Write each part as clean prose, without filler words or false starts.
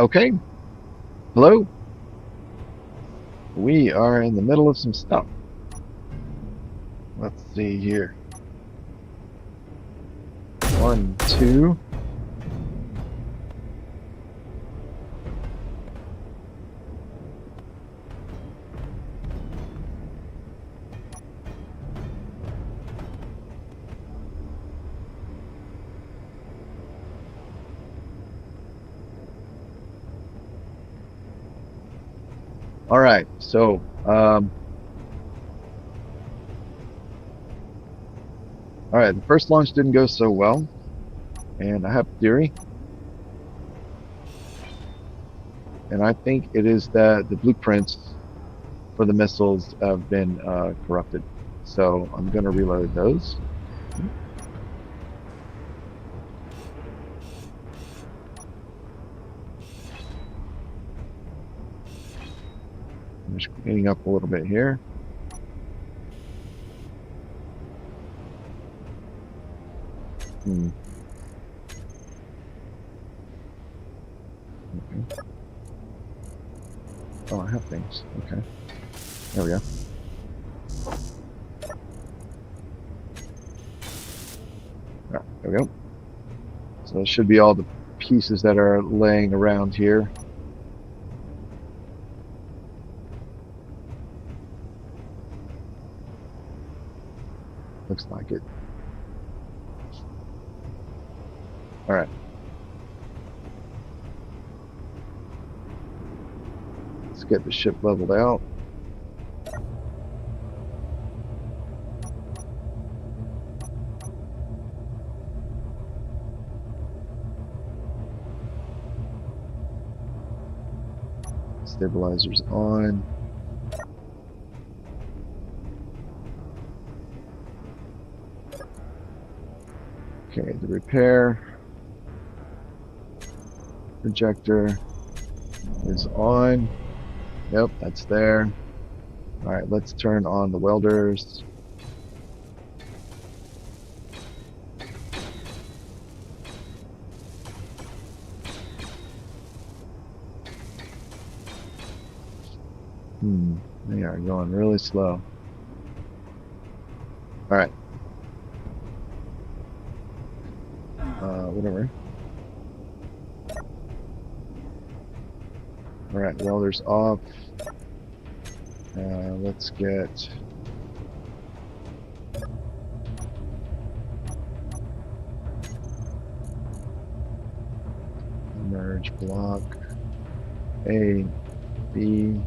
Okay, hello. We are in the middle of some stuff. Let's see here. 1, 2. All right, so all right, the first launch didn't go so well, and I have a theory, and I think it is that the blueprints for the missiles have been corrupted. So I'm going to reload those. I'm just cleaning up a little bit here. Okay. Oh, I have things. Okay. There we go. All right, there we go. So it should be all the pieces that are laying around here. Looks like it. All right. Let's get the ship leveled out. Stabilizers on. Okay, the repair projector is on. Yep, that's there. All right, let's turn on the welders. They are going really slow. All right. Whatever. All right, welders off. Let's get merge block A, B,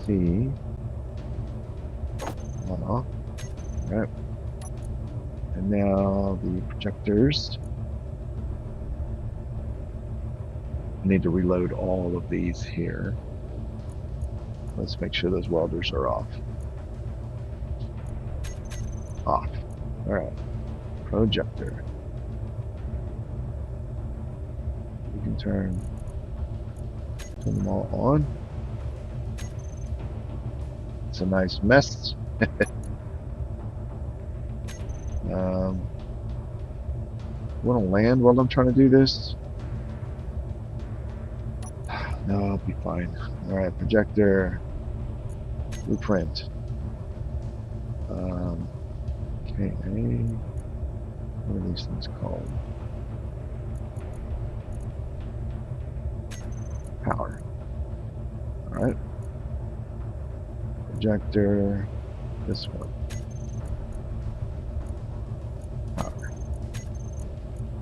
C. On off. All right. And now the projectors. I need to reload all of these here. Let's make sure those welders are off. Off. All right. Projector. We can turn them all on. It's a nice mess. Want to land while I'm trying to do this? No, I'll be fine. All right, projector, blueprint. Okay, what are these things called? Power. All right. Projector, this one. Power.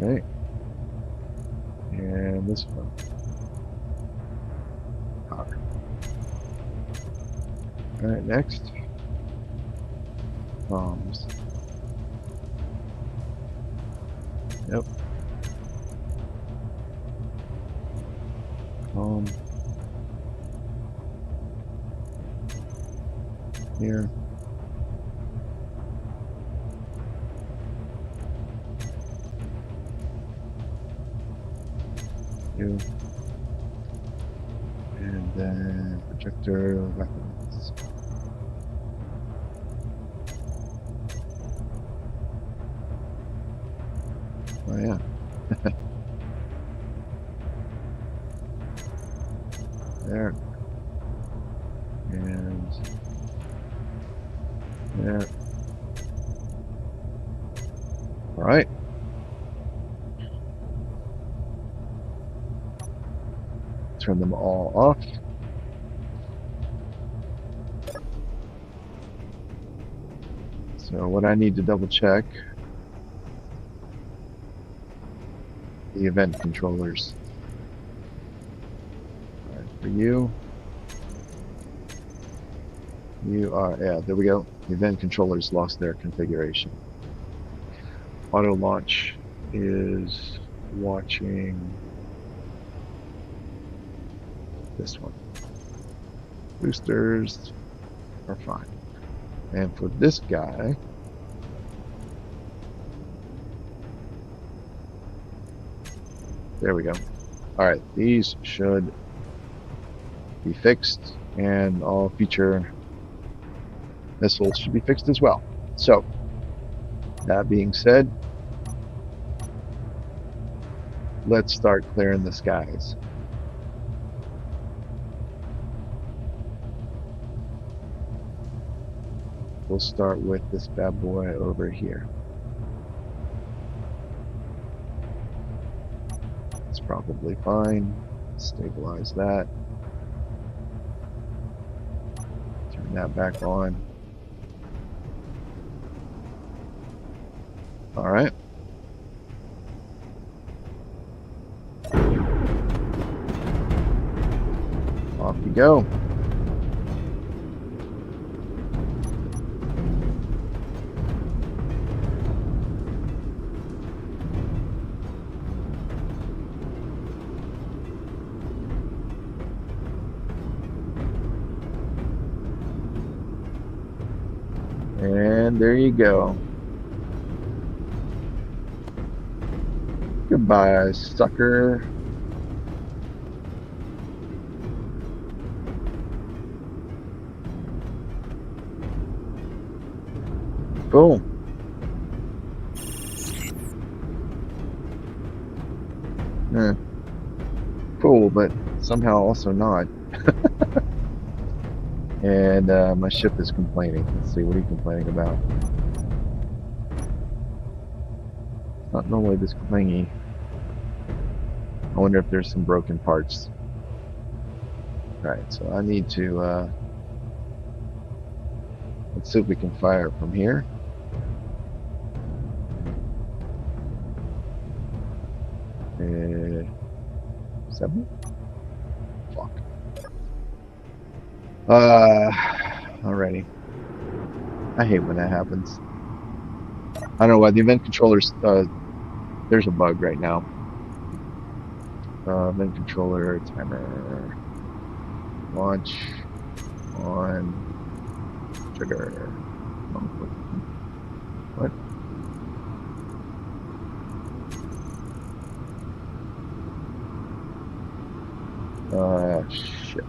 Okay. And this one. Power. All right, next. Bombs. Yep. Here. You. And then projector weapons. Oh yeah. there, and there. All right. Turn them all off. So what I need to double check the event controllers. All right, for you, you are, yeah, there we go. The event controllers lost their configuration. Auto launch is watching this one. Boosters are fine. And for this guy, there we go. All right, these should be fixed, and all future missiles should be fixed as well. So, that being said, let's start clearing the skies. We'll start with this bad boy over here. It's probably fine. Stabilize that. Turn that back on. All right. Off you go. And there you go. Goodbye, sucker. Boom. Cool, but somehow also not. And my ship is complaining. Let's see, what are you complaining about? It's not normally this clingy. I wonder if there's some broken parts. Alright, so I need to let's see if we can fire from here. Seven? Fuck. Alrighty. I hate when that happens. I don't know why the event controllers, there's a bug right now. Event controller, timer, launch, on, trigger. What? Shit.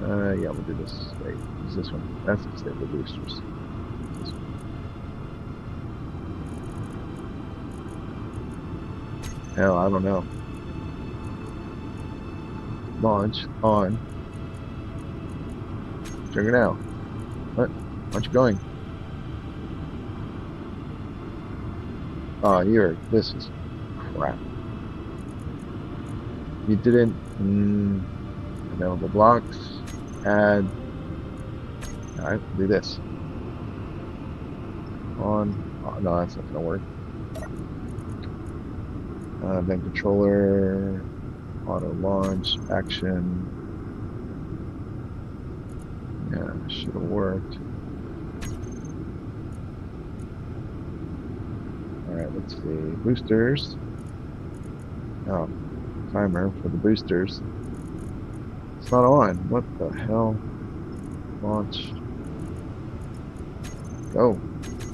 Yeah, we'll do this. Wait, use this one. That's the stable boosters. This one. Hell, I don't know. Launch, on. Trigger now. What? Aren't you going? Oh, this is crap. You didn't, available blocks, add, alright, do this. On, oh, no, that's not gonna work. Event controller, auto launch, action. Yeah, should have worked. Alright, let's see, boosters. Oh, timer for the boosters. It's not on. What the hell? Launch. Go.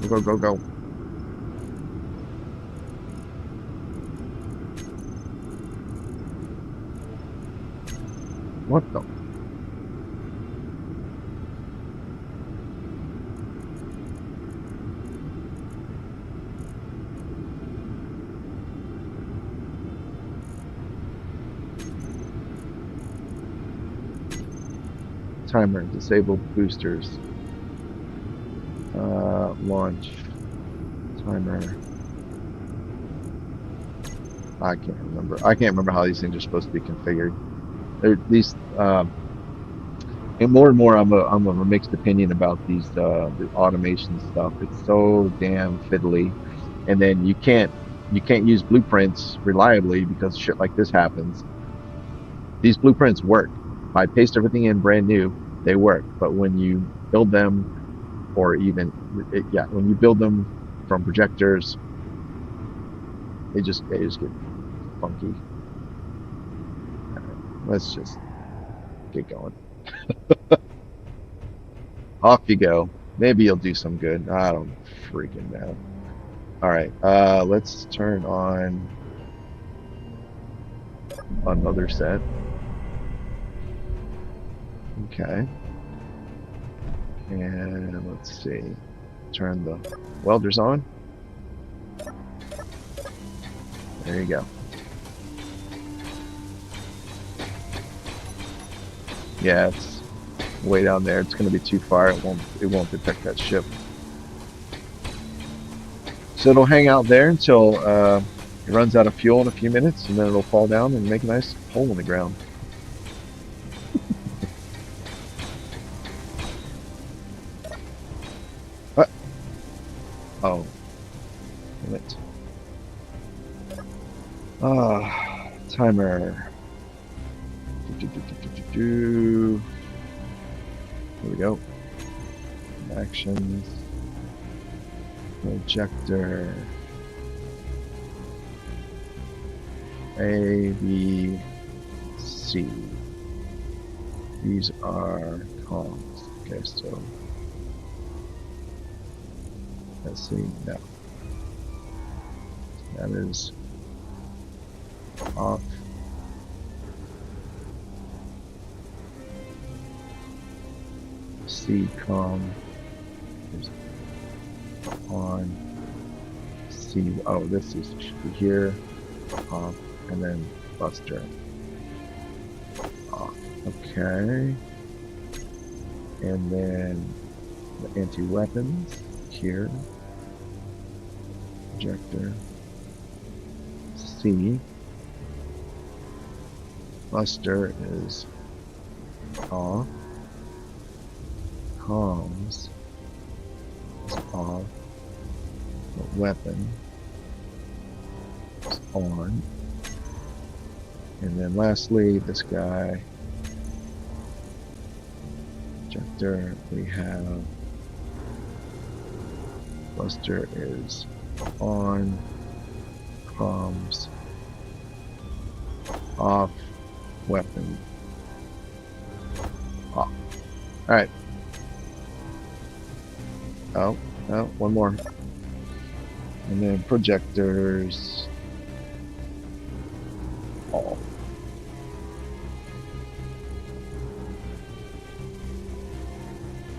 Go, go, go, go. What the? timer, disable boosters. Launch timer. I can't remember. I can't remember how these things are supposed to be configured. These and more I'm of a mixed opinion about the automation stuff. It's so damn fiddly, and then you can't use blueprints reliably because shit like this happens. These blueprints work. If I paste everything in brand new, they work. But when you build them, or even when you build them from projectors, they just get funky. All right, let's just get going. Off you go. Maybe you'll do some good. I don't freaking know. All right, let's turn on another set. Okay. And let's see. Turn the welders on. There you go. Yeah, it's way down there. It's going to be too far. It won't detect that ship. So it'll hang out there until it runs out of fuel in a few minutes, and then it'll fall down and make a nice hole in the ground. What? Oh. Damn it. Timer. Here we go. Actions. Projector. A, B, C. These are comms. Okay, so let's see. No. That is off. C com is on. C. Oh, this is should be here. Off, and then Buster. Off. Okay. And then the anti-weapons here. Projector. C. Buster is off. Comms is off. The weapon is on. And then lastly, this guy. Projector, we have Buster is on. Comms off. Weapon off. Alright. Oh, one more. And then projectors off.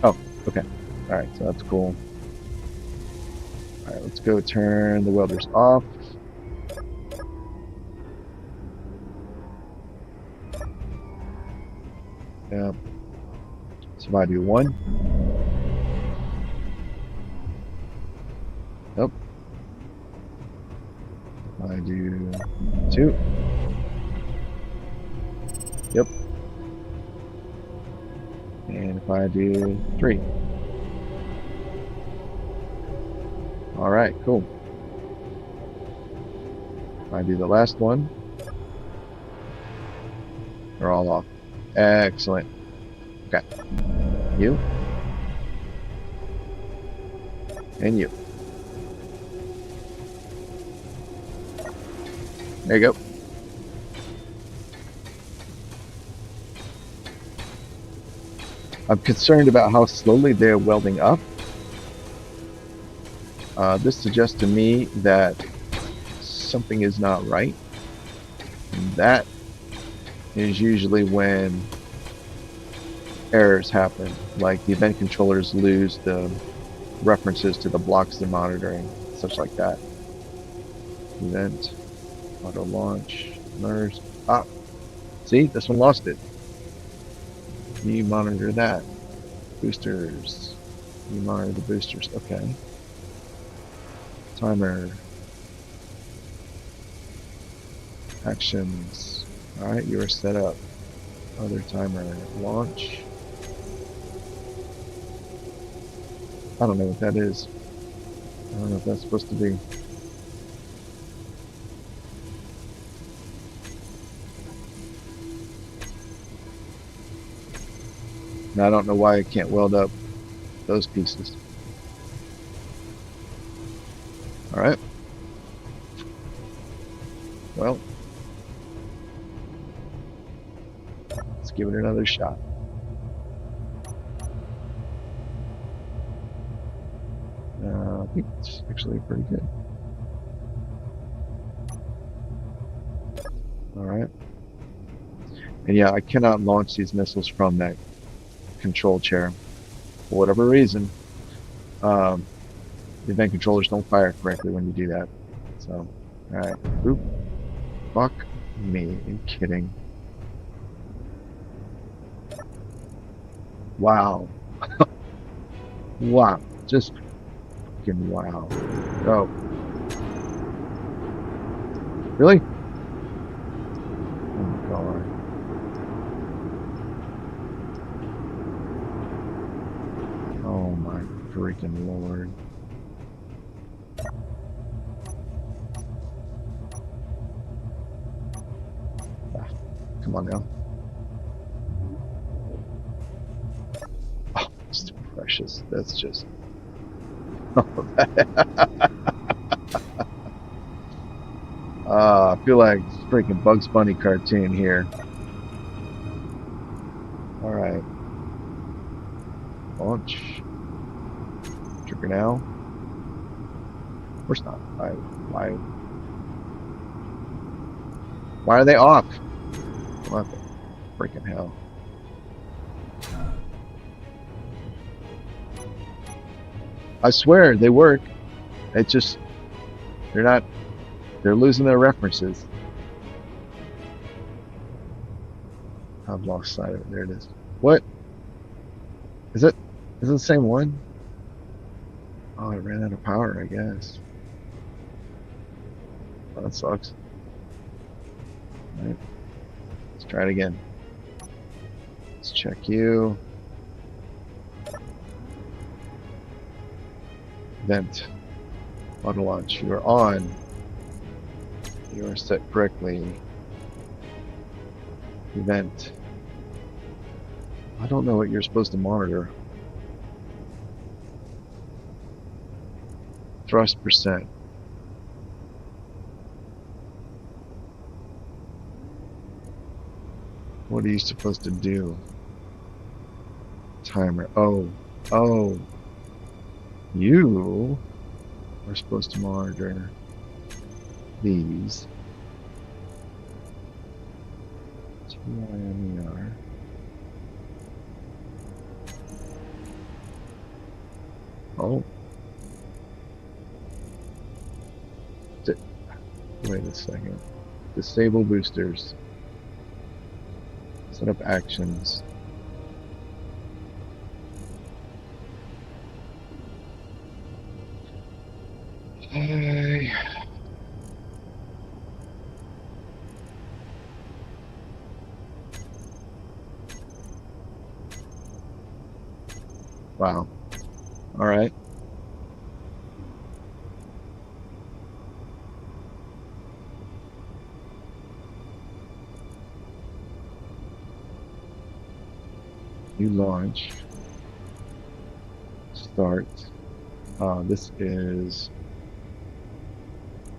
Oh, okay. Alright, so that's cool. Alright, let's go turn the welders off. Yep. So if I do one. Nope. If I do two. Yep. And if I do three. Alright, cool. If I do the last one. They're all off. Excellent. Okay. You. And you. There you go. I'm concerned about how slowly they're welding up. This suggests to me that something is not right. And that is usually when errors happen, like the event controllers lose the references to the blocks they're monitoring, such like that. Event, auto launch, MERS. Ah, see, this one lost it. You monitor that. Boosters. You monitor the boosters. Okay. Timer. Actions. Alright, you are set up. Other timer. Launch. I don't know what that is. I don't know if that's supposed to be. And I don't know why I can't weld up those pieces. Alright. Well, let's give it another shot. I think it's actually pretty good. Alright. And yeah, I cannot launch these missiles from that control chair. For whatever reason, the event controllers don't fire correctly when you do that. So, alright. Oop. Fuck me. Are you kidding? Wow. Wow. Just fucking wow. Oh. Really? Oh my god. Oh my freaking lord. Ah, come on now. Oh, it's too precious. That's just. I feel like it's a freaking Bugs Bunny cartoon here. Alright. Launch. Trigger now. Of course not. Why are they off? What the freaking hell? I swear they work. It just they're losing their references. I've lost sight of it. There it is. What? Is it the same one? Oh, it ran out of power, I guess. Oh, that sucks. All right. Let's try it again. Let's check you. Vent. Auto launch. You are on. You are set correctly. Event. I don't know what you're supposed to monitor. Thrust percent. What are you supposed to do? Timer. Oh. You are supposed to monitor these. TIMER. Oh. Wait a second. Disable boosters. Set up actions. Hey. Wow. All right. New launch. Start. This is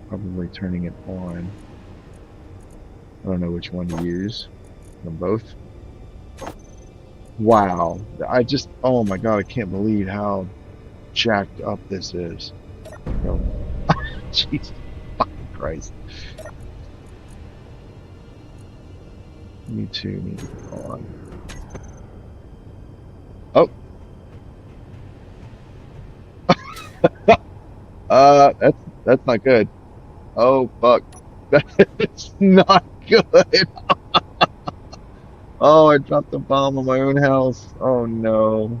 probably turning it on. I don't know which one to use. Them both. Wow. Oh my god, I can't believe how jacked up this is. Oh, Jesus fucking Christ. Me too need to go on. Oh. That's not good. Oh fuck. That's not good. Oh, I dropped a bomb on my own house. Oh no.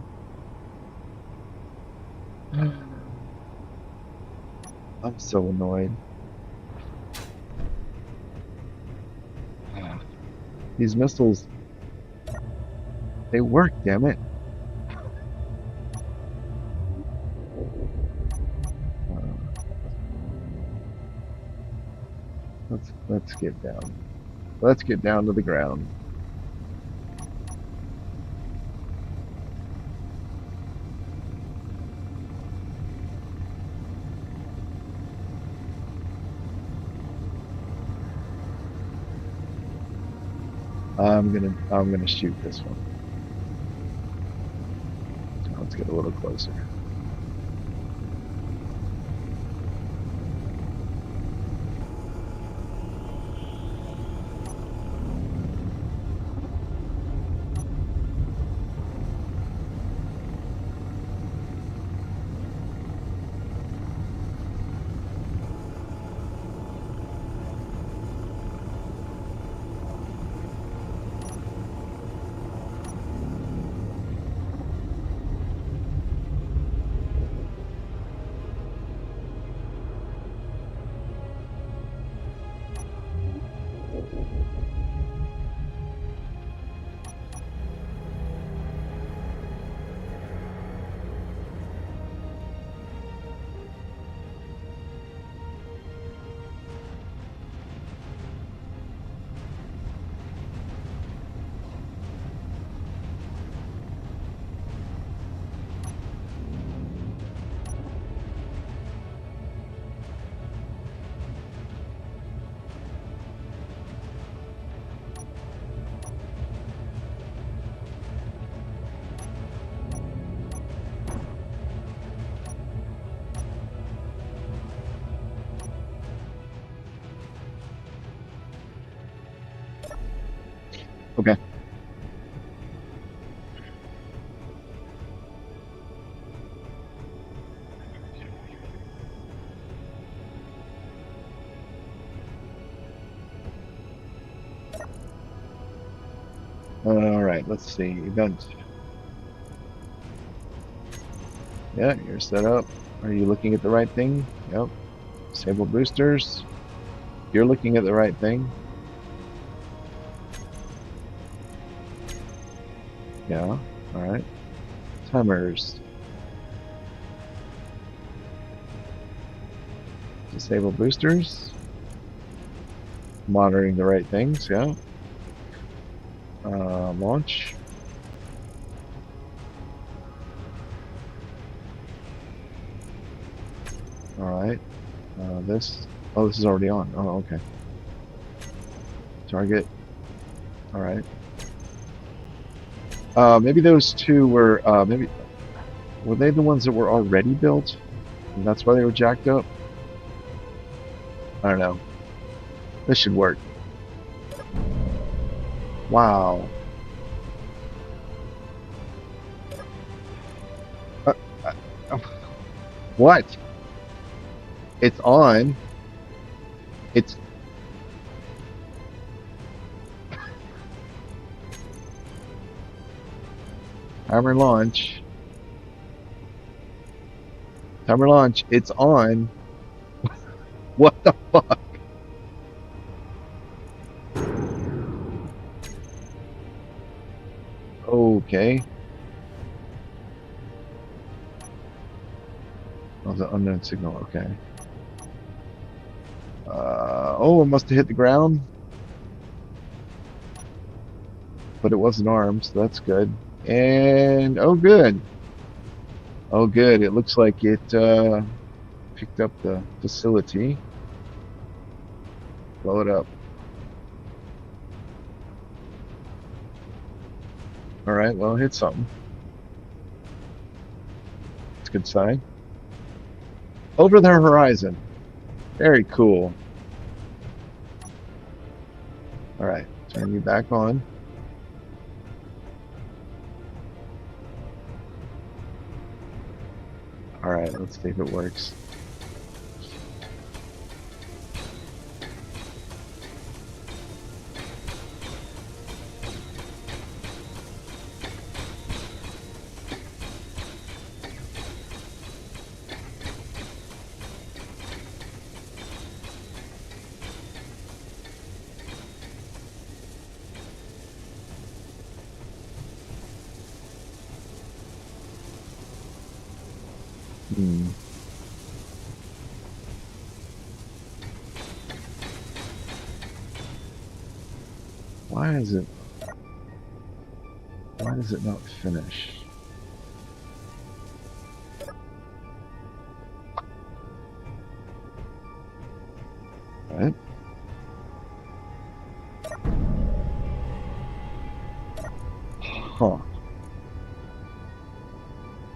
I'm so annoyed. These missiles, they work, damn it. Uh, let's get down. Let's get down to the ground. I'm gonna shoot this one. Let's get a little closer. Okay. All right, let's see. Event. Yeah, you're set up. Are you looking at the right thing? Yep. Disable boosters. You're looking at the right thing. Yeah. All right. Timers. Disable boosters. Monitoring the right things. Yeah. Launch. All right. This. Oh, this is already on. Oh, okay. Target. All right. Maybe those two were. Maybe were they the ones that were already built? And that's why they were jacked up. I don't know. This should work. Wow. Uh, uh, what? It's on. It's timer launch. Timer launch. It's on. What the fuck? Okay. Oh, the unknown signal. Okay. Oh, it must have hit the ground, but it wasn't armed, so that's good. And oh, good. Oh, good. It looks like it picked up the facility. Blow it up. All right. Well, hit something. It's a good sign. Over the horizon. Very cool. All right. Turn you back on. All right. Let's see if it works. Hmm. Why is it? Why does it not finish? Right? Huh.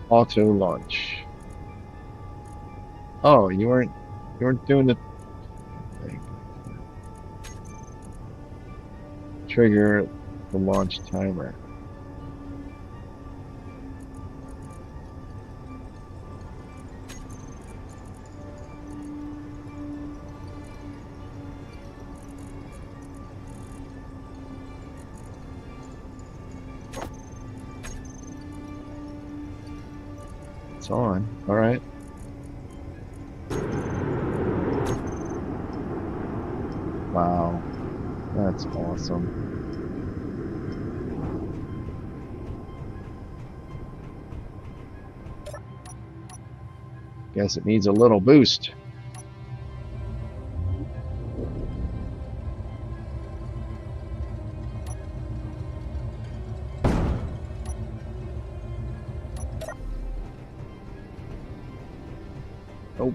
Auto launch. Oh, you weren't doing the thing. Trigger the launch timer. It's on. All right. Wow. That's awesome. Guess it needs a little boost. Nope.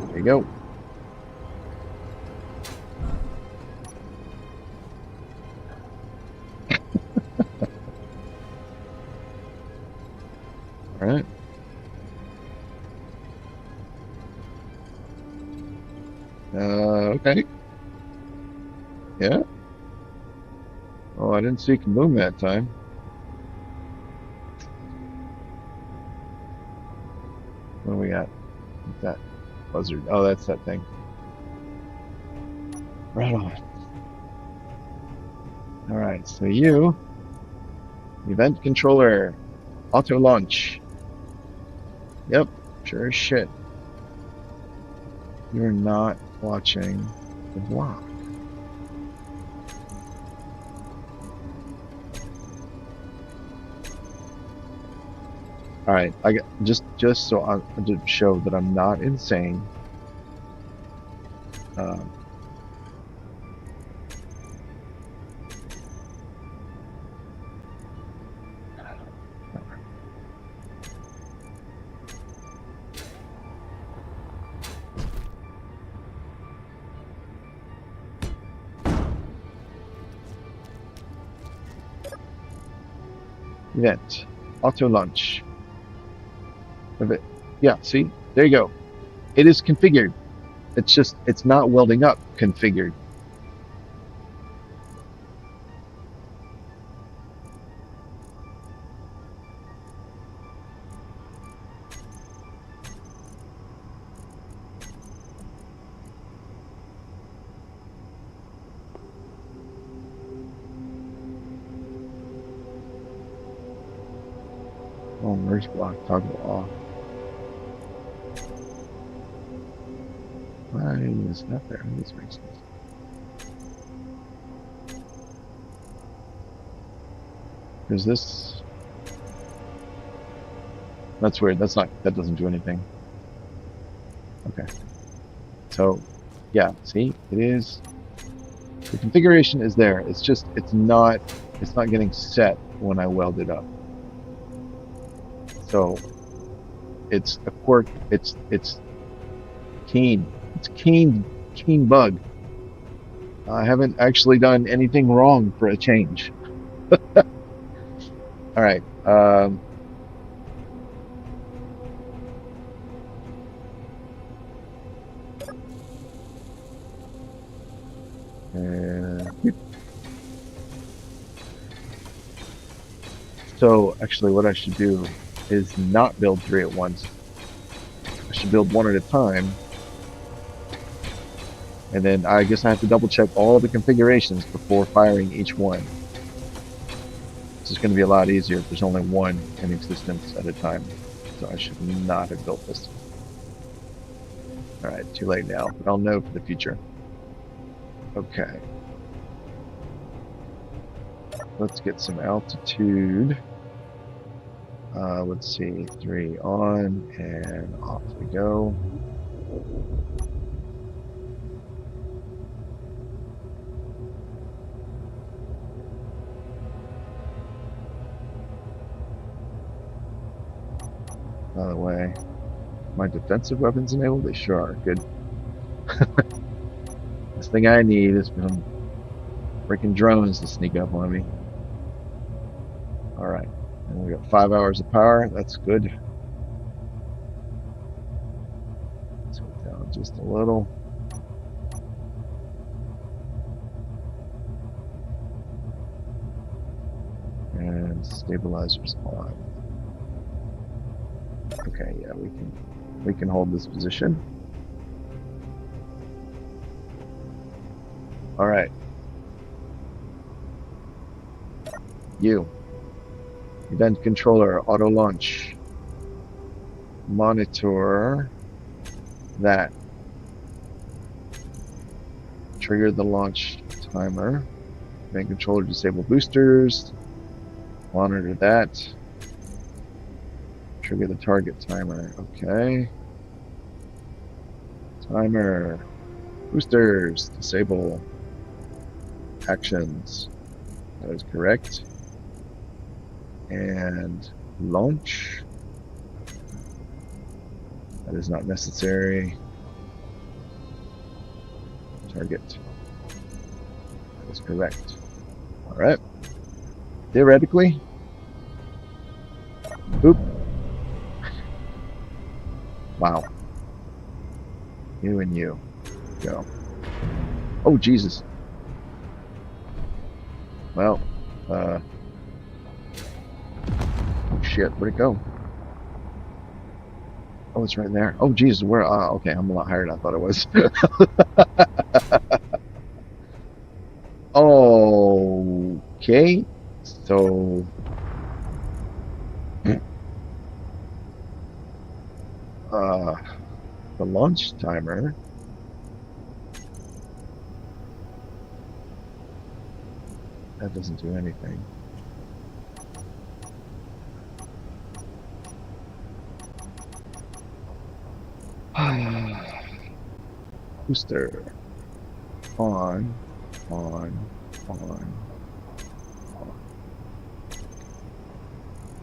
There you go. All right. Okay. Yeah. Oh, I didn't see Kaboom that time. What do we got? What's that buzzard? Oh, that's that thing. Right on. All right. So you, event controller, auto launch. Yep. Sure as shit. You're not watching the block. All right. I got just so I to show that I'm not insane. Um, event, auto launch. Yeah, see, there you go. It is configured. It's not welding up configured. Oh, merge block toggle off. Why is that there? This makes sense. Is this? That's weird. That doesn't do anything. Okay. So, yeah, see, it is. The configuration is there. It's not getting set when I weld it up. So it's a quirk. It's keen. It's keen bug. I haven't actually done anything wrong for a change. All right. So actually, what I should do is not build three at once. I should build one at a time. And then I guess I have to double check all the configurations before firing each one. This is going to be a lot easier if there's only one in existence at a time. So I should not have built this. All right, too late now, but I'll know for the future. Okay. Let's get some altitude. Let's see, 3 on and off we go. By the way, my defensive weapons enabled? They sure are. Good. This thing I need is some freaking drones to sneak up on me. Alright. And we got 5 hours of power. That's good. Let's go down just a little. And stabilizers on. Okay, yeah, we can hold this position. All right. You. Event controller, auto launch. Monitor that. Trigger the launch timer. Event controller, disable boosters. Monitor that. Trigger the target timer. Okay. Timer. Boosters. Disable. Actions. That is correct. And launch. That is not necessary. Target. That is correct. All right. Theoretically. Boop. Wow. You and you. Go. Oh, Jesus. Well, oh shit, where'd it go? Oh, it's right there. Oh, Jesus, where? Okay, I'm a lot higher than I thought it was. Okay, so the launch timer. That doesn't do anything. Booster. On.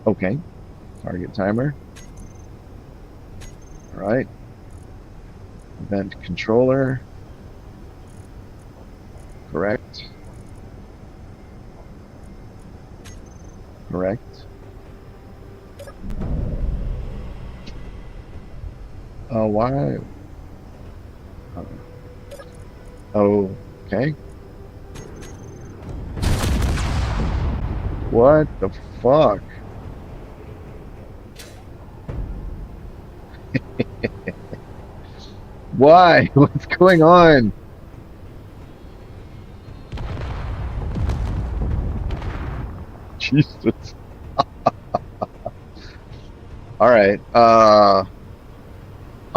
Okay. Target timer. Alright. Event controller. Correct. Correct. Why? Okay. What the fuck? Why? What's going on? Jesus. All right.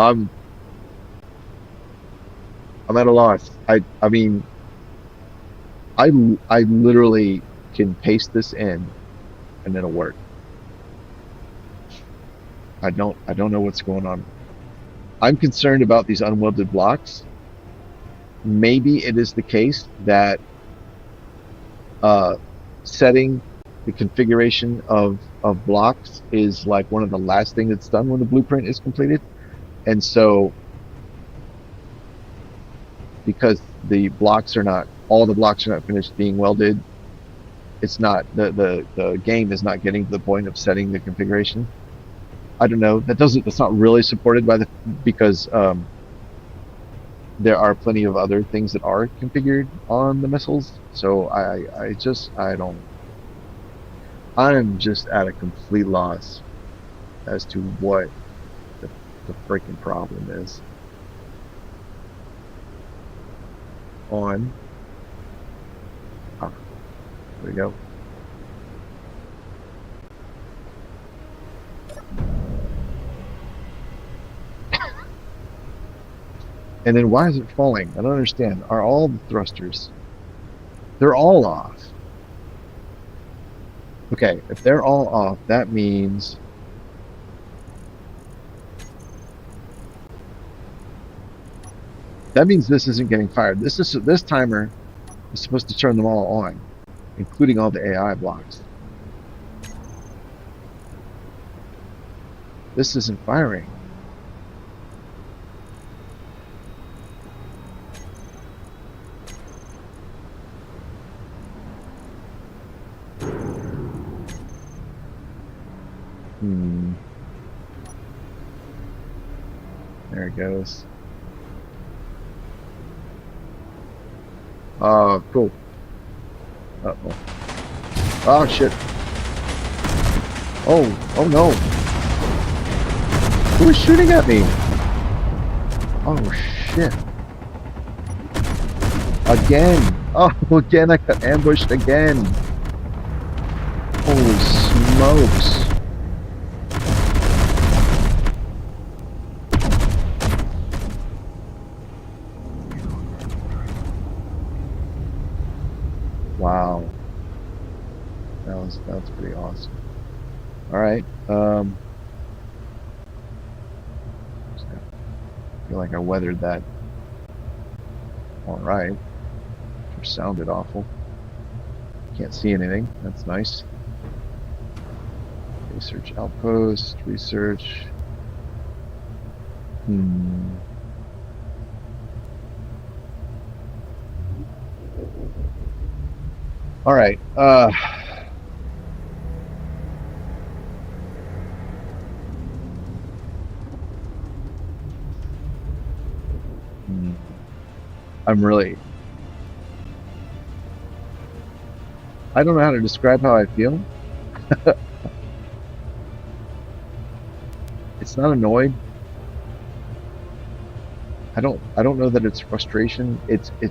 I'm at a loss. I mean, I literally can paste this in and it'll work. I don't know what's going on. I'm concerned about these unwelded blocks. Maybe it is the case that setting the configuration of blocks is like one of the last thing that's done when the blueprint is completed. And so because the blocks are not, all the blocks are not finished being welded, it's not, the game is not getting to the point of setting the configuration. I don't know. That's not really supported by because there are plenty of other things that are configured on the missiles. So I'm just at a complete loss as to what the freaking problem is. On. There we go. And then why is it falling? I don't understand. Are all the thrusters? They're all off. Okay, if they're all off, that means this isn't getting fired. This timer is supposed to turn them all on, including all the AI blocks. This isn't firing. There it goes. Oh, cool. Uh-oh. Oh, shit. Oh no. Who is shooting at me? Oh, shit. Again. Oh, again, I got ambushed again. Holy smokes. Wow. That was pretty awesome. All right. I feel like I weathered that all right. It sounded awful. Can't see anything. That's nice. Research outpost. Research. All right. I'm really. I don't know how to describe how I feel. It's not annoyed. I don't know that it's frustration. It's I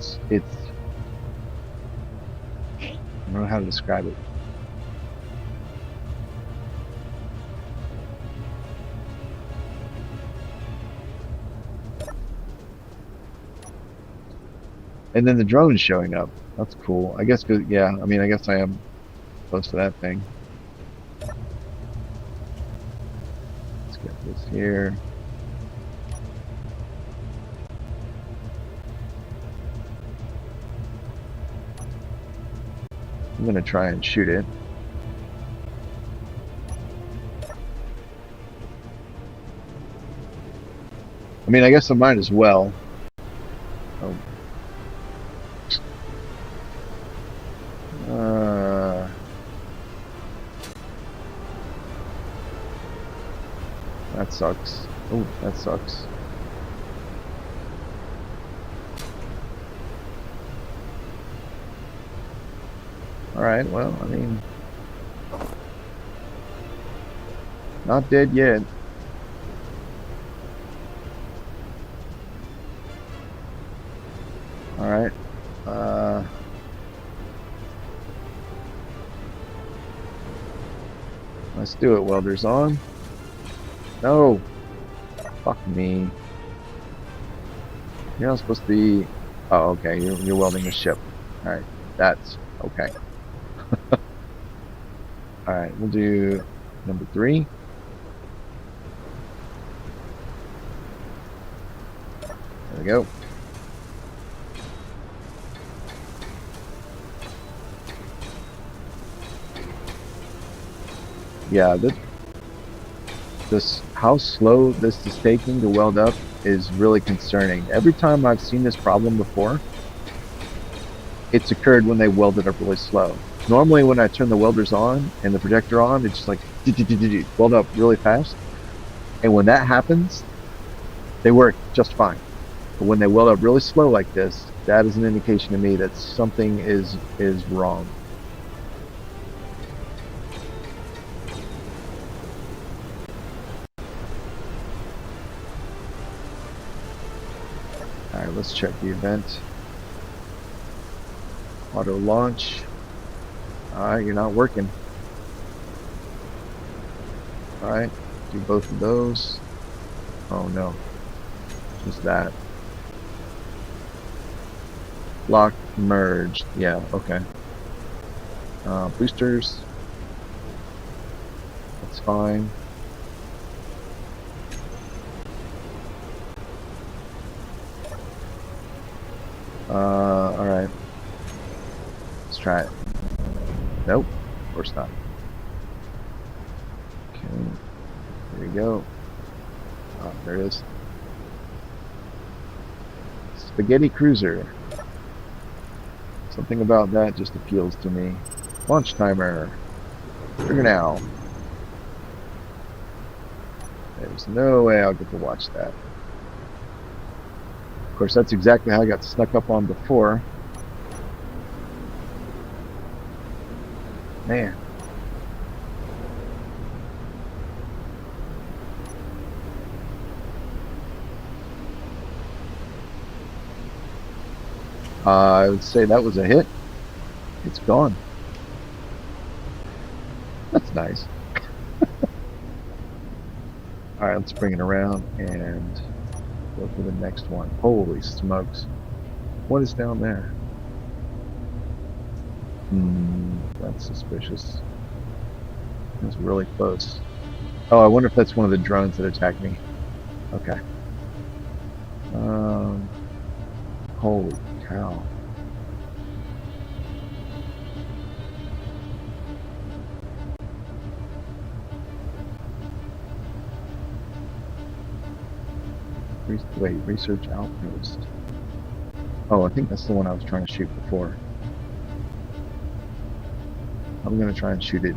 don't know how to describe it. And then the drone's showing up. That's cool. I guess, yeah, I mean, I guess I am close to that thing. Let's get this here. I'm going to try and shoot it. I mean, I guess I might as well. Oh. That sucks. Oh, that sucks. Alright, well, I mean, not dead yet. Alright. Let's do it, welders on. No! Fuck me. You're not supposed to be... Oh, okay, you're welding a ship. Alright, that's okay. Alright, we'll do number 3. There we go. Yeah, this how slow this is taking to weld up is really concerning. Every time I've seen this problem before, it's occurred when they welded up really slow. Normally when I turn the welders on and the projector on, it's just like weld up really fast. And when that happens, they work just fine. But when they weld up really slow like this, that is an indication to me that something is wrong. Alright, let's check the event. Auto launch. Alright, you're not working. Alright, do both of those. Oh no, just that. Lock merged. Yeah, okay. Boosters. That's fine. Alright. Let's try it. Nope, of course not. Okay, there we go. Oh, there it is. Spaghetti Cruiser. Something about that just appeals to me. Launch timer. Trigger now. There's no way I'll get to watch that. Of course, that's exactly how I got snuck up on before. Man. I would say that was a hit. It's gone. That's nice. All right, let's bring it around and go for the next one. Holy smokes. What is down there? That's suspicious. That's really close. Oh, I wonder if that's one of the drones that attacked me. Okay. Holy cow. Wait, research outpost. Oh, I think that's the one I was trying to shoot before. I'm gonna try and shoot it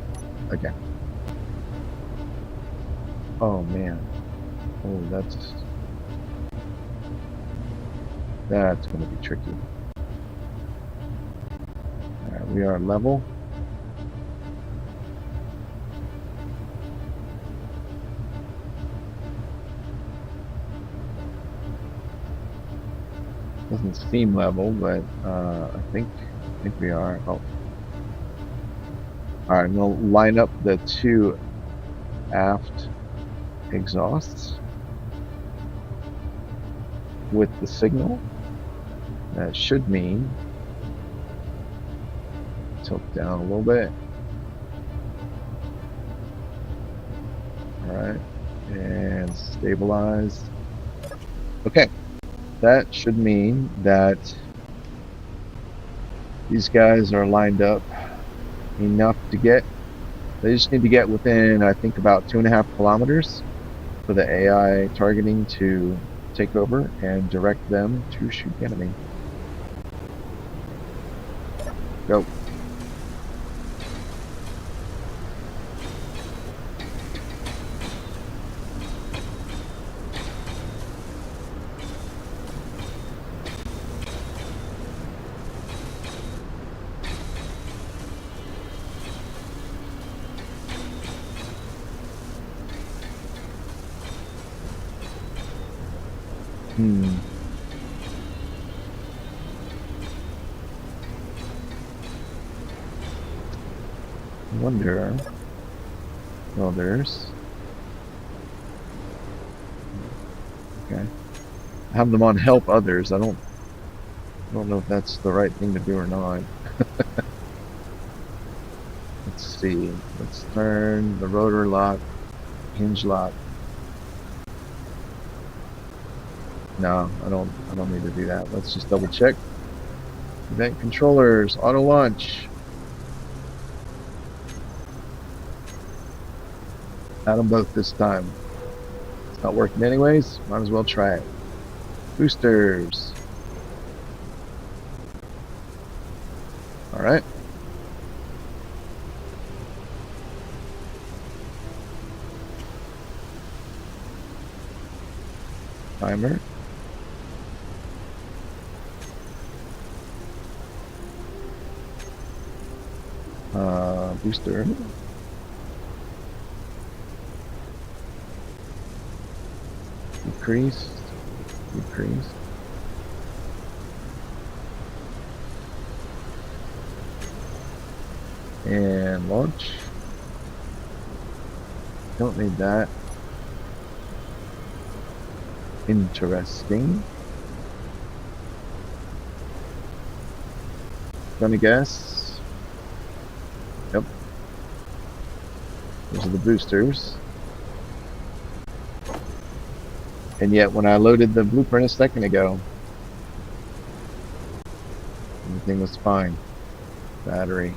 again. Oh man. Oh, that's gonna be tricky. Alright, we are level. Doesn't seem level, but I think we are. Oh. Alright, I'm gonna line up the two aft exhausts with the signal. That should mean tilt down a little bit. Alright, and stabilize. Okay, that should mean that these guys are lined up enough to get. They just need to get within, I think, about 2.5 kilometers for the AI targeting to take over and direct them to shoot the enemy. Go. I wonder. Well, there's. Okay. Have them on help others. I don't know if that's the right thing to do or not. Let's see. Let's turn the rotor lock, hinge lock. No, I don't need to do that. Let's just double check. Event controllers, auto launch. Add them both this time. It's not working anyways. Might as well try it. Boosters. All right. Timer. Booster. Decrease. And launch. Don't need that. Interesting. Gonna guess. Yep. Those are the boosters. And yet, when I loaded the blueprint a second ago, everything was fine. Battery.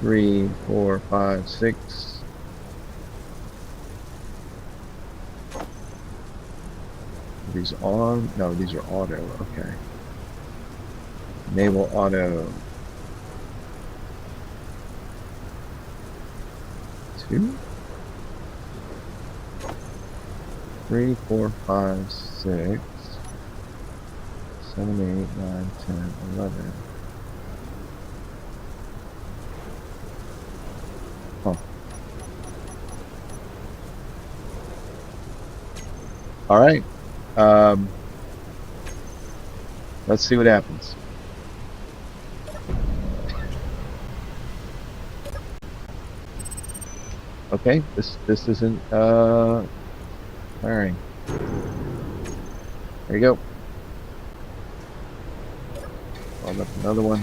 3, 4, 5, 6. Are these on? No, these are auto. Okay. Enable auto. 2, 3, 4, 5, 6, 7, 8, 9, 10, 11. Huh. All right. Let's see what happens. Okay, this isn't firing. There you go. Hold up another one.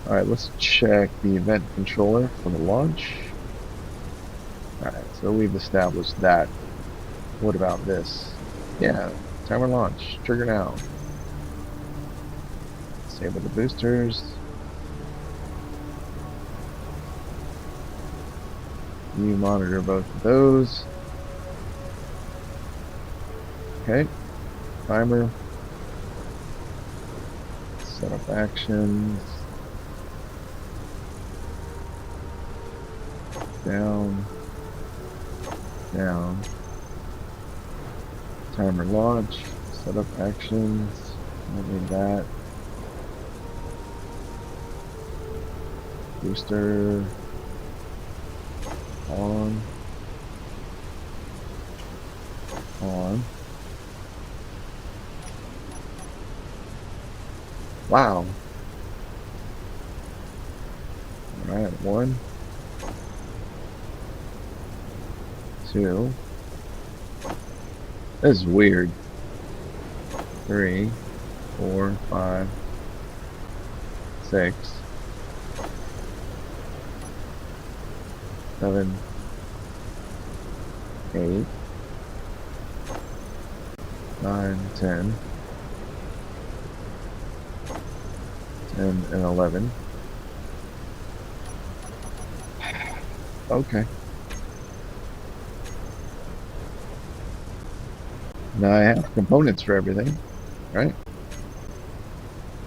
All right, let's check the event controller for the launch. All right, so we've established that. What about this? Yeah, timer launch, trigger now. Disable the boosters. You monitor both of those. Okay, timer. Set up actions. Down. Down. Timer launch. Set up actions. Don't need that. Booster. On. On. Wow. Alright, 1, 2. This is weird. 3, 4, 5, 6, 7, 8, 9, 10, 10 and 11. Okay. Now I have components for everything, right?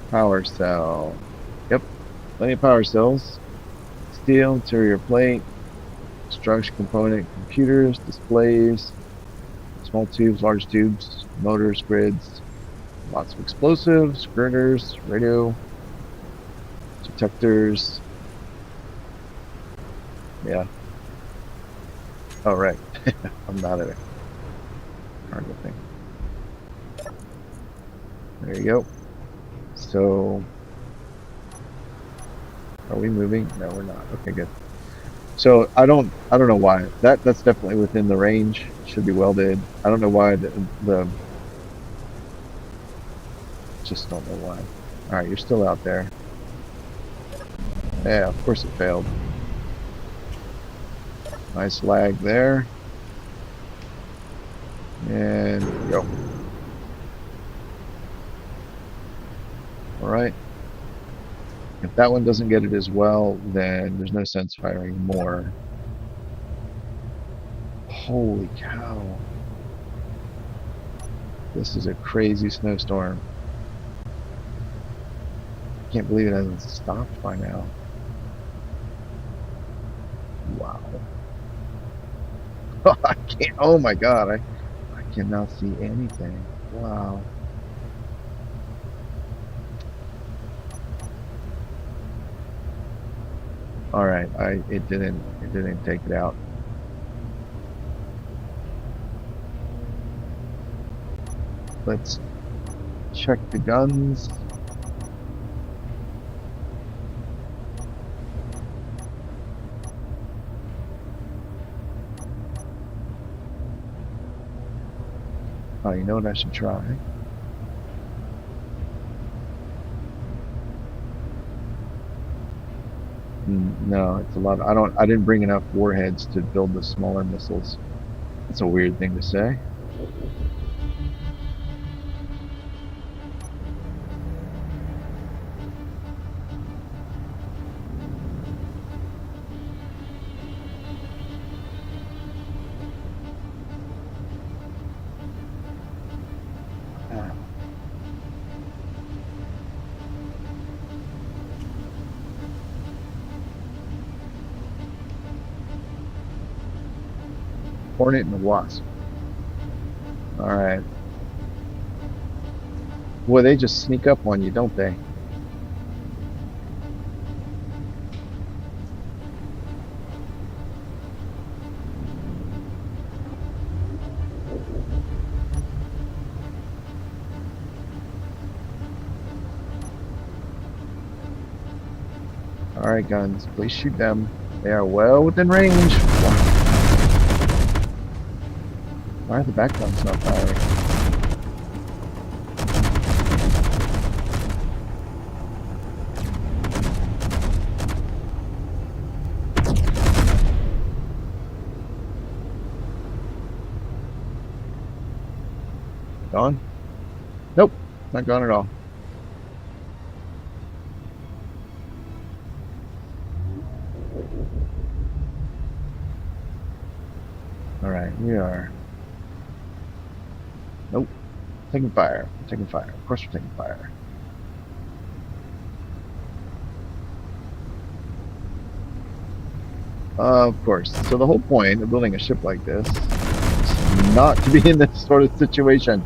Power cell. Yep, plenty of power cells. Steel, interior plate, structure component, computers, displays, small tubes, large tubes, motors, grids, lots of explosives, girders, radio, detectors. Yeah. Oh, right. I'm not a cargo thing. There you go. So, are we moving? No, we're not. Okay, good. So I don't know why. That's definitely within the range. Should be welded. I don't know why the just don't know why. All right, you're still out there. Yeah, of course it failed. Nice lag there. And go. All right. If that one doesn't get it as well, then there's no sense firing more. Holy cow. This is a crazy snowstorm. Can't believe it hasn't stopped by now. Wow. I can't. Oh my God. I Cannot see anything. Wow. All right, it didn't take it out. Let's check the guns. Oh, you know what I should try? No, it's a lot. I didn't bring enough warheads to build the smaller missiles. That's a weird thing to say. Ah, Hornet and the Wasp. All right. Boy, they just sneak up on you, don't they? All right, guns, please shoot them. They are well within range. Why are the back guns not firing? Gone? Nope, not gone at all. All right, we are. Nope, taking fire. We're taking fire. Of course, we're taking fire. Of course. So the whole point of building a ship like this is not to be in this sort of situation.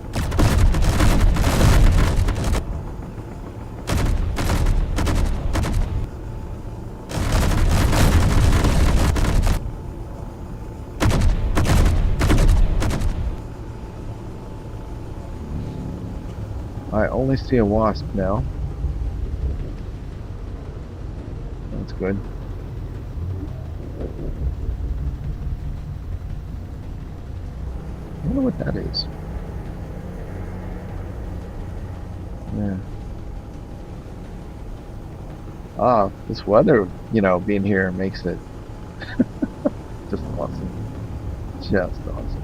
I only see a wasp now. That's good. I wonder what that is. Yeah. Ah, this weather, being here makes it just awesome. Just awesome.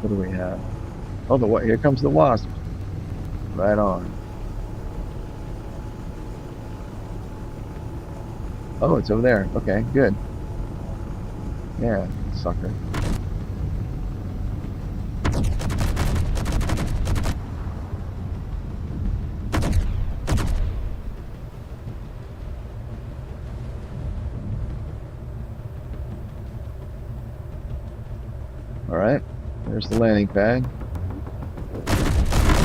What do we have? Oh, here comes the wasp. Right on. Oh, it's over there. Okay, good. Yeah, sucker. All right, there's the landing pad.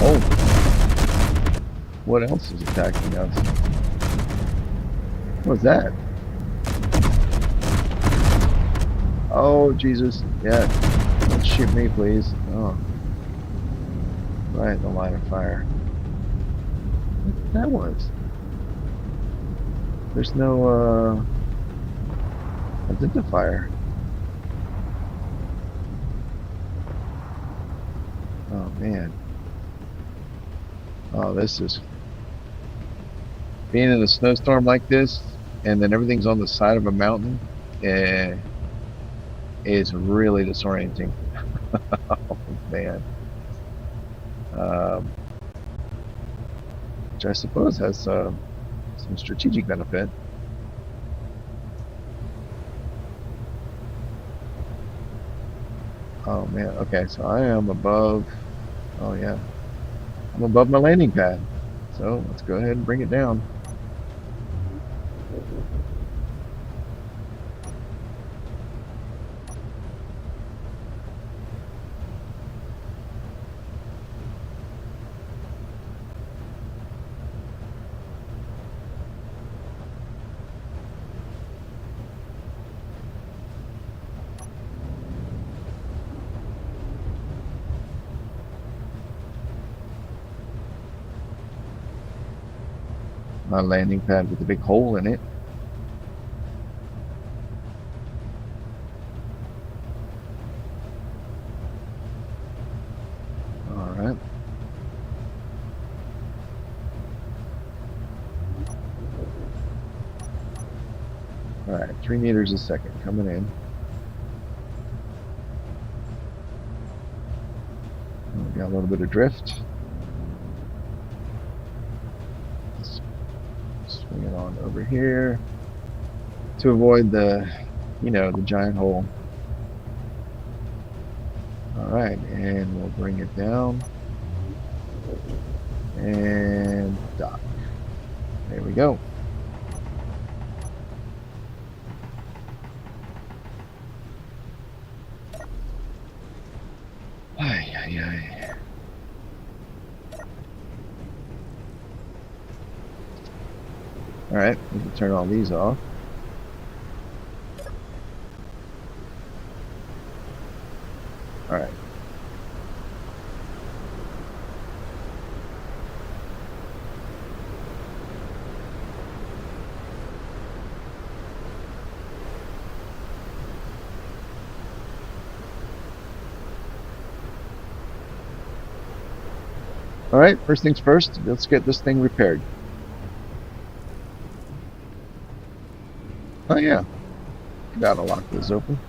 Oh, what else is attacking us? What's that? Oh, Jesus. Yeah. Don't shoot me, please. Oh. Right in the line of fire. What that was? There's no, identifier. Oh, man. Oh, this is... Being in a snowstorm like this, and then everything's on the side of a mountain, is really disorienting. Oh, man. Which I suppose has some strategic benefit. Oh man, okay, so I am above, oh yeah, I'm above my landing pad. So let's go ahead and bring it down. A landing pad with a big hole in it. All right. All right, 3 meters a second coming in. We got a little bit of drift. Let's swing it on over here to avoid the, the giant hole. All right, and we'll bring it down and dock. There we go. Ay, ay, ay. All right, we can turn all these off. All right. All right, first things first, let's get this thing repaired. Oh yeah, gotta lock this open.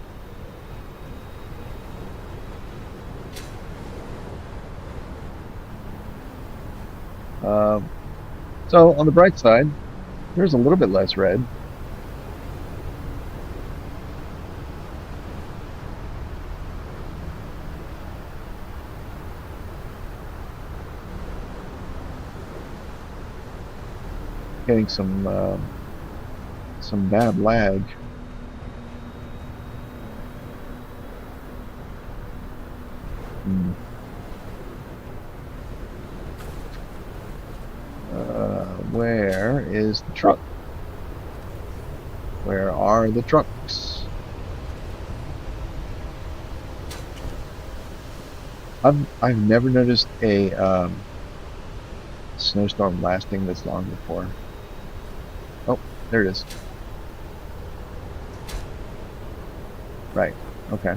So on the bright side, there's a little bit less red. Getting some bad lag. Where is the truck? Where are the trucks? I've never noticed a snowstorm lasting this long before. Oh, there it is. Right. Okay.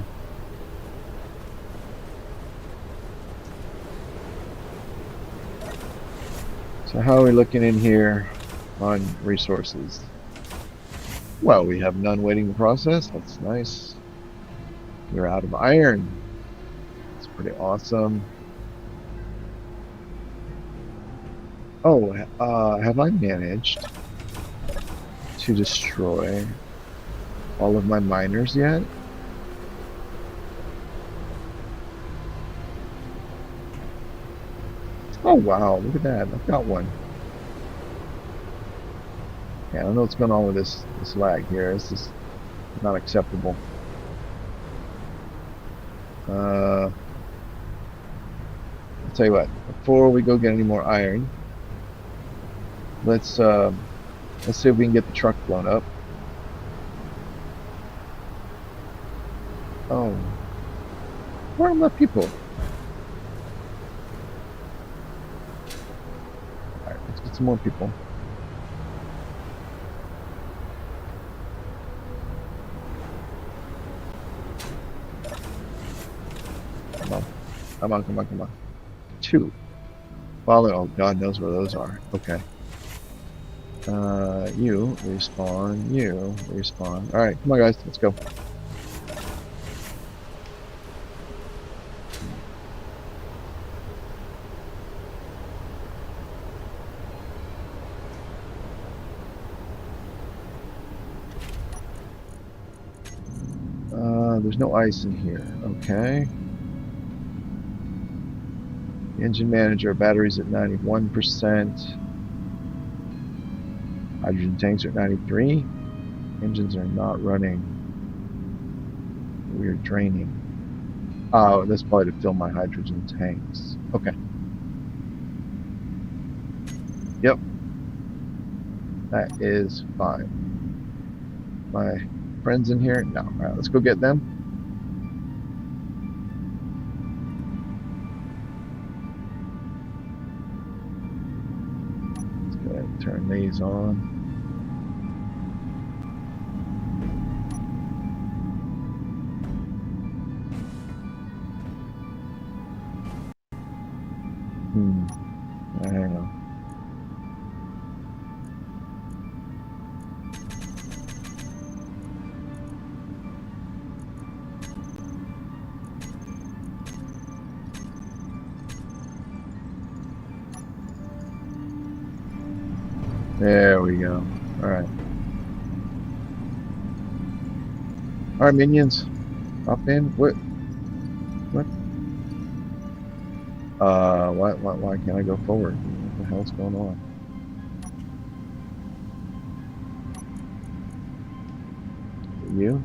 So how are we looking in here on resources? Well, we have none waiting to process. That's nice. We're out of iron. It's pretty awesome. Oh, have I managed to destroy all of my miners yet? Oh wow, look at that. I've got one. Yeah, I don't know what's going on with this lag here. This is not acceptable. I'll tell you what, before we go get any more iron, let's see if we can get the truck blown up. Oh, where are my people? Alright, let's get some more people. Come on, come on, come on. 2. Well, oh, God knows where those are. Okay. You respawn, you respawn. Alright, come on guys, let's go. There's no ice in here. Okay. Engine manager, batteries at 91%. Hydrogen tanks are at 93. Engines are not running. We're draining. Oh, that's probably to fill my hydrogen tanks. Okay. Yep. That is fine. My friends in here? No. Alright, let's go get them. turn these on. Hang on. There we go. All right. All right, minions. Hop in. What? Why can't I go forward? What the hell's going on? You?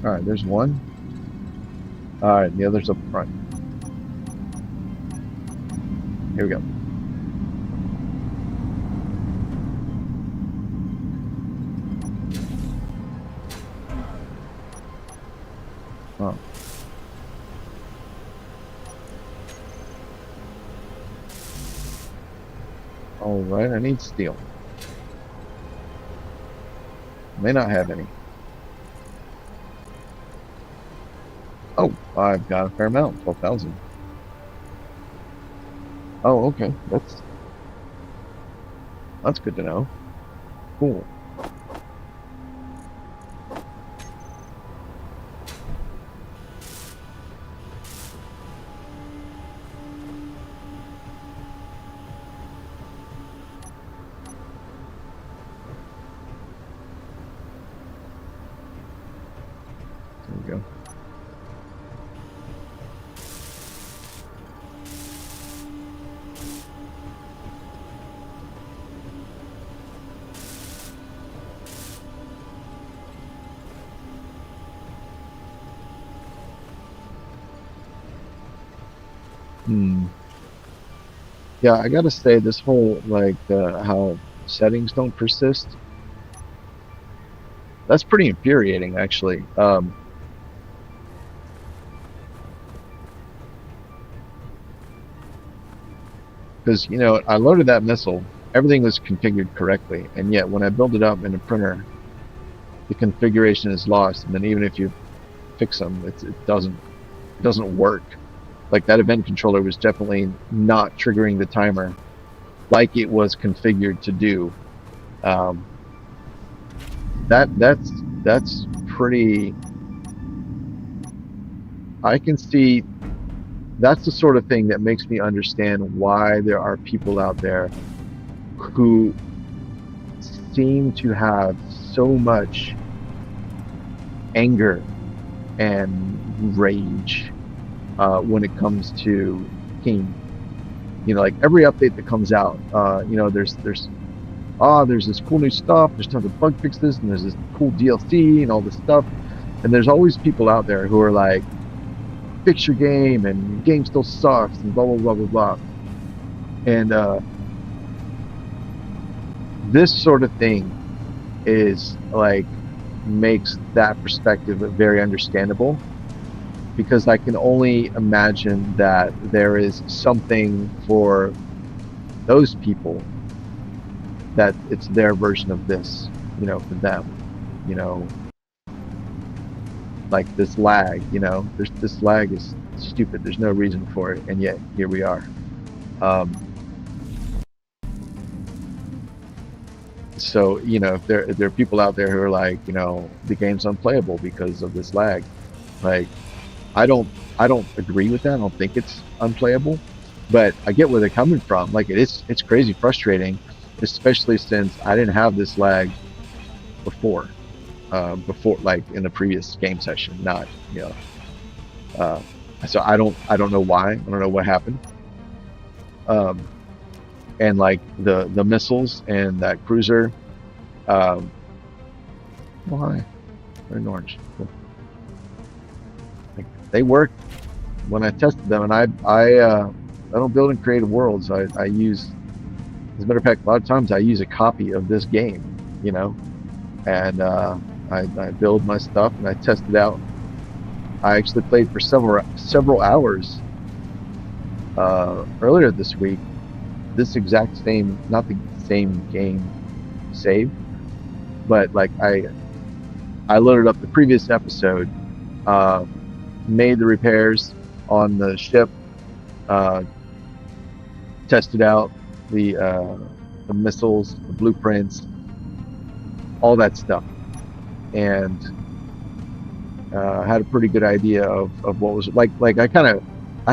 All right, there's one. All right, the other's up front. Here we go. Oh. All right, I need steel. May not have any. Oh, I've got a fair amount, 12,000. Oh, okay, that's good to know. Cool. There we go. Yeah, I gotta say this whole like how settings don't persist. That's pretty infuriating, actually. Because you know I loaded that missile, everything was configured correctly, and yet when I build it up in a printer, the configuration is lost, and then even if you fix them, it doesn't work. Like that event controller was definitely not triggering the timer like it was configured to do. That's pretty. I can see that's the sort of thing that makes me understand why there are people out there who seem to have so much anger and rage when it comes to King. You know, like every update that comes out, you know, there's this cool new stuff, there's tons of bug fixes, and there's this cool DLC and all this stuff. And there's always people out there who are like, fix your game, and game still sucks, and blah, blah, blah, blah, blah. And this sort of thing is like, makes that perspective very understandable, because I can only imagine that there is something for those people that it's their version of this, you know, for them, you know, like this lag, you know, this lag is stupid. There's no reason for it, and yet here we are. So you know, if there are people out there who are like, you know, the game's unplayable because of this lag, like I don't agree with that. I don't think it's unplayable, but I get where they're coming from. Like it's crazy frustrating, especially since I didn't have this lag before like in the previous game session, not, you know, so I don't know why. I don't know what happened. And like the missiles and that cruiser, oh hi, they're in orange. Cool. Like, they work when I tested them, and I don't build in creative worlds. I use As a matter of fact, a lot of times I use a copy of this game, you know, and I build my stuff and I test it out. I actually played for several hours earlier this week. This exact same, not the same game saved, but like I loaded up the previous episode, uh, made the repairs on the ship, uh, tested out the missiles, the blueprints, all that stuff, and had a pretty good idea of what was like. I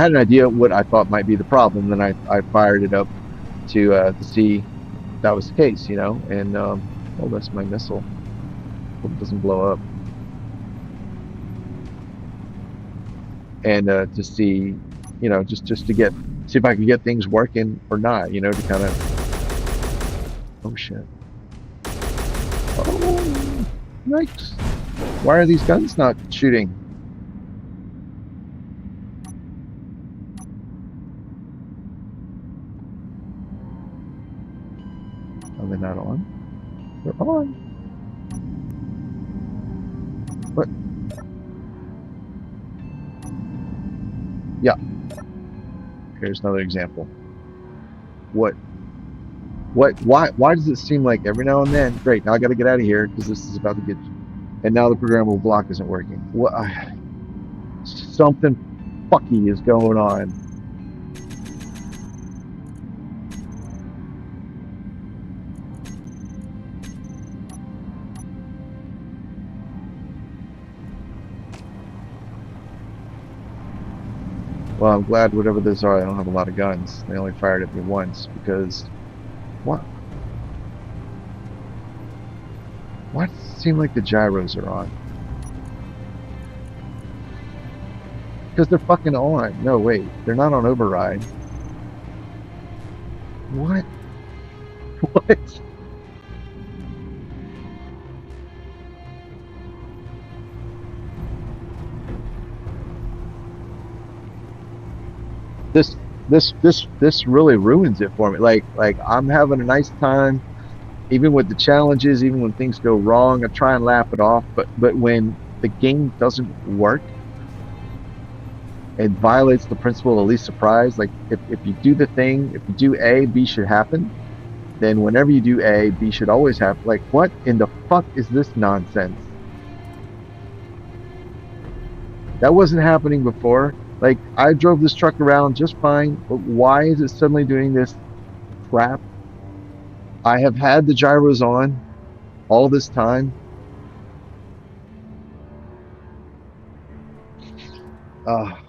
had an idea what I thought might be the problem. Then I fired it up to see if that was the case, you know. And oh, that's my missile. Hope it doesn't blow up. And to see, you know, just to see if I could get things working or not, you know, to kind of. Oh shit! Oh, yikes! Why are these guns not shooting? Are they not on? They're on. What? Yeah. Here's another example. What? What? Why does it seem like every now and then? Great. Now I got to get out of here because this is about to get. And now the programmable block isn't working. What? Something fucky is going on. Well, I'm glad whatever those are, I don't have a lot of guns. They only fired at me once because what? Why does it seem like the gyros are on? Because they're fucking on. No, wait, they're not on override. What? What? This this really ruins it for me. Like I'm having a nice time, even with the challenges, even when things go wrong. I try and laugh it off, but when the game doesn't work, it violates the principle of least surprise. Like if you do the thing, if you do A, B should happen. Then whenever you do A, B should always happen. Like what in the fuck is this nonsense? That wasn't happening before. Like I drove this truck around just fine, but why is it suddenly doing this crap? I have had the gyros on all this time.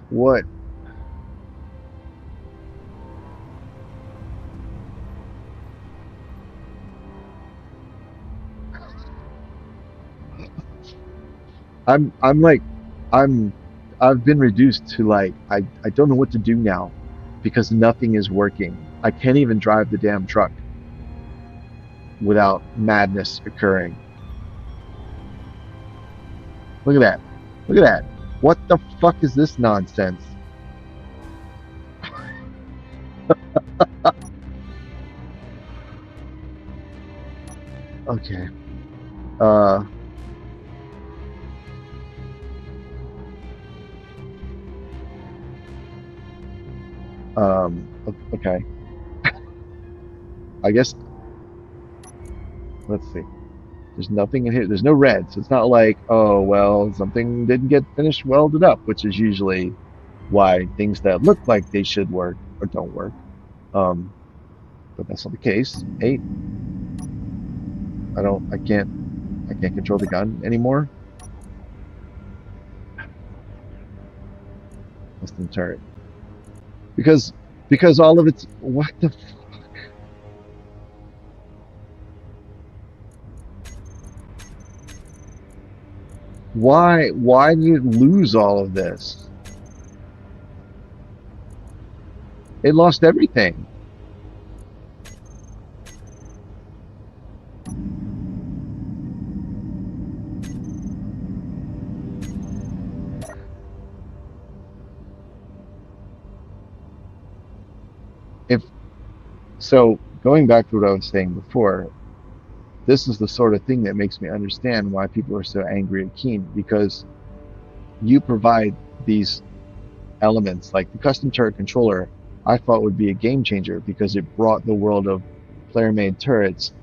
What? I'm like I'm I've been reduced to like I don't know what to do now because nothing is working. I can't even drive the damn truck without madness occurring. Look at that. Look at that. What the fuck is this nonsense? Okay. Uh okay. I guess let's see. There's nothing in here. There's no red, so it's not like, oh well, something didn't get finished welded up, which is usually why things that look like they should work or don't work. Um, but that's not the case. 8. I don't. I can't control the gun anymore. Custom turret. Because all of it's what the why did it lose all of this? It lost everything. If so going back to what I was saying before, this is the sort of thing that makes me understand why people are so angry at Keen, because you provide these elements like the custom turret controller. I thought would be a game changer because it brought the world of player made turrets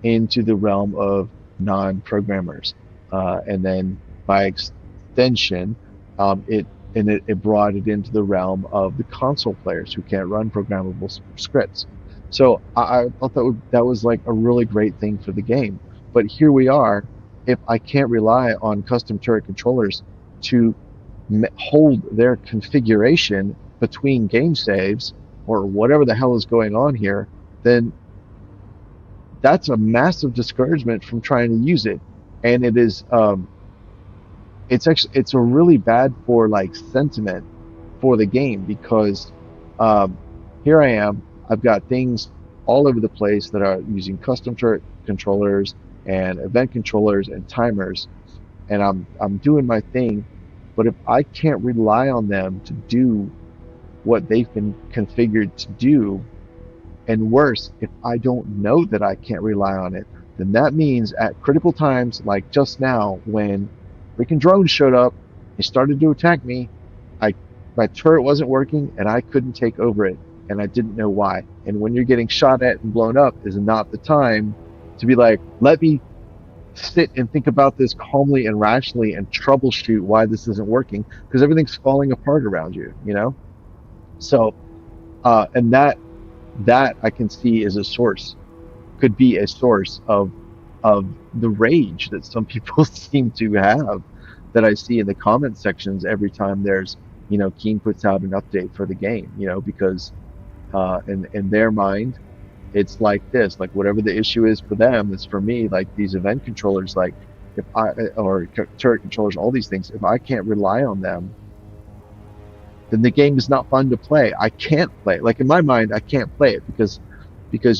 into the realm of non-programmers, and then by extension, it it brought it into the realm of the console players who can't run programmable scripts. So I thought that was like a really great thing for the game. But here we are. If I can't rely on custom turret controllers to hold their configuration between game saves or whatever the hell is going on here, then that's a massive discouragement from trying to use it. And it is it's actually it's a really bad for like sentiment for the game, because um here I am, I've got things all over the place that are using custom turret controllers and event controllers and timers, and I'm doing my thing. But if I can't rely on them to do what they've been configured to do, and worse, if I don't know that I can't rely on it, then that means at critical times, like just now, when freaking drones showed up, they started to attack me. I My turret wasn't working, and I couldn't take over it, and I didn't know why. And when you're getting shot at and blown up, is not the time to be like, let me sit and think about this calmly and rationally and troubleshoot why this isn't working, because everything's falling apart around you, you know. So, and that I can see as a source, could be a source of the rage that some people seem to have, that I see in the comment sections every time there's, Keen puts out an update for the game, because in their mind, it's like this, like whatever the issue is for them is for me. Like these event controllers, like if I or turret controllers, all these things, if I can't rely on them, then the game is not fun to play. I can't play. Like in my mind, I can't play it because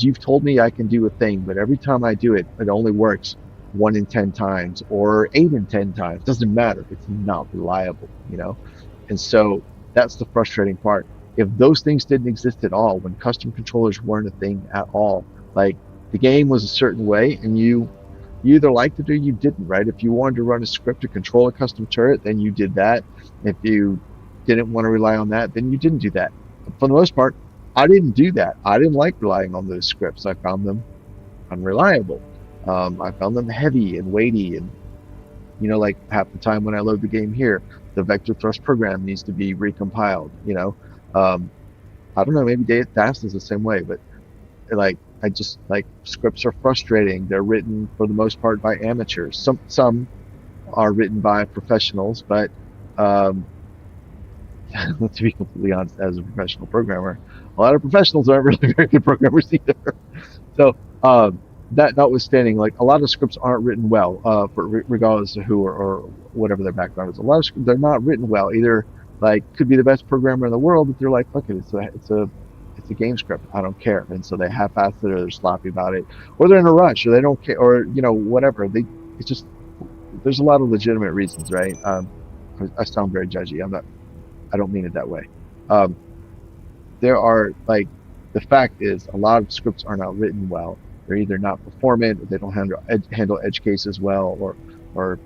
you've told me I can do a thing, but every time I do it, it only works 1 in 10 times or 8 in 10 times. Doesn't matter. It's not reliable. And so that's the frustrating part. If those things didn't exist at all, when custom controllers weren't a thing at all, like the game was a certain way, and you either liked it or you didn't, right? If you wanted to run a script to control a custom turret, then you did that. If you didn't want to rely on that, then you didn't do that. But for the most part, I didn't do that. I didn't like relying on those scripts. I found them unreliable. I found them heavy and weighty, and like half the time when I load the game here, the vector thrust program needs to be recompiled. I don't know, maybe Data Fast is the same way, but like I just like scripts are frustrating. They're written for the most part by amateurs. Some are written by professionals, but um, to be completely honest, as a professional programmer, a lot of professionals aren't really very good programmers either. So that notwithstanding, like a lot of scripts aren't written well, for regardless of who or whatever their background is. A lot of scripts, they're not written well either. Like could be the best programmer in the world, but they're like, fuck it, it's a game script. I don't care, and so they half-ass it, or they're sloppy about it, or they're in a rush, or they don't care, or whatever. It's just there's a lot of legitimate reasons, right? I sound very judgy. I'm not. I don't mean it that way. Um, there are like the fact is a lot of scripts are not written well. They're either not performant, or they don't handle edge cases well, or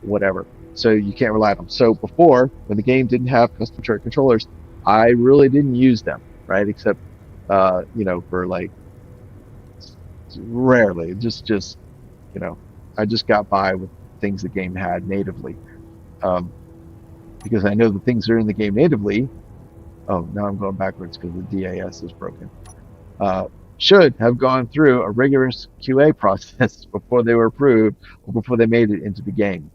whatever. So you can't rely on them. So before, when the game didn't have custom turret controllers, I really didn't use them, right? Except for like rarely, just I just got by with things the game had natively, um, because I know the things that are in the game natively. Oh, now I'm going backwards because the DAS is broken. Uh, should have gone through a rigorous QA process before they were approved or before they made it into the game.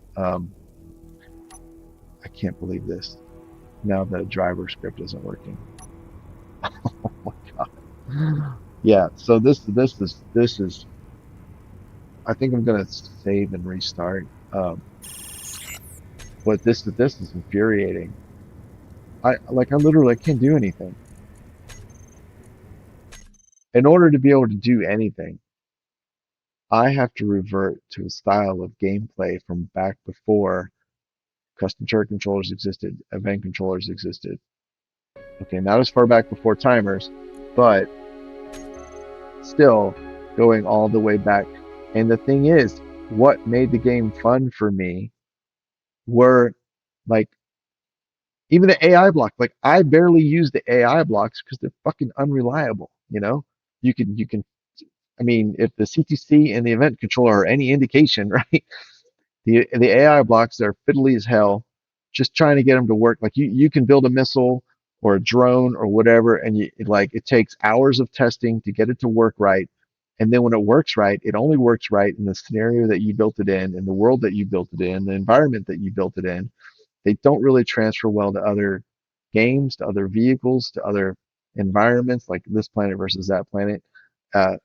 I can't believe this. Now the driver script isn't working. Oh my god. Yeah. So this is. I think I'm gonna save and restart. But this is infuriating. I literally can't do anything. In order to be able to do anything, I have to revert to a style of gameplay from back before custom turret controllers existed, event controllers existed. Okay, not as far back before timers, but still going all the way back. And the thing is, what made the game fun for me were like even the AI block. Like I barely use the AI blocks because they're fucking unreliable. You can. I mean, if the CTC and the event controller are any indication, right? The AI blocks are fiddly as hell. Just trying to get them to work. Like you can build a missile or a drone or whatever, and it takes hours of testing to get it to work right. And then when it works right, it only works right in the scenario that you built it in the world that you built it in, the environment that you built it in. They don't really transfer well to other games, to other vehicles, to other environments like this planet versus that planet. Uh,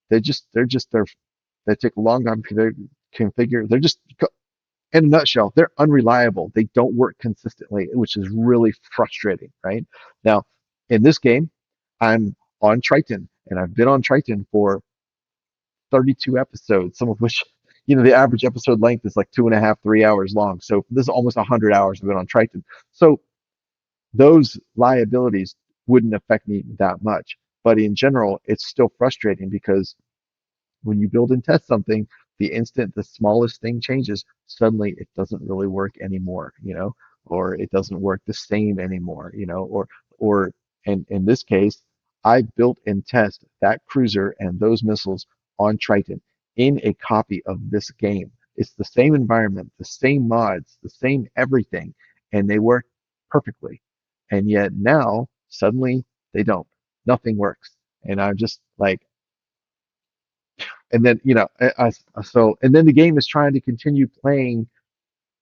they take a long time to configure. They're just in a nutshell, they're unreliable. They don't work consistently, which is really frustrating, right? Now, in this game, I'm on Triton, and I've been on Triton for 32 episodes, some of which, the average episode length is like 2.5, 3 hours long. So this is almost 100 hours I've been on Triton. So those liabilities wouldn't affect me that much. But in general, it's still frustrating because when you build and test something, the instant the smallest thing changes, suddenly it doesn't really work anymore, or it doesn't work the same anymore, or and in this case, I built and test that cruiser and those missiles on Triton in a copy of this game. It's the same environment, the same mods, the same everything, and they work perfectly. And yet now, suddenly, they don't. Nothing works. And I'm just like, and then and then the game is trying to continue playing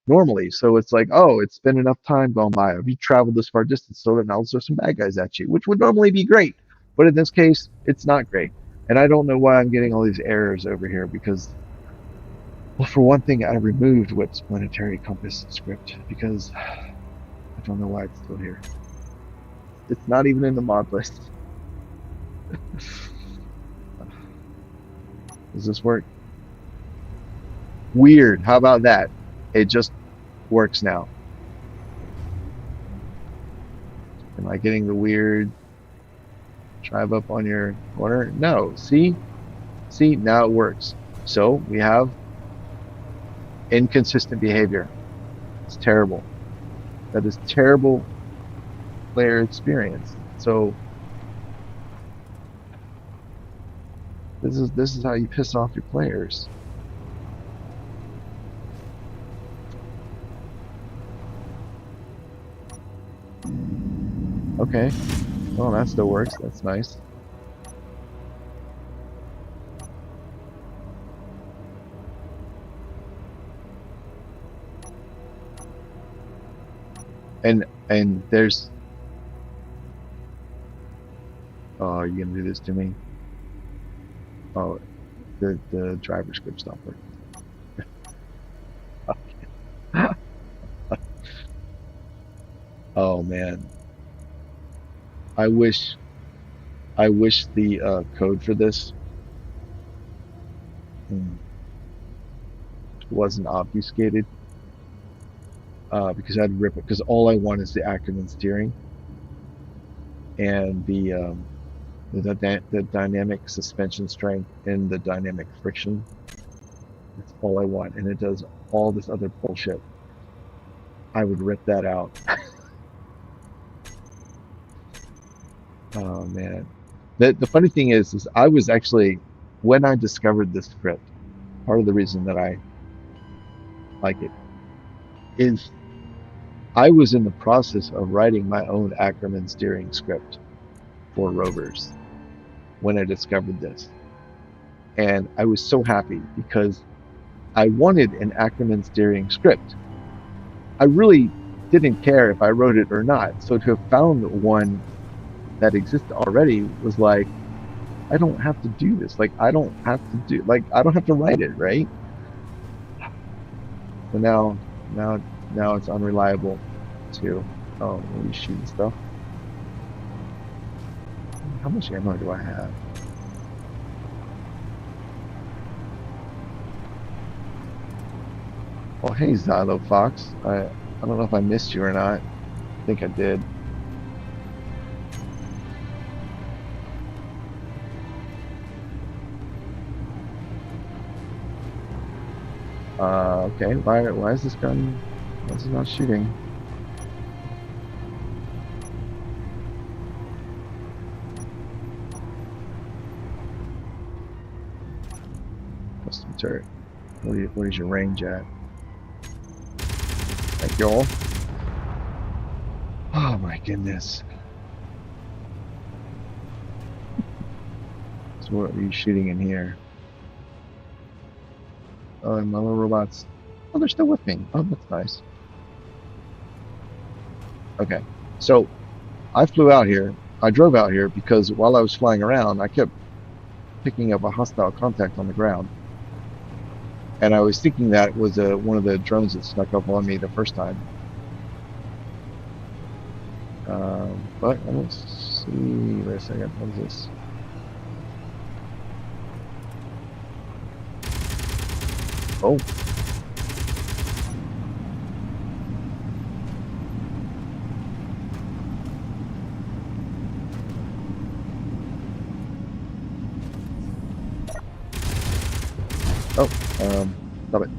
normally, so it's like, oh, it's been enough time gone by, have you traveled this far distance, so that now there's some bad guys at you, which would normally be great, but in this case it's not great. And I don't know why I'm getting all these errors over here because, well, for one thing, I removed Whip's planetary compass script because I don't know why it's still here. It's not even in the mod list. Does this work? Weird. How about that? It just works now. Am I getting the weird drive up on your corner? No. See, now it works. So we have inconsistent behavior. It's terrible. That is terrible player experience. So this is how you piss off your players. Okay. Well, that still works. That's nice. And there's, oh, are you gonna do this to me? Oh, the driver script stopped working. Oh man, I wish the code for this wasn't obfuscated, because I'd rip it, because all I want is the Ackerman steering and the dynamic suspension strength and the dynamic friction. That's all I want, and it does all this other bullshit. I would rip that out. Oh man. The funny thing is I was actually, when I discovered this script, part of the reason that I like it is I was in the process of writing my own Ackerman steering script for rovers when I discovered this. And I was so happy because I wanted an Ackerman steering script. I really didn't care if I wrote it or not. So to have found one that existed already was like, I don't have to do this. Like, I don't have to write it, right? So now it's unreliable too. Oh, maybe shooting stuff. How much ammo do I have? Oh, hey, Xylo Fox. I don't know if I missed you or not. I think I did. Okay. Why is this gun? Why is it not shooting? Custom turret. What is your range at? Thank you all. Oh my goodness. So what are you shooting in here? Oh, and my little robots. Oh, they're still with me. Oh, that's nice. Okay. So I flew out here. I drove out here because while I was flying around, I kept picking up a hostile contact on the ground. And I was thinking that was one of the drones that snuck up on me the first time. But I don't see. Wait a second. What is this? Oh, oh, stop it.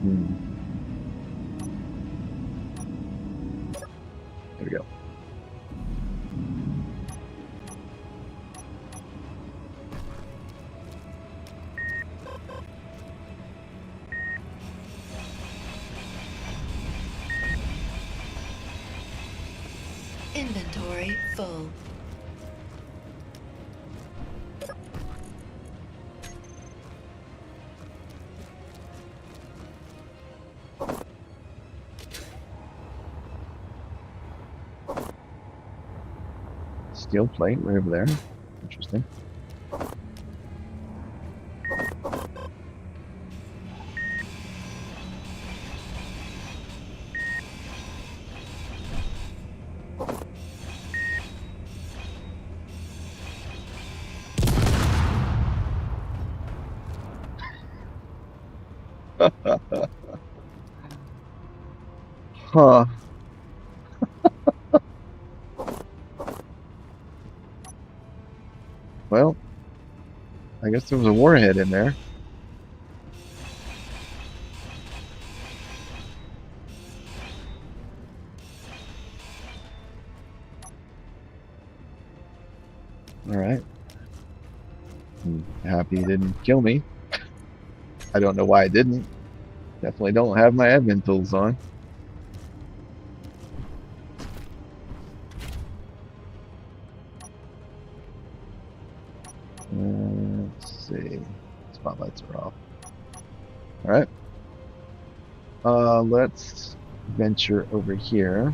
Hmm, there we go. Inventory full. Steel plate right over there. Interesting. Huh. Well, I guess there was a warhead in there. All right. I'm happy it didn't kill me. I don't know why it didn't. Definitely don't have my admin tools on. Let's see. Spotlights are off. All right. Let's venture over here.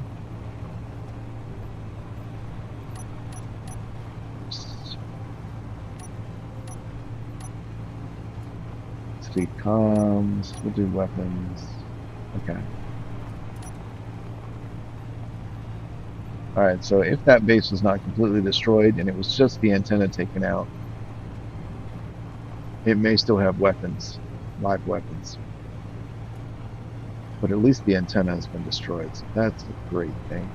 Fleet comms. We'll do weapons. Okay. All right. So if that base was not completely destroyed and it was just the antenna taken out, it may still have weapons, live weapons. But at least the antenna has been destroyed. So that's a great thing.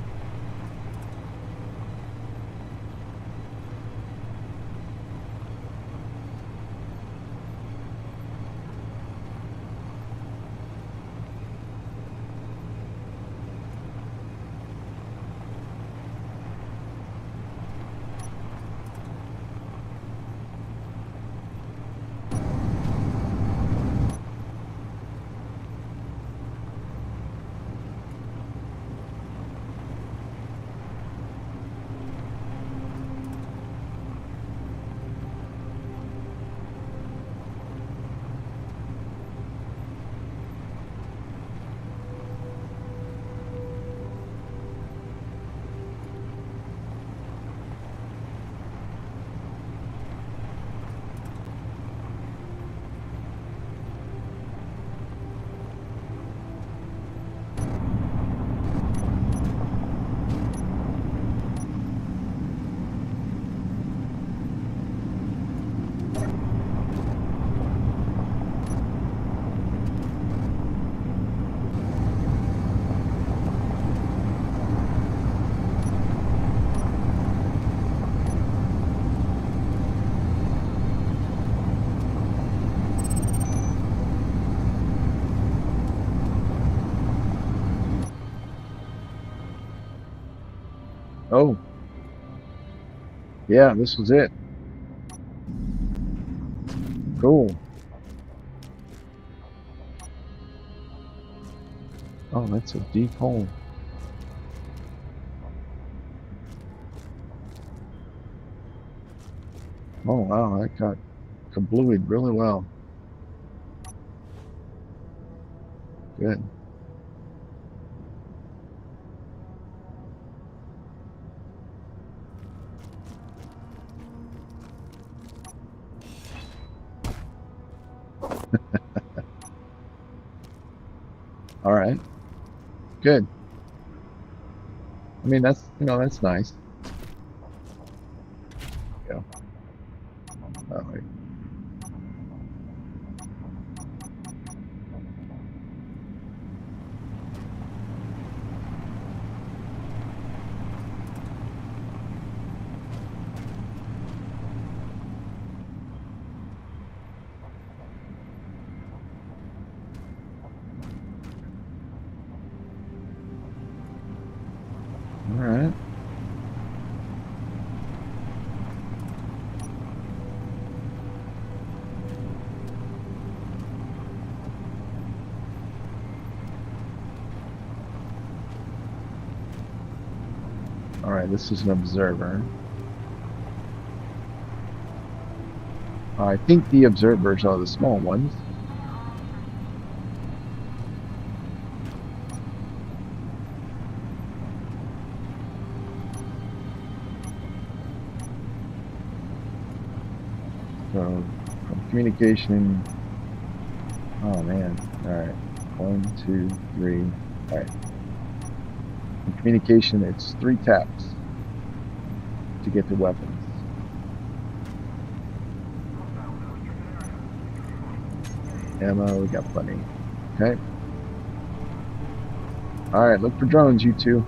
Oh, yeah, this was it. Cool. Oh, that's a deep hole. Oh, wow, that got kablooied really well. Good. All right. Good. I mean, that's nice. Yeah. All right. All right. All right. This is an observer. I think the observers are the small ones. So from communication. Oh man. All right. 1, 2, 3. All right. In communication, it's 3 taps to get to weapons. Ammo, we got plenty. Okay. All right. Look for drones, you two.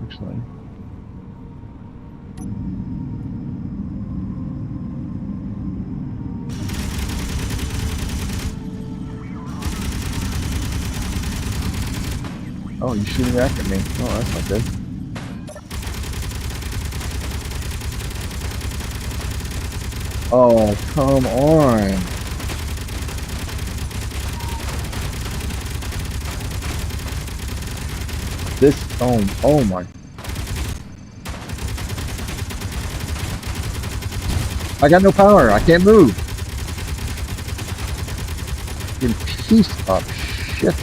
Actually. Oh, you're shooting back at me. Oh, that's not good. Oh, come on. Oh my. I got no power. I can't move. You piece of shit.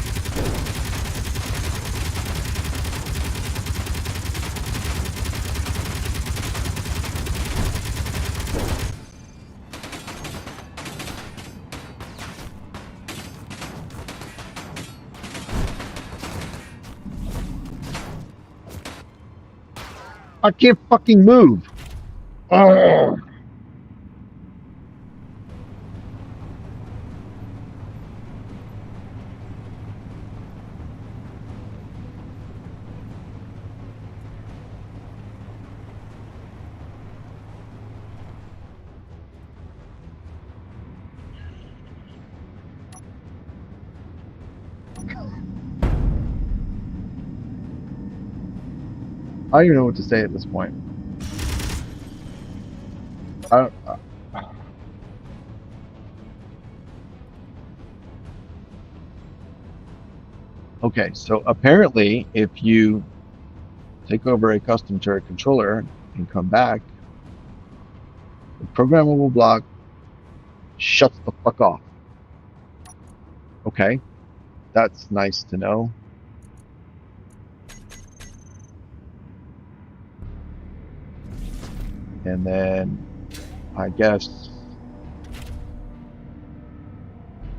I can't fucking move. Oh. I don't even know what to say at this point. I, okay, so apparently, if you take over a custom turret controller and come back, the programmable block shuts the fuck off. Okay, that's nice to know. And then I guess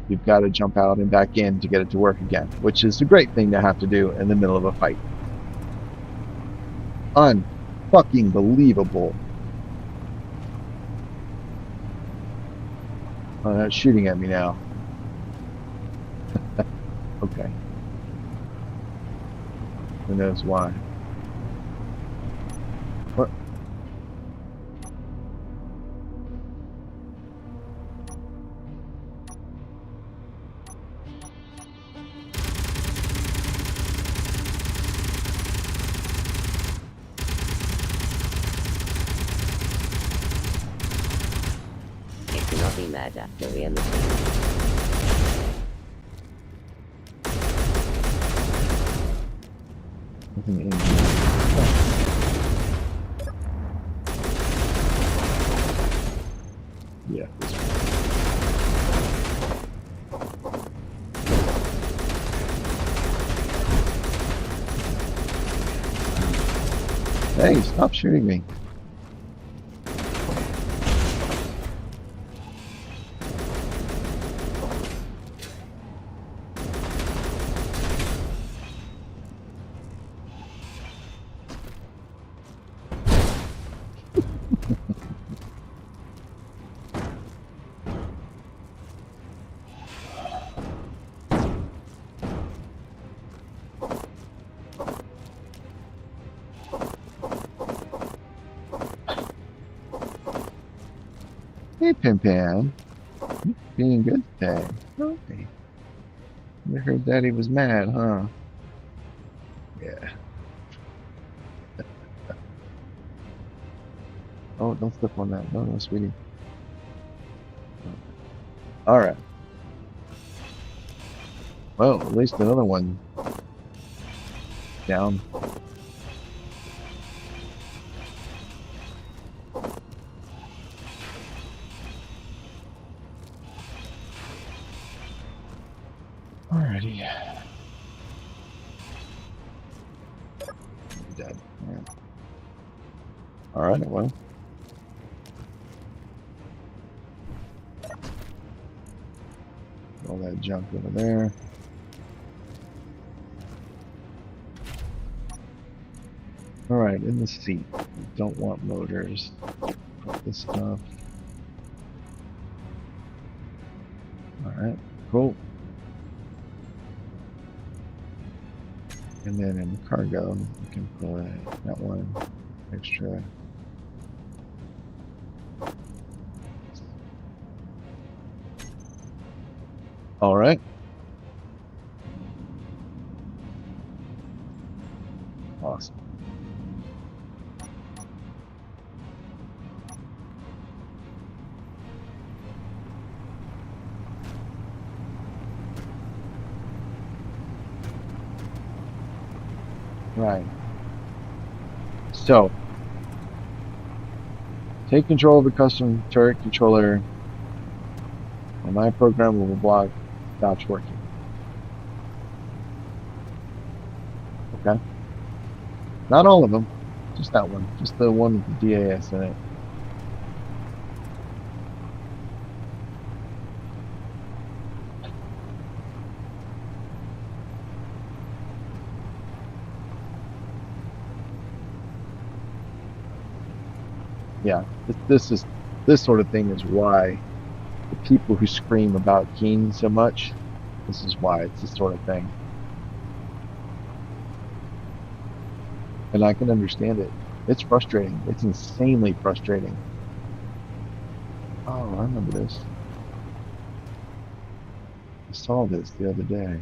you've got to jump out and back in to get it to work again, which is a great thing to have to do in the middle of a fight. Unfucking believable. Oh, that's shooting at me now. Okay. Who knows why? What? bad after we end the stream. Nothing in here. Yeah, this one. Hey, stop shooting me. Hey, Pim Pam. Being good today. Okay. You heard Daddy was mad, huh? Yeah. Oh, don't step on that. No, no, sweetie. All right. Well, at least another one down. Alrighty. Dead. Yeah. All right, well. All that junk over there. All right, in the seat. Don't want motors. Put this stuff. All right, cool. And then in the cargo, you can put that one extra. All right. Awesome. Right. So, take control of the custom turret controller, and my programmable block stops working. Okay. Not all of them, just that one, just the one with the DAS in it. Yeah, this sort of thing is why the people who scream about keying so much, this is why it's this sort of thing. And I can understand it. It's frustrating. It's insanely frustrating. Oh, I remember this. I saw this the other day.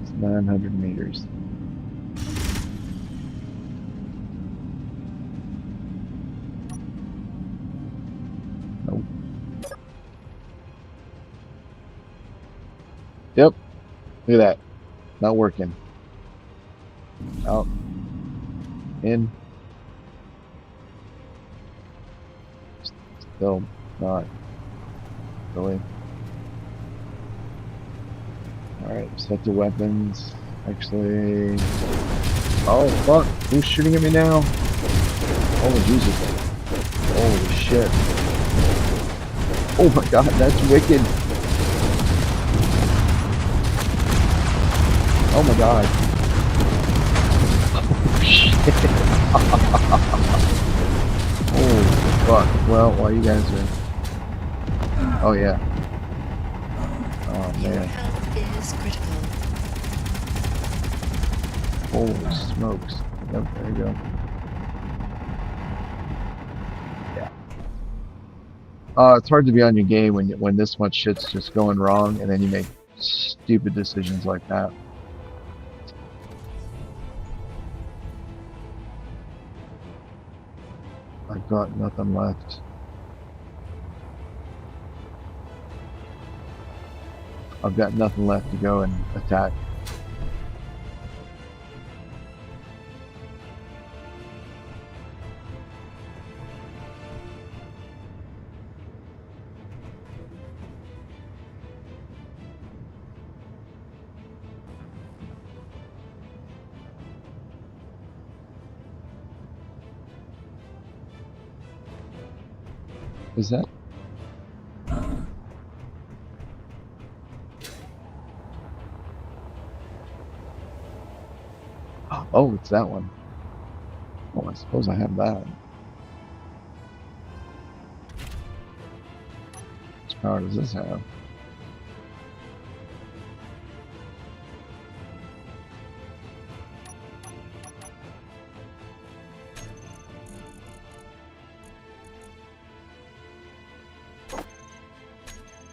It's 900 meters. Nope. Yep. Look at that. Not working. Out. In. Still not. Really. Alright, set the weapons. Actually. Oh, fuck. Who's shooting at me now? Oh, Jesus. Holy shit. Oh my god, that's wicked. Oh my god. Oh shit. Oh fuck. Well, while you guys are. Oh yeah. Oh man. Your health is critical. Holy smokes. Yep, there you go. It's hard to be on your game when this much shit's just going wrong, and then you make stupid decisions like that. I've got nothing left. I've got nothing left to go and attack. Is that? Oh, it's that one. Oh, I suppose I have that. How much power does this have?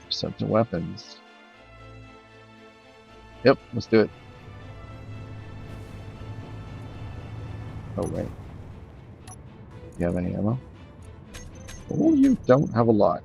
Set to weapons. Yep, let's do it. Oh, wait. You have any ammo? Oh, you don't have a lot.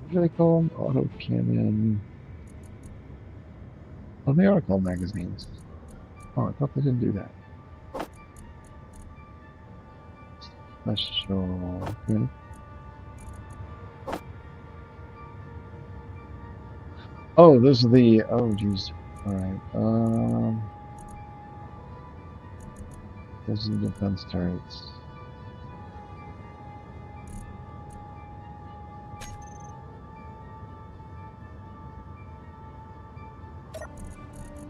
What do they call them? Auto cannon. Oh, they are called magazines. Oh, I thought they didn't do that. Special. Okay. Oh, those are the. Oh, geez. All right. Those are the defense turrets.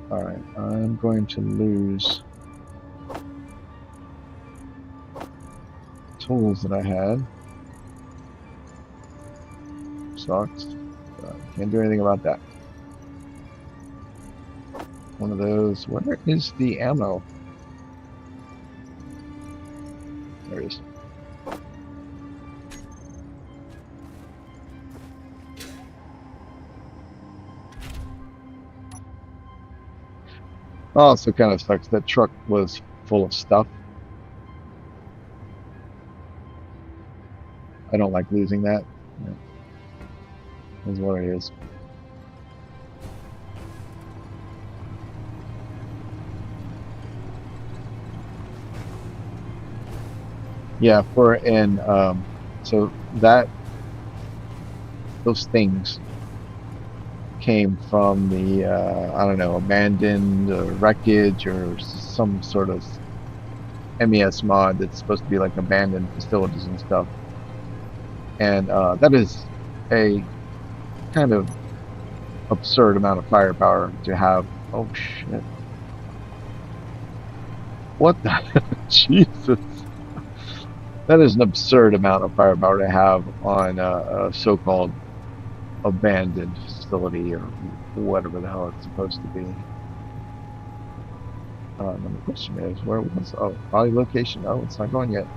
All right. I'm going to lose tools that I had. Sucks. Can't do anything about that. One of those. Where is the ammo? There it is. Also kind of sucks. That truck was full of stuff. I don't like losing that. Yeah. Is what it is. Yeah, so that those things came from the I don't know, abandoned or wreckage or some sort of MES mod that's supposed to be like abandoned facilities and stuff. And that is a kind of absurd amount of firepower to have. Oh shit! What the Jesus? That is an absurd amount of firepower to have on a so-called abandoned facility or whatever the hell it's supposed to be. And the question is, where was? Oh, probably location. Oh, it's not going yet.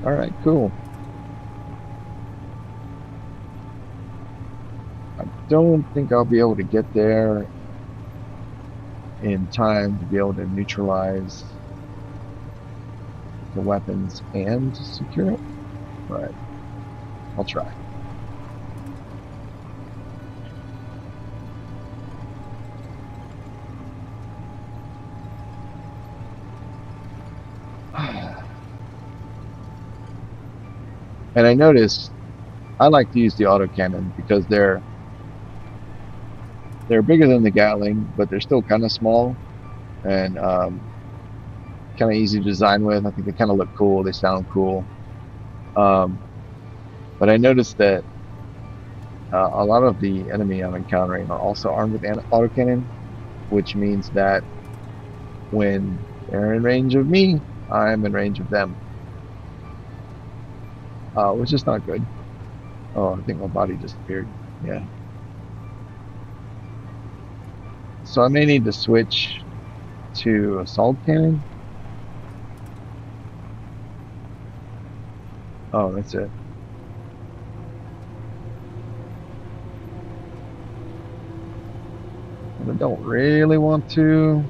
All right, cool. I don't think I'll be able to get there in time to be able to neutralize the weapons and secure it, but I'll try. And I noticed I like to use the autocannon because they're bigger than the Gatling, but they're still kind of small and kind of easy to design with. I think they kind of look cool. They sound cool. But I noticed that A lot of the enemy I'm encountering are also armed with autocannon, which means that when they're in range of me, I'm in range of them, which is not good. Oh, I think my body disappeared. Yeah. So I may need to switch to assault cannon. Oh, that's it. And I don't really want to,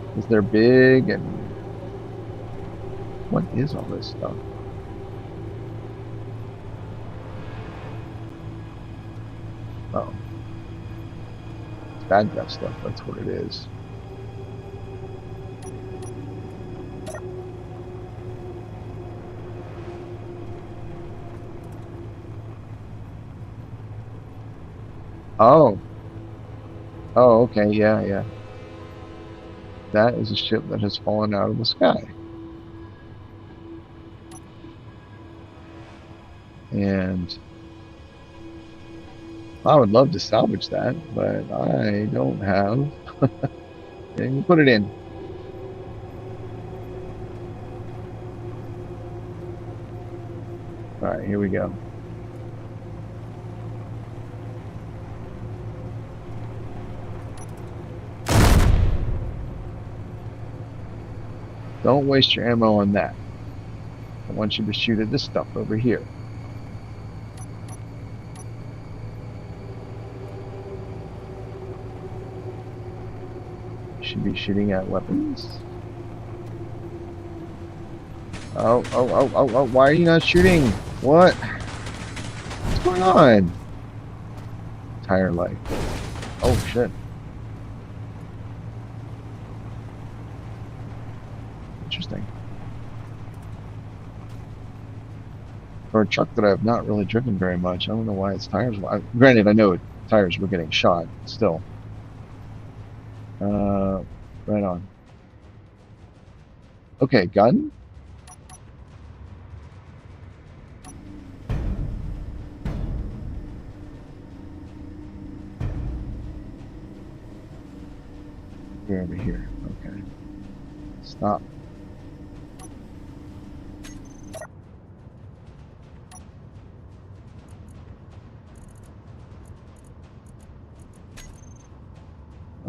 because they're big and what is all this stuff? Oh, it's bad guy stuff. That's what it is. Oh, oh, okay. Yeah, yeah. That is a ship that has fallen out of the sky. And I would love to salvage that, but I don't have. And you put it in. All right, here we go. Don't waste your ammo on that. I want you to shoot at this stuff over here. You should be shooting at weapons. Oh, oh, oh, oh, oh, why are you not shooting? What? What's going on? Tire life. Oh, shit. Interesting. For a truck that I've not really driven very much, I don't know why its tires. Granted, I know tires were getting shot, but still. Right on. Okay, gun. You're over here. Okay. Stop.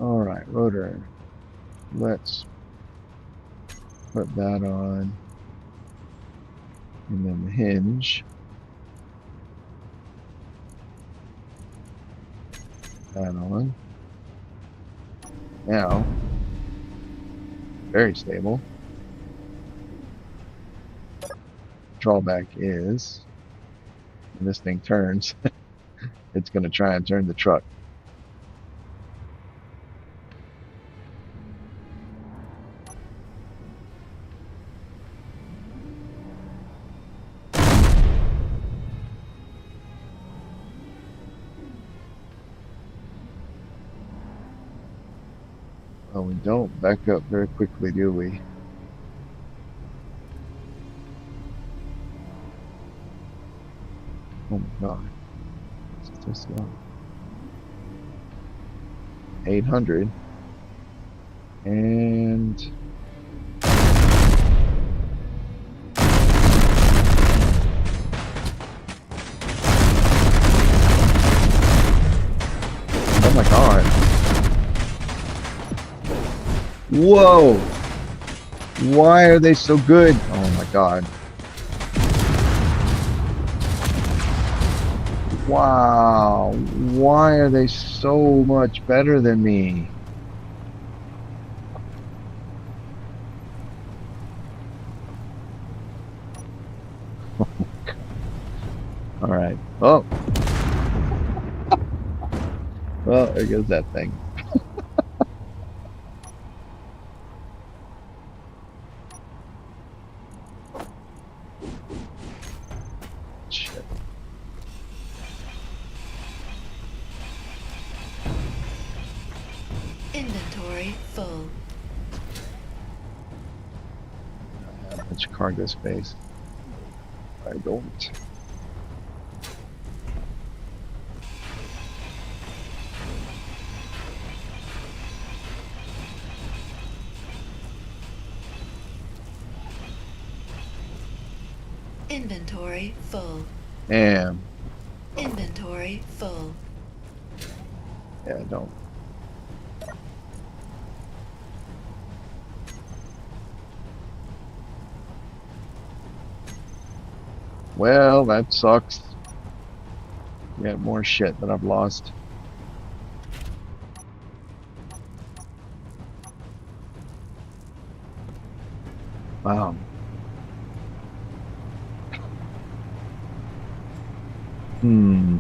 All right, rotor. Let's put that on. And then the hinge. That on. Now, very stable. Drawback is when this thing turns, it's going to try and turn the truck. Oh, we don't back up very quickly, do we? Oh my God. It's so slow. 800. And oh my God. Whoa. Why are they so good? Oh my God. Wow. Why are they so much better than me? All right. Oh. Well, there goes that thing. Shit. Inventory full. I have much cargo space. I don't. Inventory full. And Inventory full. yeah, don't. Well, that sucks. Got more shit that I've lost. Wow. Hmm.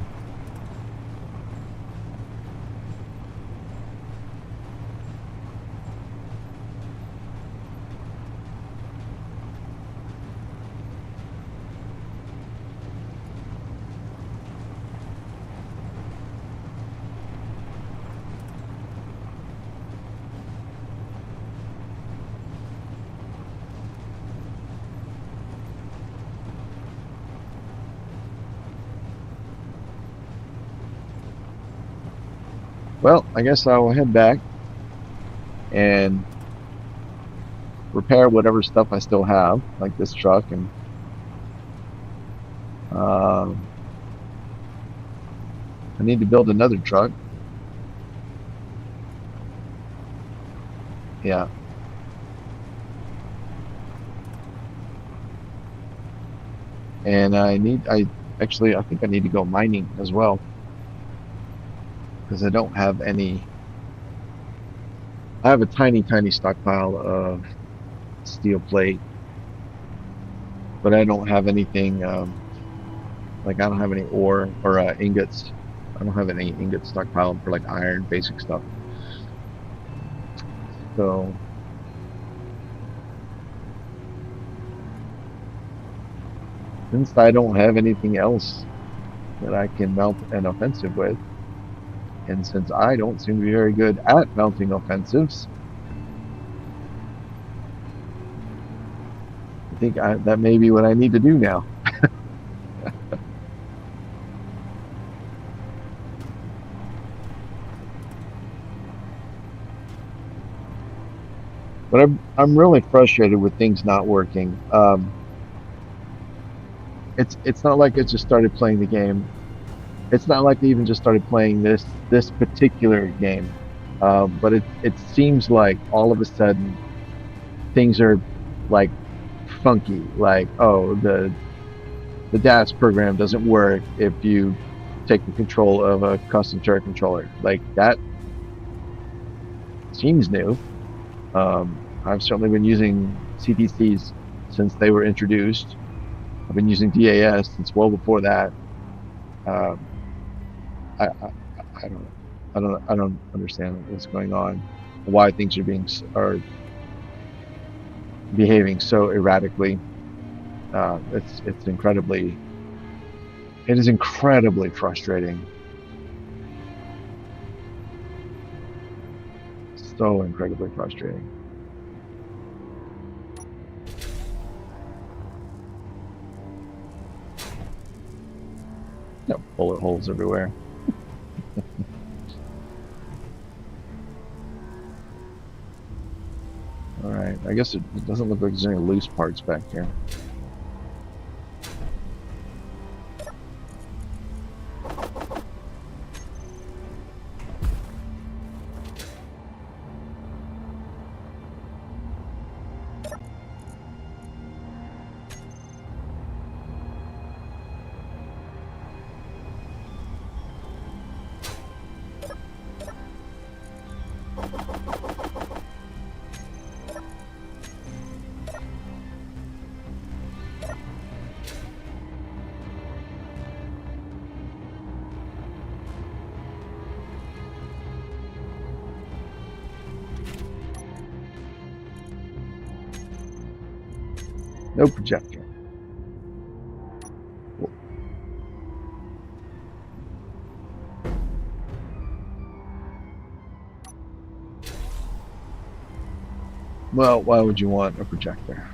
Well, I guess I will head back and repair whatever stuff I still have, like this truck, and um, I need to build another truck. Yeah, and I think I need to go mining as well because I don't have any. I have a tiny, tiny stockpile of steel plate, but I don't have anything. Like I don't have any ore or ingots. I don't have any ingots stockpiled for like iron, basic stuff. So since I don't have anything else that I can mount an offensive with, and since I don't seem to be very good at mounting offensives, I think that may be what I need to do now. But I'm really frustrated with things not working. It's not like I just started playing the game. It's not like I even just started playing this particular game. But it seems like all of a sudden things are like funky. Like, oh, the DAS program doesn't work if you take the control of a custom turret controller. Like that seems new. I've certainly been using CTCs since they were introduced. I've been using DAS since well before that. Um, I don't know. I don't understand what's going on. Why things are behaving so erratically. It is incredibly frustrating. So incredibly frustrating. You know, bullet holes everywhere. All right. I guess it doesn't look like there's any loose parts back here. No projector. Well, why would you want a projector?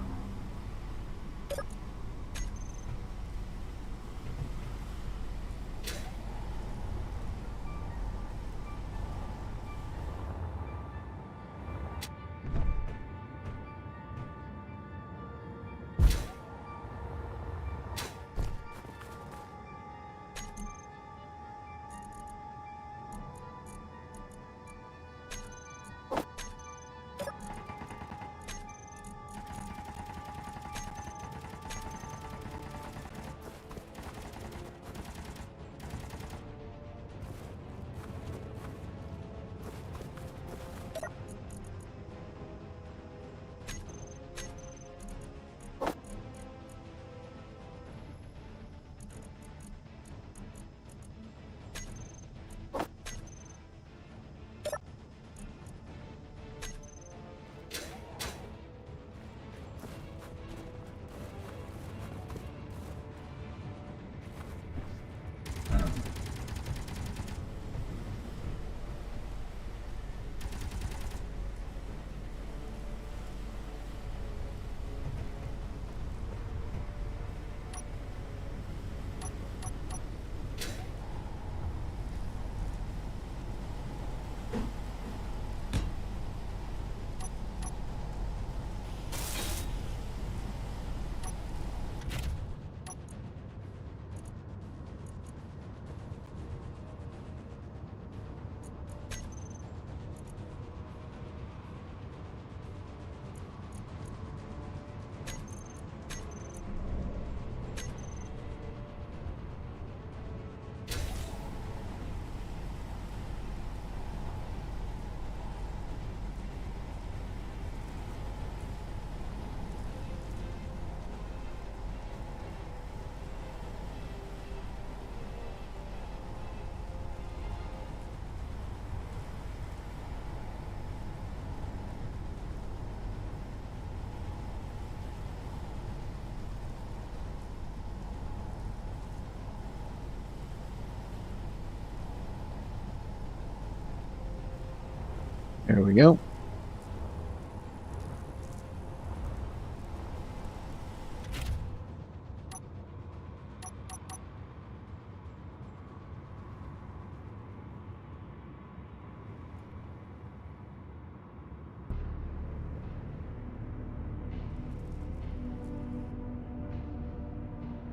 There we go.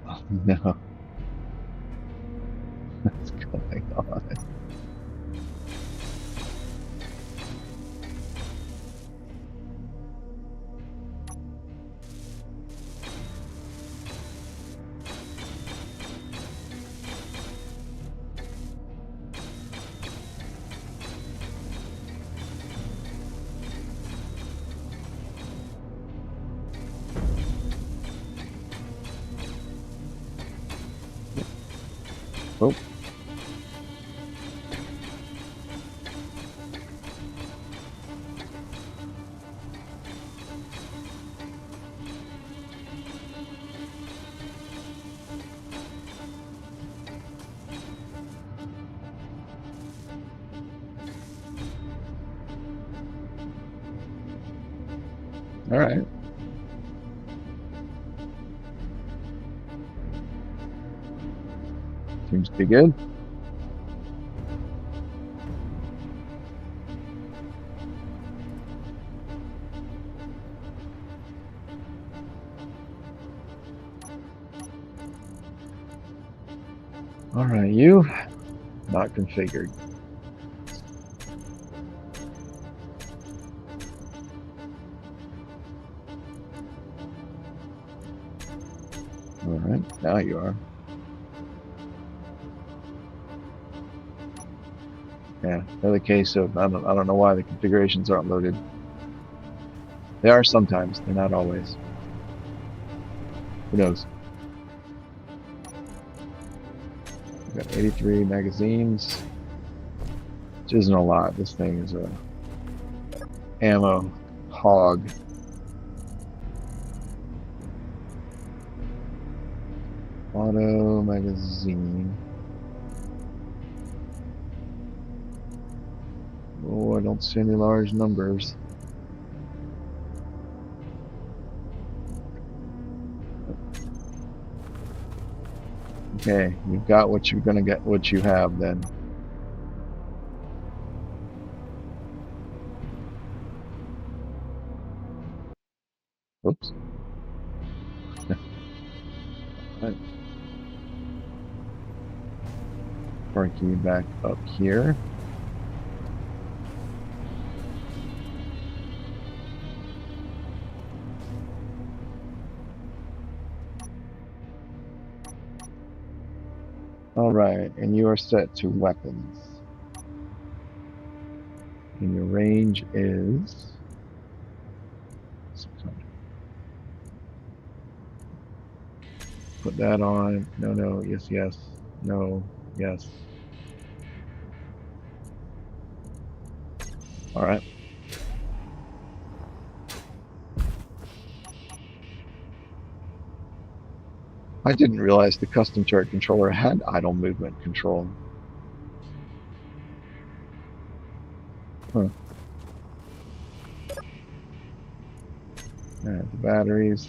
Oh, no, what's going on? Oh, all right. Seems to be good. All right, you not configured. All right, now you are. Yeah, another case of I don't know why the configurations aren't loaded. They are sometimes, they're not always. Who knows? We've got 83 magazines, which isn't a lot. This thing is a ammo hog. Auto magazine. Oh, I don't see any large numbers. Okay, you've got what you're gonna get, what you have then. Oops. Right. Park you back up here. All right, and you are set to weapons. And your range is 600. Put that on. No, no, yes, yes. No, yes. All right. I didn't realize the custom chart controller had idle movement control. Huh. All right, the batteries,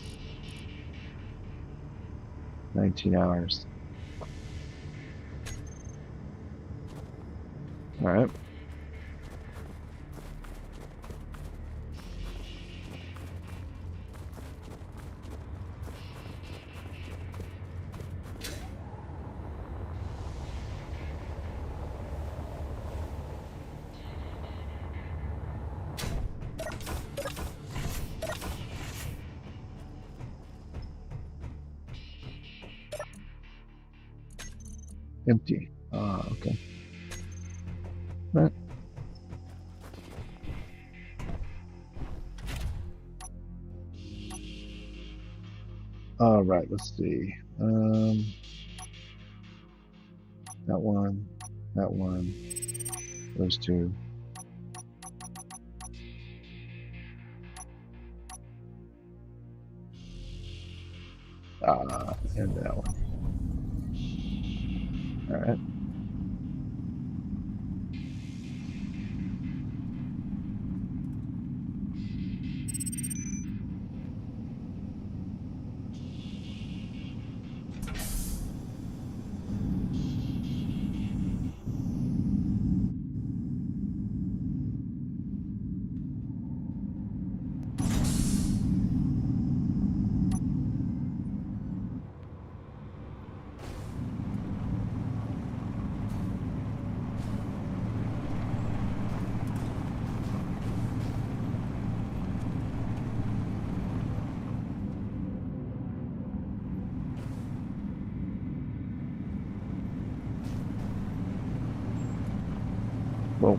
19 hours. All right. Empty. Ah, okay. All right. All right, let's see. That one, those two. And that one. All right. Whoa.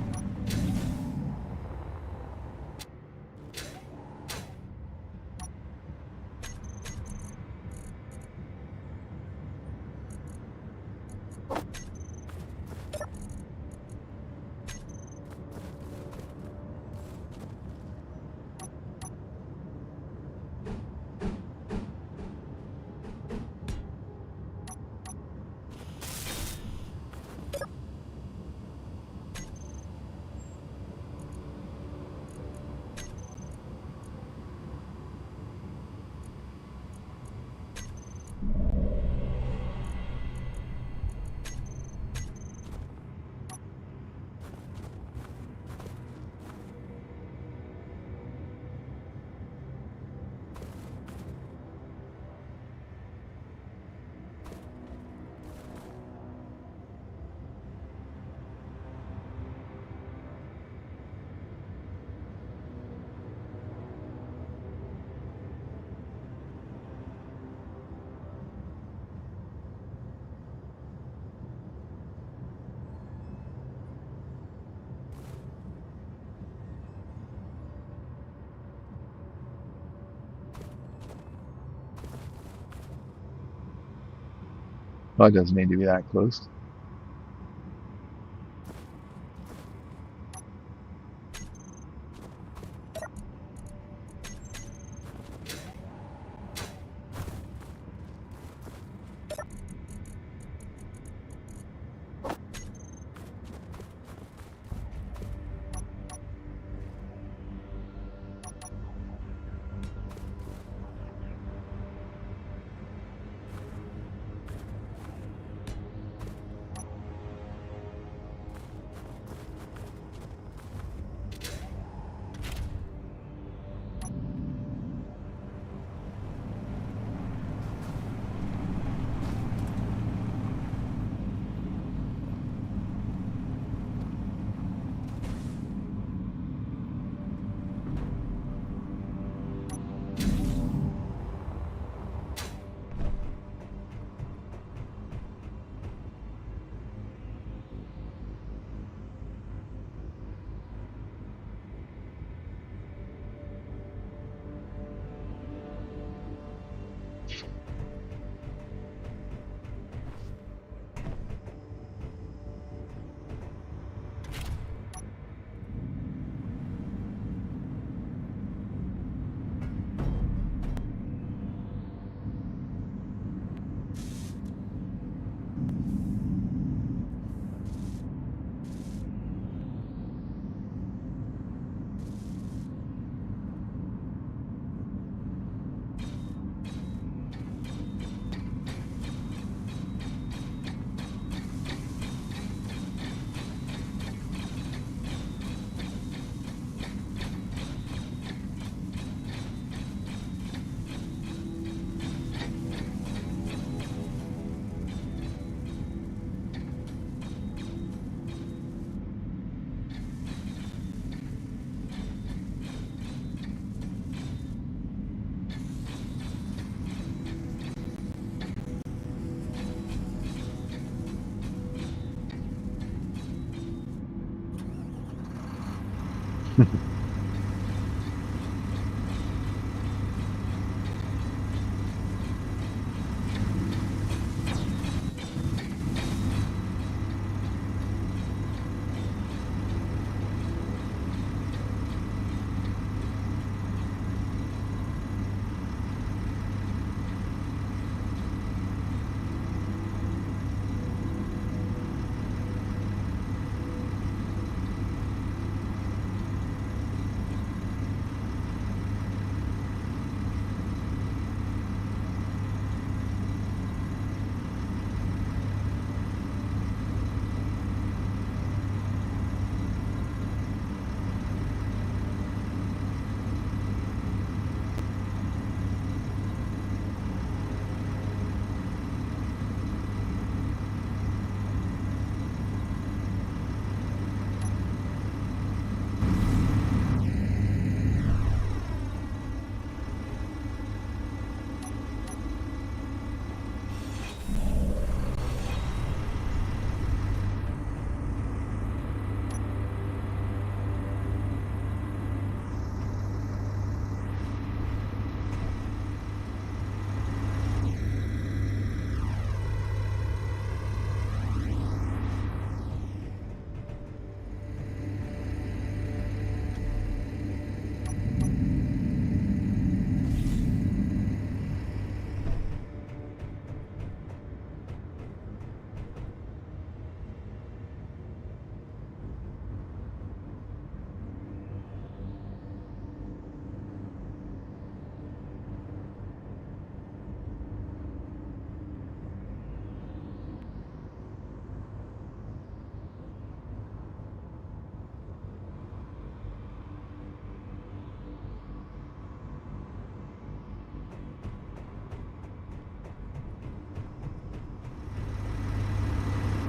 Well, it doesn't need to be that close.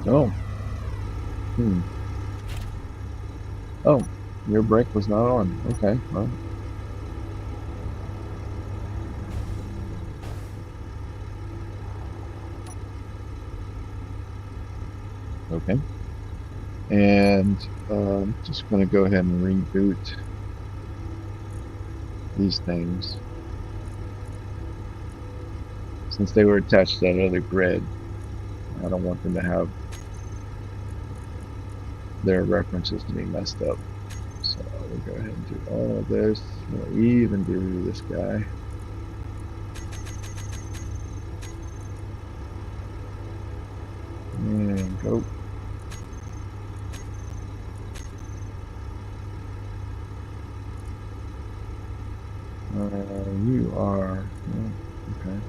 Oh. Hmm. Oh, your brake was not on. Okay, well, okay. And just going to go ahead and reboot these things since they were attached to that other grid. I don't want them to have their references to be messed up. So we'll go ahead and do all of this. We'll even do this guy. And go. You are, well, okay.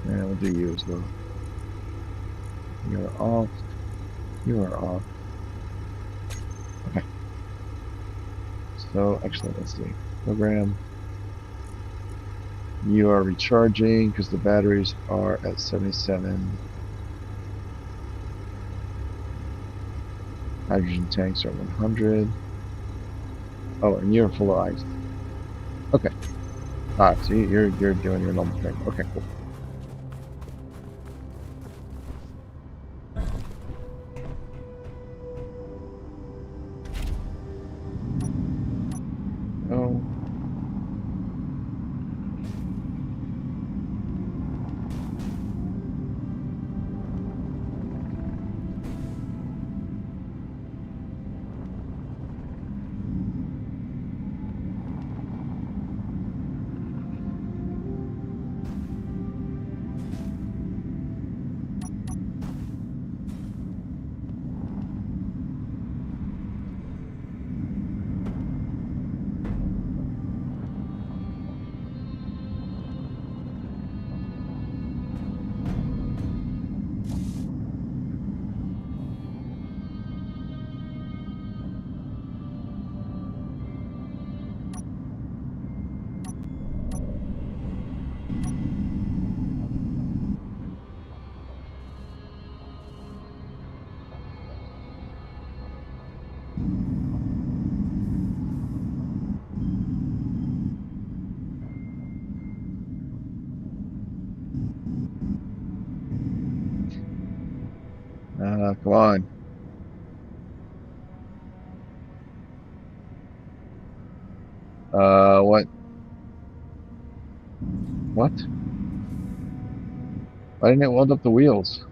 Yeah, we'll do you as well. You are off. You are off. Okay. So actually, let's see. Program. You are recharging because the batteries are at 77. Hydrogen tanks are 100. Oh, and you're full of ice. Okay. All right. So you're doing your normal thing. Okay, cool. Oh. Come on. What? What? Why didn't it weld up the wheels?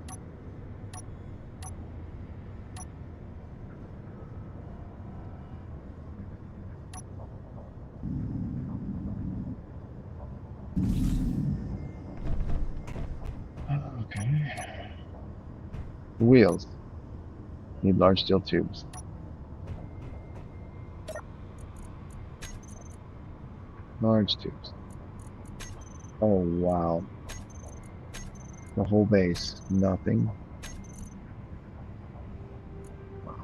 Okay. The wheels need large steel tubes. Large tubes. Oh, wow. The whole base. Nothing. Wow.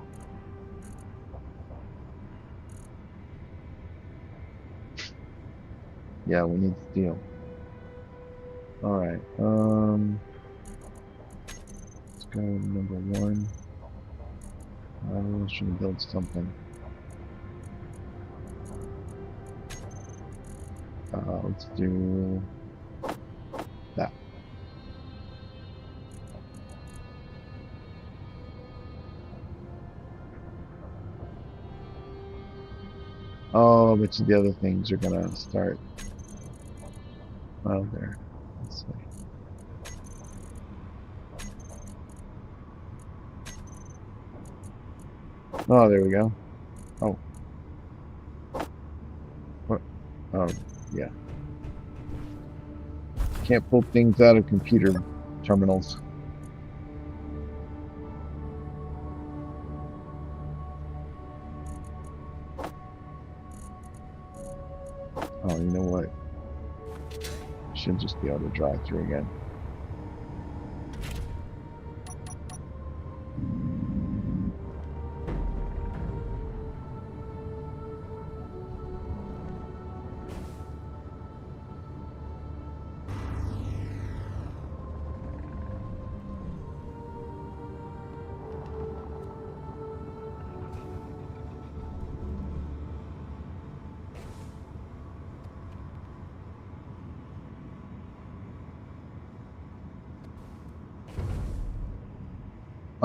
Yeah, we need steel. All right. Let's go number one. I was trying to build something. Let's do that. Oh, but the other things are gonna start. Oh, there. Let's see. Oh, there we go. Oh, what? Oh, yeah. Can't pull things out of computer terminals. Oh, you know what? Should just be able to drive through again.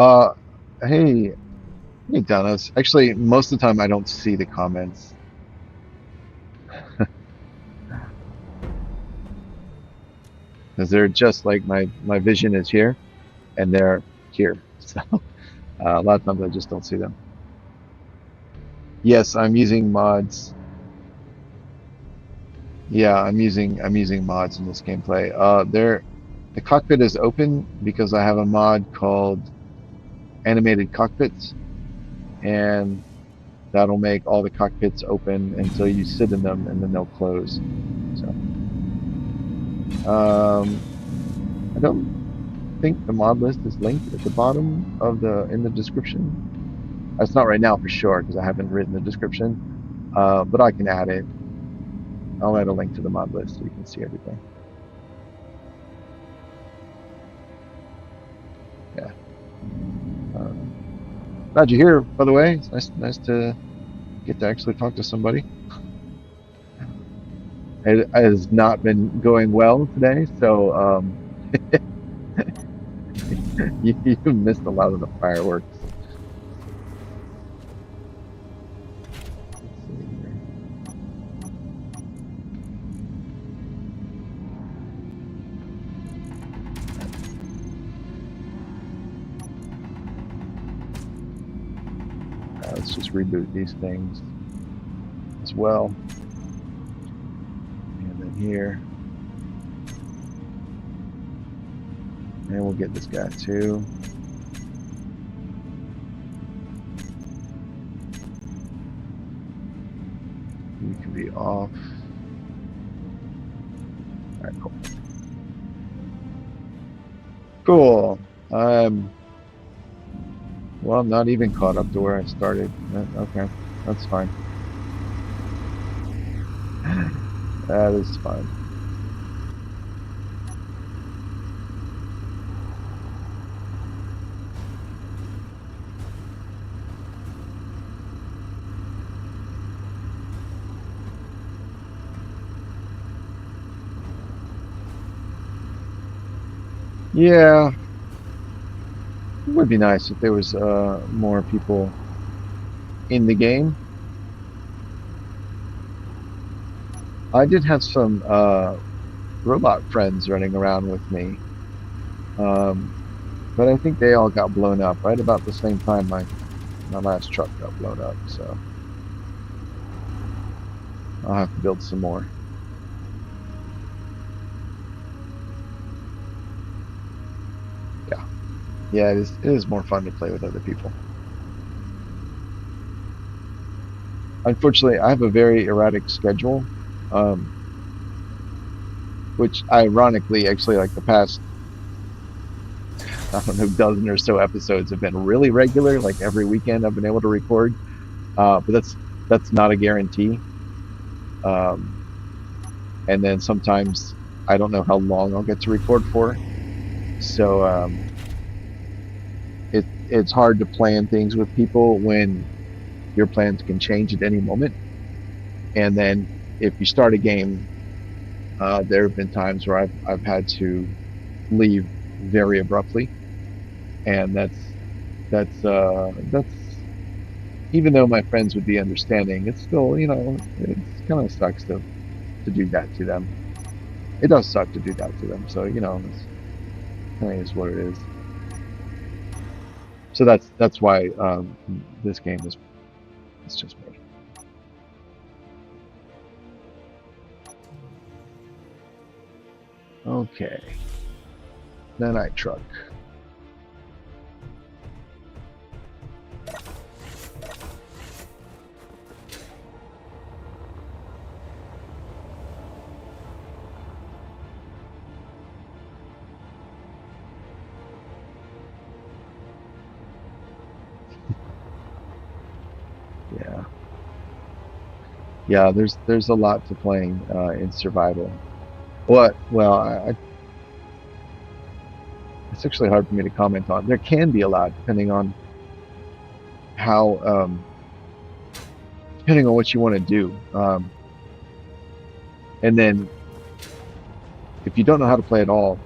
Uh, hey, hey, Dennis. Actually, most of the time I don't see the comments because they're just like my vision is here and they're here. So a lot of times I just don't see them. Yes, I'm using mods. Yeah, I'm using mods in this gameplay. The cockpit is open because I have a mod called animated cockpits, and that'll make all the cockpits open until you sit in them, and then they'll close. So um, I don't think the mod list is linked at the bottom of the in the description. It's not right now for sure because I haven't written the description. But I can add it. I'll add a link to the mod list so you can see everything. Yeah. Uh, Glad you're here, by the way. It's nice to get to actually talk to somebody. It has not been going well today, so you missed a lot of the fireworks. Let's see here. Let's just reboot these things as well. And then here. And we'll get this guy too. You can be off. All right, cool. Cool. Well, I'm not even caught up to where I started. Okay, that's fine. That is fine. Yeah, it would be nice if there was more people in the game. I did have some robot friends running around with me, um, but I think they all got blown up right about the same time my last truck got blown up. So I'll have to build some more. Yeah, yeah, it is more fun to play with other people. Unfortunately, I have a very erratic schedule, um, which ironically, actually, like the past, I don't know, dozen or so episodes have been really regular. Like every weekend, I've been able to record, but that's not a guarantee. Um, and then sometimes I don't know how long I'll get to record for, so it's hard to plan things with people when your plans can change at any moment. And then if you start a game, there have been times where I've had to leave very abruptly, and that's even though my friends would be understanding, it's still it's kind of sucks to do that to them. It does suck to do that to them. So it's kind of is what it is. So that's why this game is it's just me. Okay, the night truck. Yeah, yeah. There's a lot to playing in survival. Well, it's actually hard for me to comment on. There can be a lot depending on how depending on what you want to do. And then if you don't know how to play at all,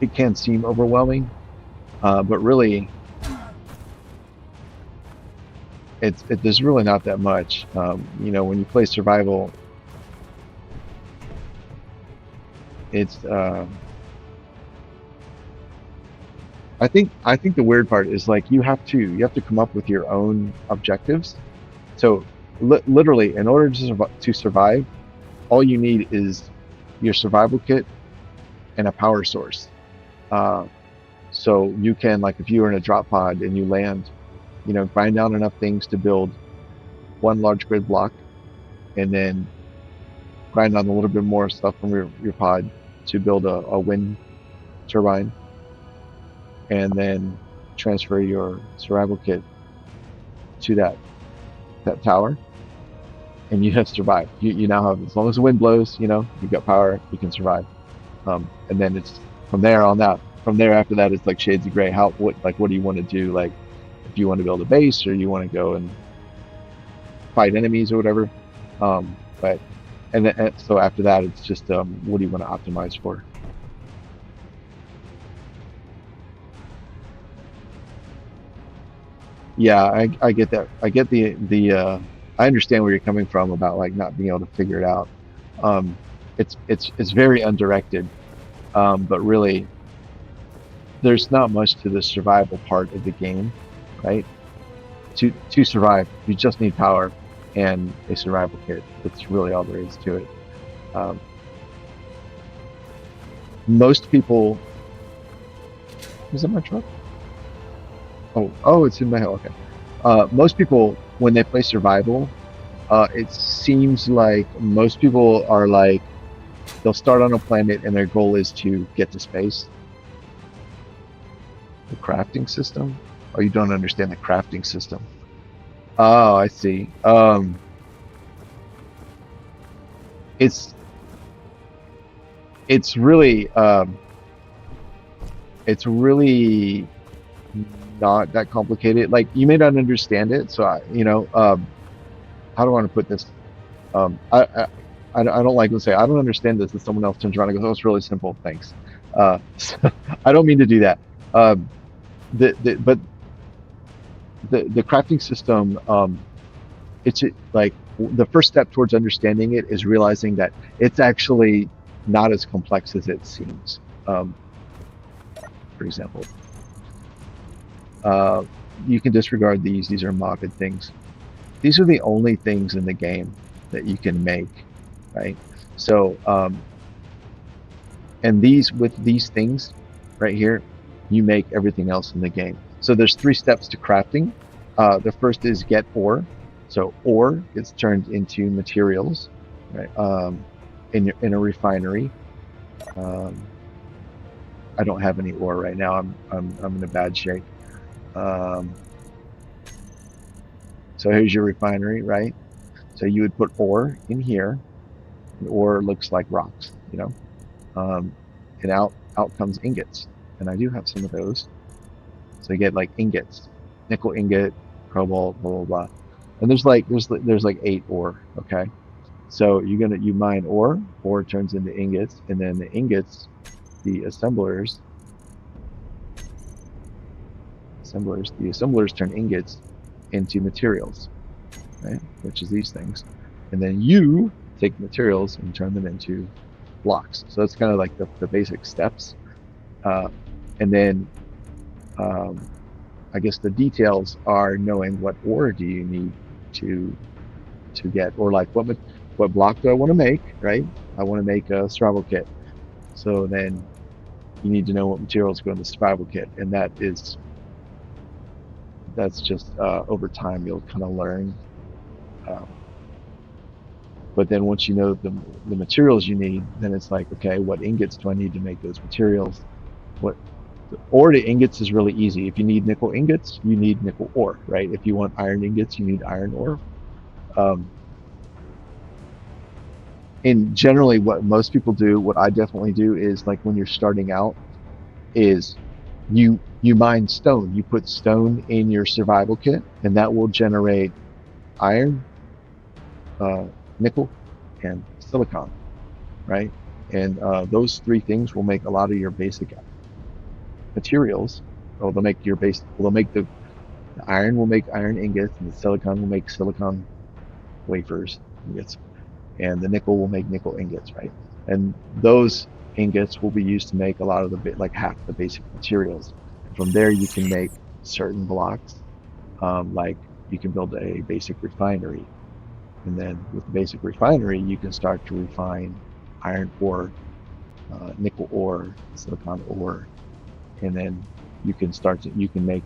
it can seem overwhelming. But really, there's really not that much. When you play survival, it's I think the weird part is like you have to come up with your own objectives. So literally, in order to survive, all you need is your survival kit and a power source. Uh, so you can, like, if you're in a drop pod and you land, grind down enough things to build one large grid block, and then grind on a little bit more stuff from your pod to build a wind turbine, and then transfer your survival kit to that tower, and you have survived. You now have, as long as the wind blows, you've got power, you can survive. And then it's from there on that. From there after that, it's like shades of gray. What do you want to do? Like, if you want to build a base or you want to go and fight enemies or whatever. But so after that, it's just what do you want to optimize for? Yeah, I get that. I get I understand where you're coming from about like not being able to figure it out. Um, it's very undirected, but really there's not much to the survival part of the game, right? To survive, you just need power and a survival kit. That's really all there is to it. Um, Most people, is it my truck? Oh, it's in my hell. Okay. Most people, when they play survival, it seems like most people are like they'll start on a planet and their goal is to get to space. The crafting system? Oh, you don't understand the crafting system. Oh, I see. It's it's really it's really not that complicated. Like, you may not understand it, so how do I want to put this? Um, I, I I don't like to say I don't understand this, and someone else turns around and goes, "Oh, it's really simple. Thanks." So I don't mean to do that. Um, but the crafting system, it's like the first step towards understanding it is realizing that it's actually not as complex as it seems. Um, for example, uh, you can disregard these. These are modded things. These are the only things in the game that you can make, right? So, and with these things right here, you make everything else in the game. So there's 3 steps to crafting. The first is get ore. So ore gets turned into materials, right? In a refinery. Um, I don't have any ore right now. I'm in a bad shape. Um, so here's your refinery, right? So you would put ore in here, and ore looks like rocks, um, and out comes ingots, and I do have some of those. So you get like ingots, nickel ingot, cobalt, blah blah blah, and there's like 8 ore. Okay, so you mine ore turns into ingots, and then the ingots, the assemblers turn ingots into materials, right? Which is these things, and then you take materials and turn them into blocks. So that's kind of like the basic steps, uh, and then um, I guess the details are knowing what ore do you need to get, or like what block do I want to make, right? I want to make a survival kit, so then you need to know what materials go in the survival kit, and that's just over time you'll kind of learn. Um, but then once you know the materials you need, then it's like, okay, what ingots do I need to make those materials? What ore to ingots is really easy. If you need nickel ingots, you need nickel ore, right? If you want iron ingots, you need iron ore. Um, and generally, what most people do, what I definitely do, is like when you're starting out, is you mine stone. You put stone in your survival kit, and that will generate iron, uh, nickel, and silicon, right? And those 3 things will make a lot of your basic materials. or they'll make your base. They'll make the iron will make iron ingots, and the silicon will make silicon wafers ingots, and the nickel will make nickel ingots, right? And those ingots will be used to make a lot of the like half the basic materials. From there, you can make certain blocks, like you can build a basic refinery, and then with the basic refinery, you can start to refine iron ore, nickel ore, silicon ore, and then you can make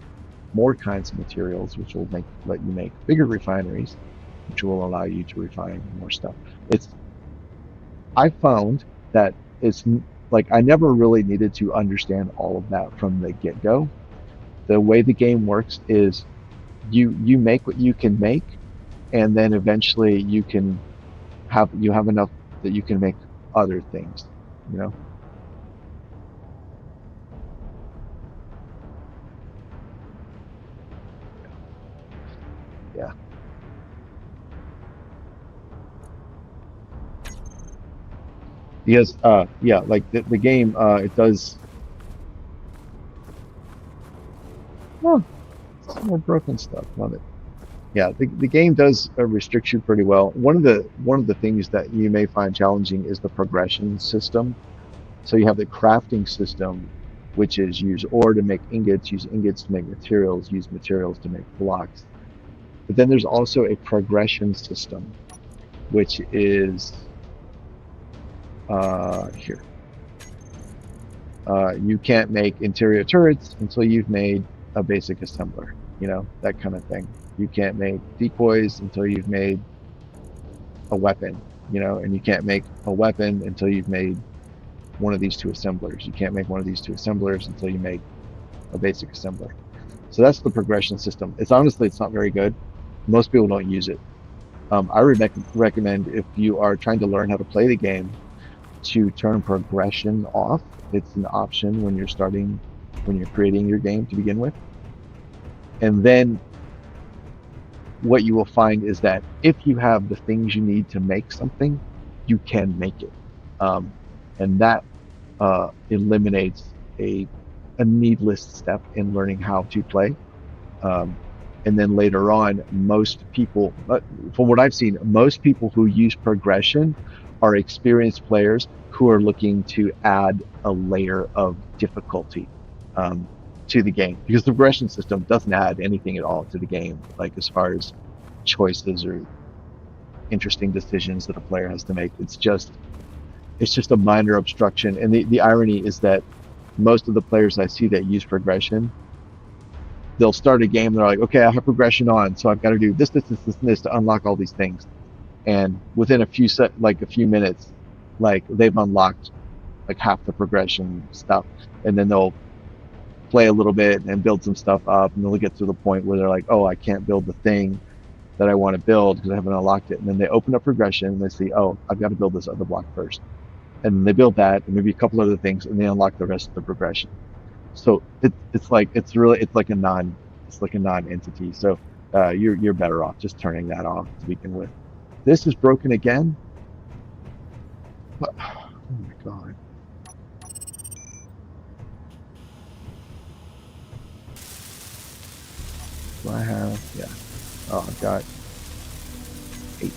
more kinds of materials, which will let you make bigger refineries, which will allow you to refine more stuff. It's I found that it's like I never really needed to understand all of that from the get-go. The way the game works is you make what you can make, and then eventually you have enough that you can make other things, you know? Yeah. Because yeah, like the game it does oh, some more broken stuff. Love it. Yeah, the game does restrict you pretty well. One of the things that you may find challenging is the progression system. So you have the crafting system, which is use ore to make ingots, use ingots to make materials, use materials to make blocks. But then there's also a progression system, which is here. You can't make interior turrets until you've made a basic assembler, that kind of thing. You can't make decoys until you've made a weapon, and you can't make a weapon until you've made one of these two assemblers. You can't make one of these two assemblers until you make a basic assembler. So that's the progression system. It's not very good. Most people don't use it. I recommend if you are trying to learn how to play the game to turn progression off. It's an option when you're creating your game to begin with. And then what you will find is that if you have the things you need to make something, you can make it. Um, and that eliminates a needless step in learning how to play. Um, and then later on, most people, from what I've seen, most people who use progression are experienced players who are looking to add a layer of difficulty um, to the game because the progression system doesn't add anything at all to the game, like as far as choices or interesting decisions that a player has to make. It's just a minor obstruction. And the irony is that most of the players I see that use progression, they'll start a game. They're like, okay, I have progression on, so I've got to do this to unlock all these things. And within a few minutes, like they've unlocked like half the progression stuff, and then they'll play a little bit and build some stuff up, and they'll get to the point where they're like, oh, I can't build the thing that I want to build because I haven't unlocked it. And then they open up progression and they see, oh, I've got to build this other block first. And they build that and maybe a couple other things, and they unlock the rest of the progression. So it's like a non-entity. So you're better off just turning that off to begin with. This is broken again. Oh my god. Do I have? Yeah. Oh, I've got 8.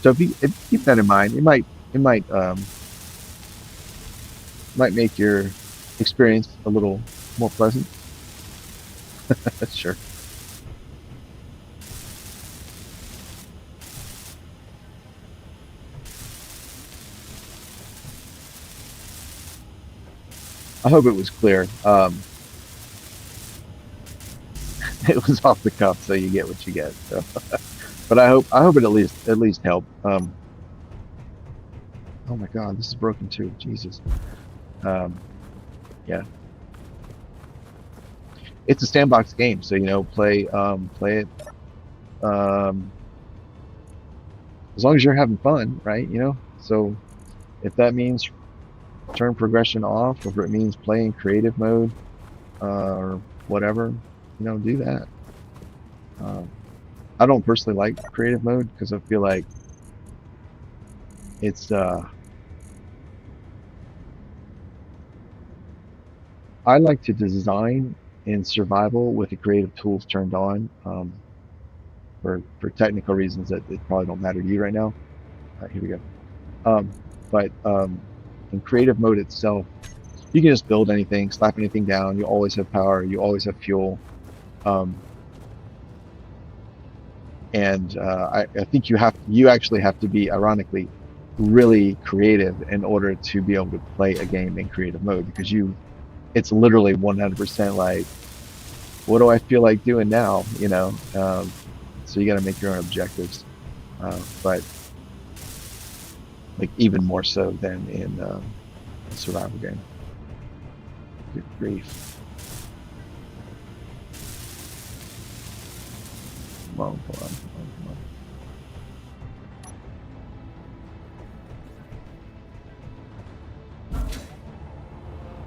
So if you keep that in mind, it might make your experience a little more pleasant. Sure. I hope it was clear. It was off the cuff, so you get what you get. So, but I hope it at least helped. Oh my God, this is broken too. Jesus. Um, yeah, it's a sandbox game, so play it um, as long as you're having fun, right? So if that means turn progression off, or if it means play in creative mode, or whatever, do that. Um, I don't personally like creative mode because I feel like it's I like to design in survival with the creative tools turned on, for technical reasons that it probably don't matter to you right now. All right, here we go. Um, but in creative mode itself, you can just build anything, slap anything down. You always have power. You always have fuel. Um, and I think you actually have to be, ironically, really creative in order to be able to play a game in creative mode because it's literally 100% like, what do I feel like doing now? So you got to make your own objectives, but like even more so than in a survival game. Good grief. Come on, come on, come on, come on.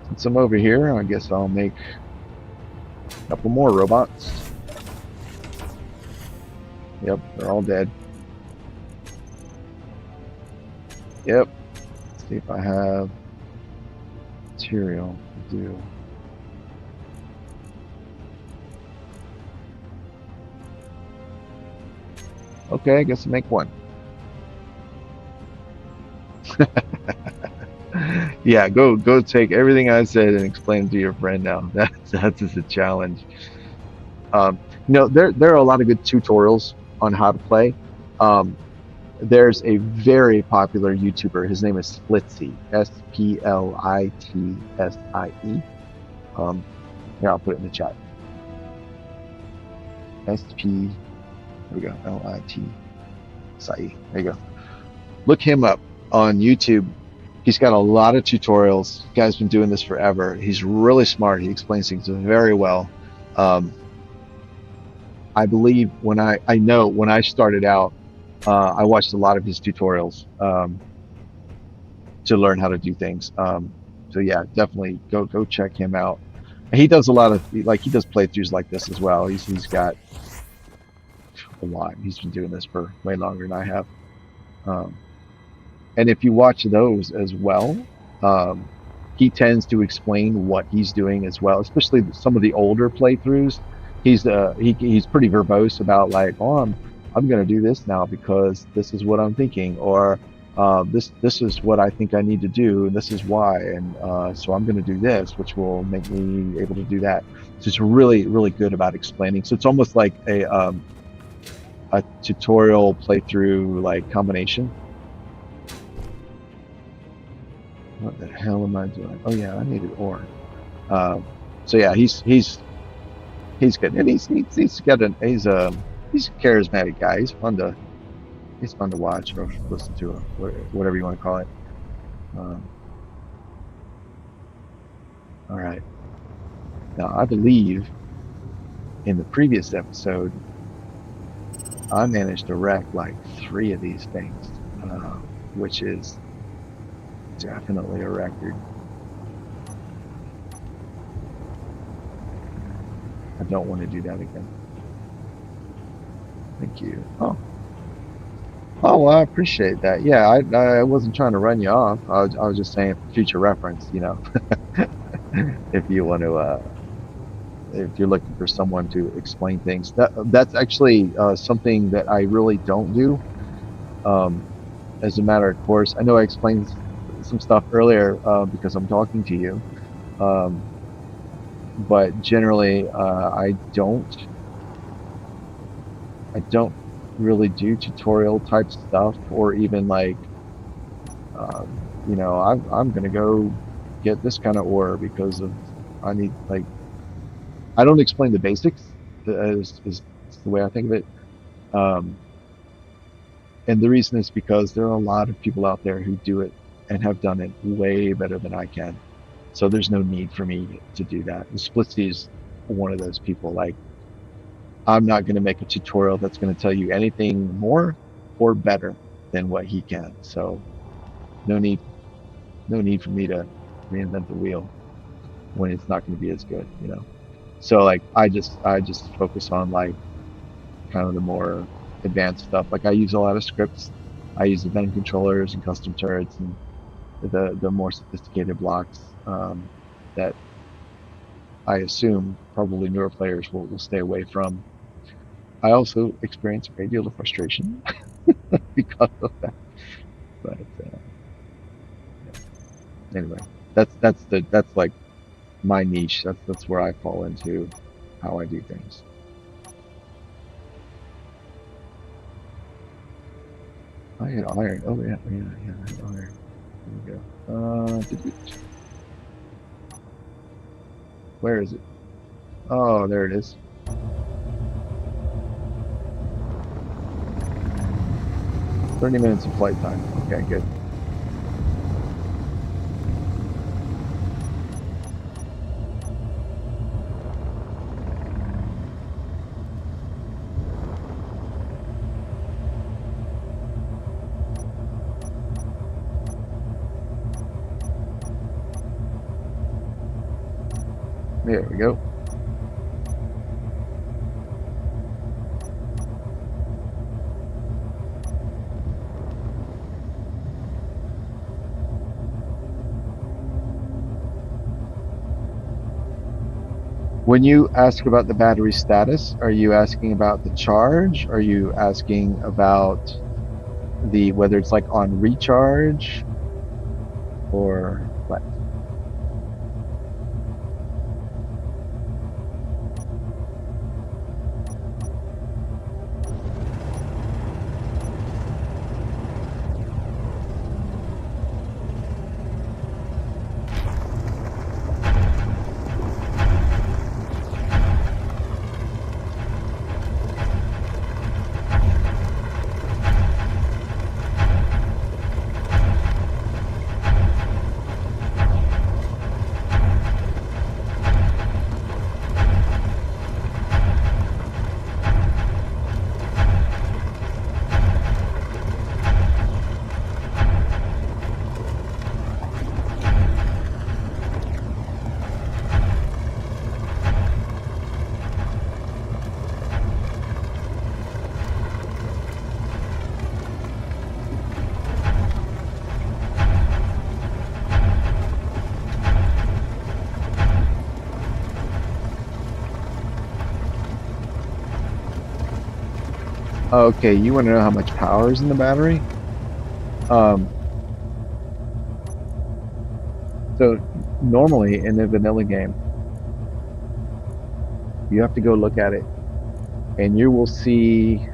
Since I'm over here, I guess I'll make a couple more robots. Yep, they're all dead. Yep. Let's see if I have material to do. Okay, I guess I'll make one. Yeah, go take everything I said and explain it to your friend now. That's just a challenge. There are a lot of good tutorials on how to play. Um, there's a very popular YouTuber. His name is Splitsie, Splitsie. Here, I'll put it in the chat. There we go, Litsie. There you go. Look him up on YouTube. He's got a lot of tutorials. The guy's been doing this forever. He's really smart. He explains things very well. Um, I believe I know when I started out, I watched a lot of his tutorials to learn how to do things. So yeah, definitely go check him out. And he does a lot of he does playthroughs like this as well. He's got a lot. He's been doing this for way longer than I have. Um, and if you watch those as well, um, he tends to explain what he's doing as well, especially some of the older playthroughs. He's pretty verbose about like, oh, I'm gonna do this now because this is what I'm thinking, or this is what I think I need to do, and this is why, and so I'm gonna do this, which will make me able to do that. So it's really good about explaining. So it's almost like a tutorial playthrough like combination. What the hell am I doing? Oh yeah, I needed ore. So yeah, he's good, and he's got an he's a charismatic guy. He's fun to watch or listen to, or whatever you want to call it. Um, all right. Now I believe in the previous episode I managed to wreck like 3 of these things, which is definitely a record. I don't want to do that again. Thank you. Oh, well, I appreciate that. Yeah, I wasn't trying to run you off. I was just saying for future reference, if you want to, if you're looking for someone to explain things, that's actually something that I really don't do. Um, as a matter of course, I know I explained some stuff earlier because I'm talking to you, um, but generally, I don't really do tutorial type stuff, or even like, I'm gonna go get this kind of ore because of I need like I don't explain the basics is the way I think of it. Um, and the reason is because there are a lot of people out there who do it and have done it way better than I can. So there's no need for me to do that. And Splitsy is one of those people. Like, I'm not going to make a tutorial that's going to tell you anything more or better than what he can. So no need, no need for me to reinvent the wheel when it's not going to be as good. So like, I just focus on like kind of the more advanced stuff. Like I use a lot of scripts. I use event controllers and custom turrets and the more sophisticated blocks that I assume probably newer players will stay away from. I also experience a great deal of frustration because of that. But yeah. Anyway, that's like my niche. That's where I fall into how I do things. I had iron. Oh yeah, yeah, yeah. I had iron. There we go. Where is it? Oh, there it is. 30 minutes of flight time. Okay, good. There we go. When you ask about the battery status, are you asking about the charge? Are you asking about the whether it's like on recharge or what? Okay, you want to know how much power is in the battery? Um, so normally in a vanilla game, you have to go look at it and you will see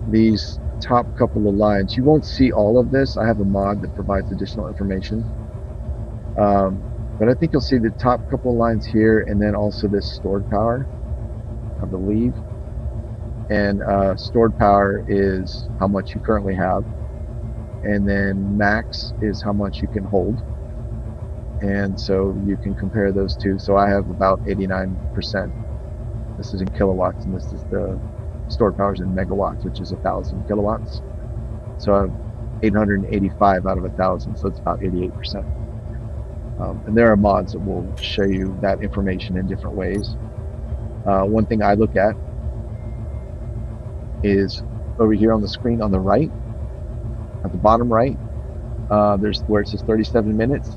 these top couple of lines. You won't see all of this. I have a mod that provides additional information. But I think you'll see the top couple of lines here and then also this stored power, I believe. And stored power is how much you currently have. And then max is how much you can hold. And so you can compare those two. So I have about 89%. This is in kilowatts, and this is the stored power is in megawatts, which is 1,000 kilowatts. So I have 885 out of 1,000, so it's about 88%. And there are mods that will show you that information in different ways. One thing I look at is over here on the screen on the right, at the bottom right, there's where it says 37 minutes.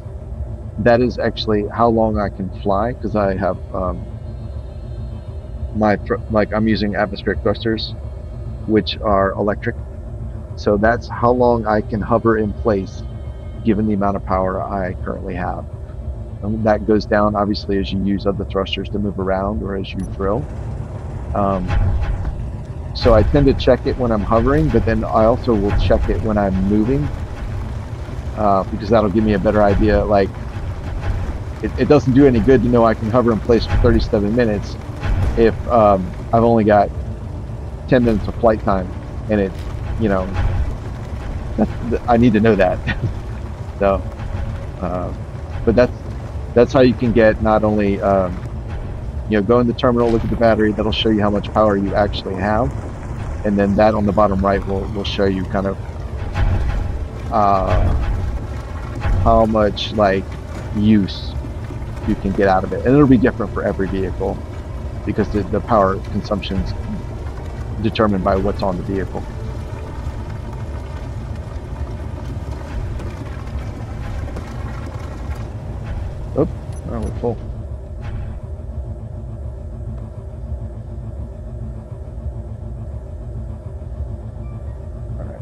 That is actually how long I can fly, because I have like I'm using atmospheric thrusters, which are electric. So that's how long I can hover in place, given the amount of power I currently have. And that goes down obviously as you use other thrusters to move around or as you drill. So I tend to check it when I'm hovering, but then I also will check it when I'm moving, because that'll give me a better idea. Like, it doesn't do any good to know I can hover in place for 37 minutes if I've only got 10 minutes of flight time, and it, you know, I need to know that. So, but that's how you can get not only go in the terminal, look at the battery. That'll show you how much power you actually have, and then that on the bottom right will show you kind of how much like use you can get out of it, and it'll be different for every vehicle because the power consumption's determined by what's on the vehicle. Oh, Oh, we're full. All right.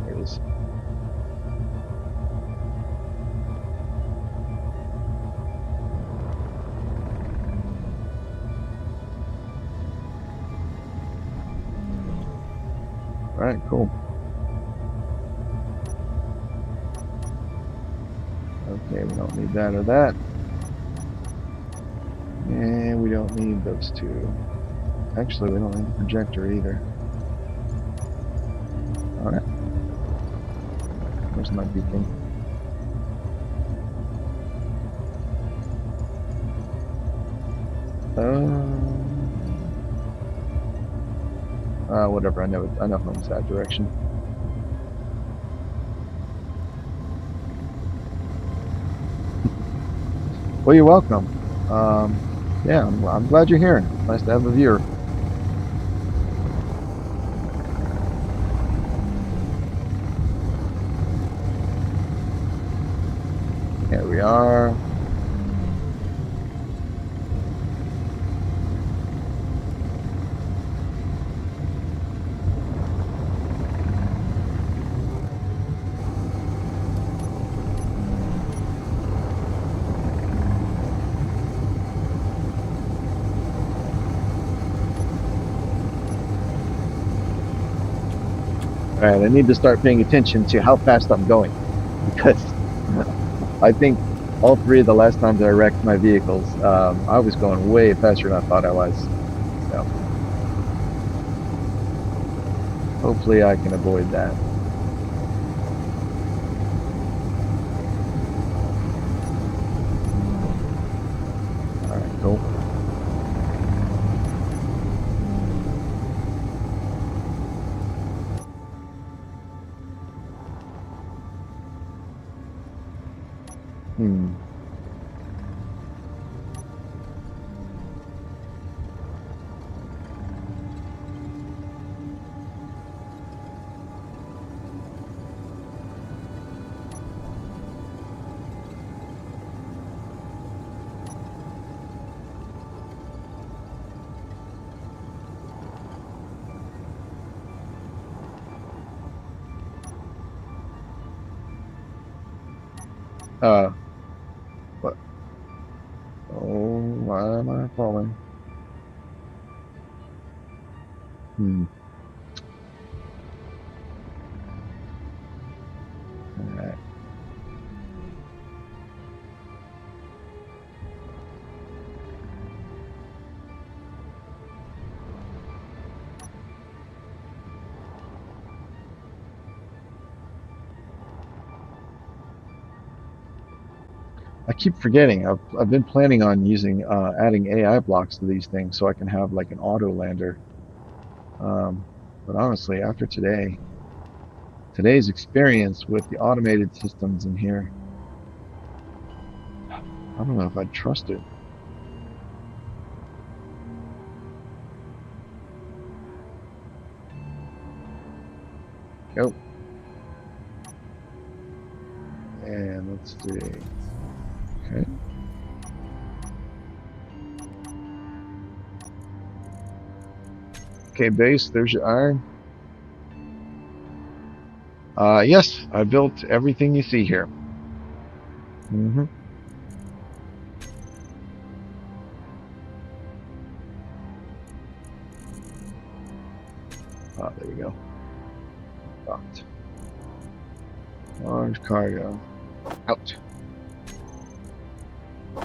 There it is. All right, cool. Okay, we don't need that or that. And we don't need those two. Actually, we don't need the projector either. All right. Where's my beacon? Whatever. I know home's that direction. Well, you're welcome. Yeah, I'm glad you're here. Nice to have a viewer. Here we are. All right, I need to start paying attention to how fast I'm going because I think all three of the last times I wrecked my vehicles, I was going way faster than I thought I was. So hopefully I can avoid that. All right, cool. Hmm. Uh, what? Oh, why am I falling? Hmm. All right. I keep forgetting. I've been planning on using adding AI blocks to these things so I can have like an auto lander. Um, but honestly, after today's experience with the automated systems in here, I don't know if I'd trust it. Go. And let's see. Okay. Okay, base. There's your iron. Yes, I built everything you see here. Mm-hmm. Ah, there we go. Docked. Large cargo. Out.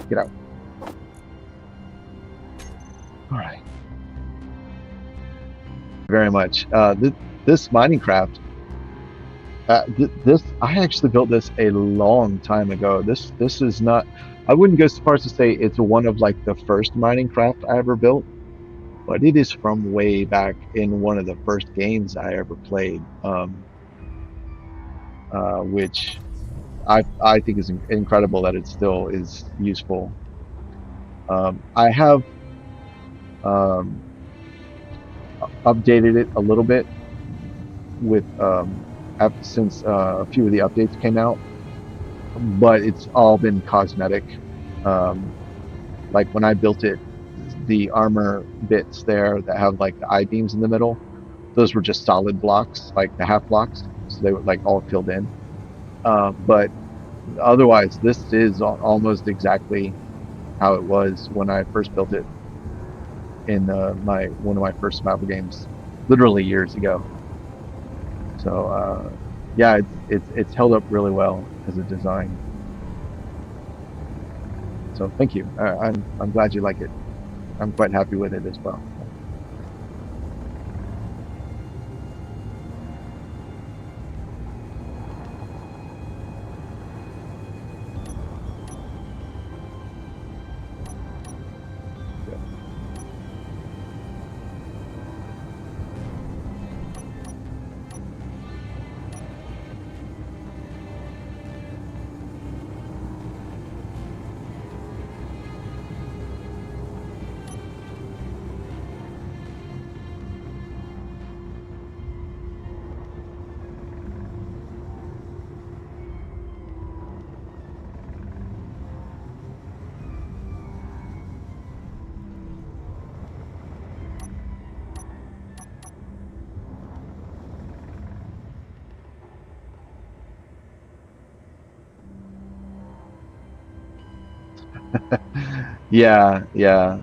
Get out. All right. Very much. This mining craft. This I actually built this a long time ago. This is not. I wouldn't go so far as to say it's one of like the first mining craft I ever built, but it is from way back in one of the first games I ever played, which I think is incredible that it still is useful. I have um, updated it a little bit with since a few of the updates came out, but it's all been cosmetic. Um, like when I built it, the armor bits there that have like the I beams in the middle, those were just solid blocks, like the half blocks, so they were like all filled in. But otherwise, this is almost exactly how it was when I first built it in my one of my first survival games, literally years ago. So yeah, it's held up really well as a design. So thank you. I'm glad you like it. I'm quite happy with it as well. Yeah, yeah.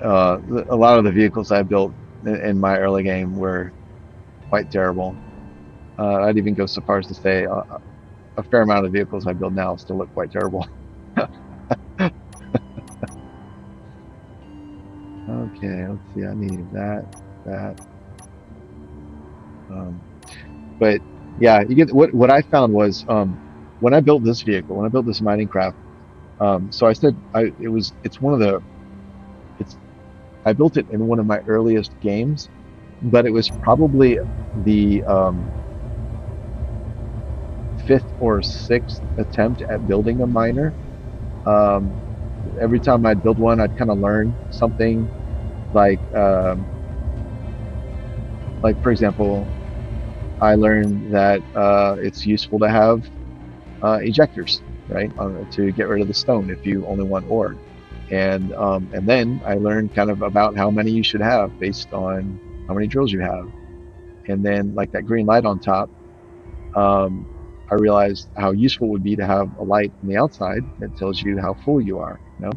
A lot of the vehicles I built in my early game were quite terrible. I'd even go so far as to say a fair amount of vehicles I build now still look quite terrible. Okay, let's see. I need that. Um, but yeah, you get what I found was when I built this vehicle, when I built this mining craft. So I said it's one of the it's I built it in one of my earliest games, but it was probably the fifth or sixth attempt at building a miner. Um, every time I'd build one, I'd kind of learn something like for example, I learned that it's useful to have ejectors, right, to get rid of the stone if you only want ore. And then I learned kind of about how many you should have based on how many drills you have. And then like that green light on top, um, I realized how useful it would be to have a light on the outside that tells you how full you are, you know,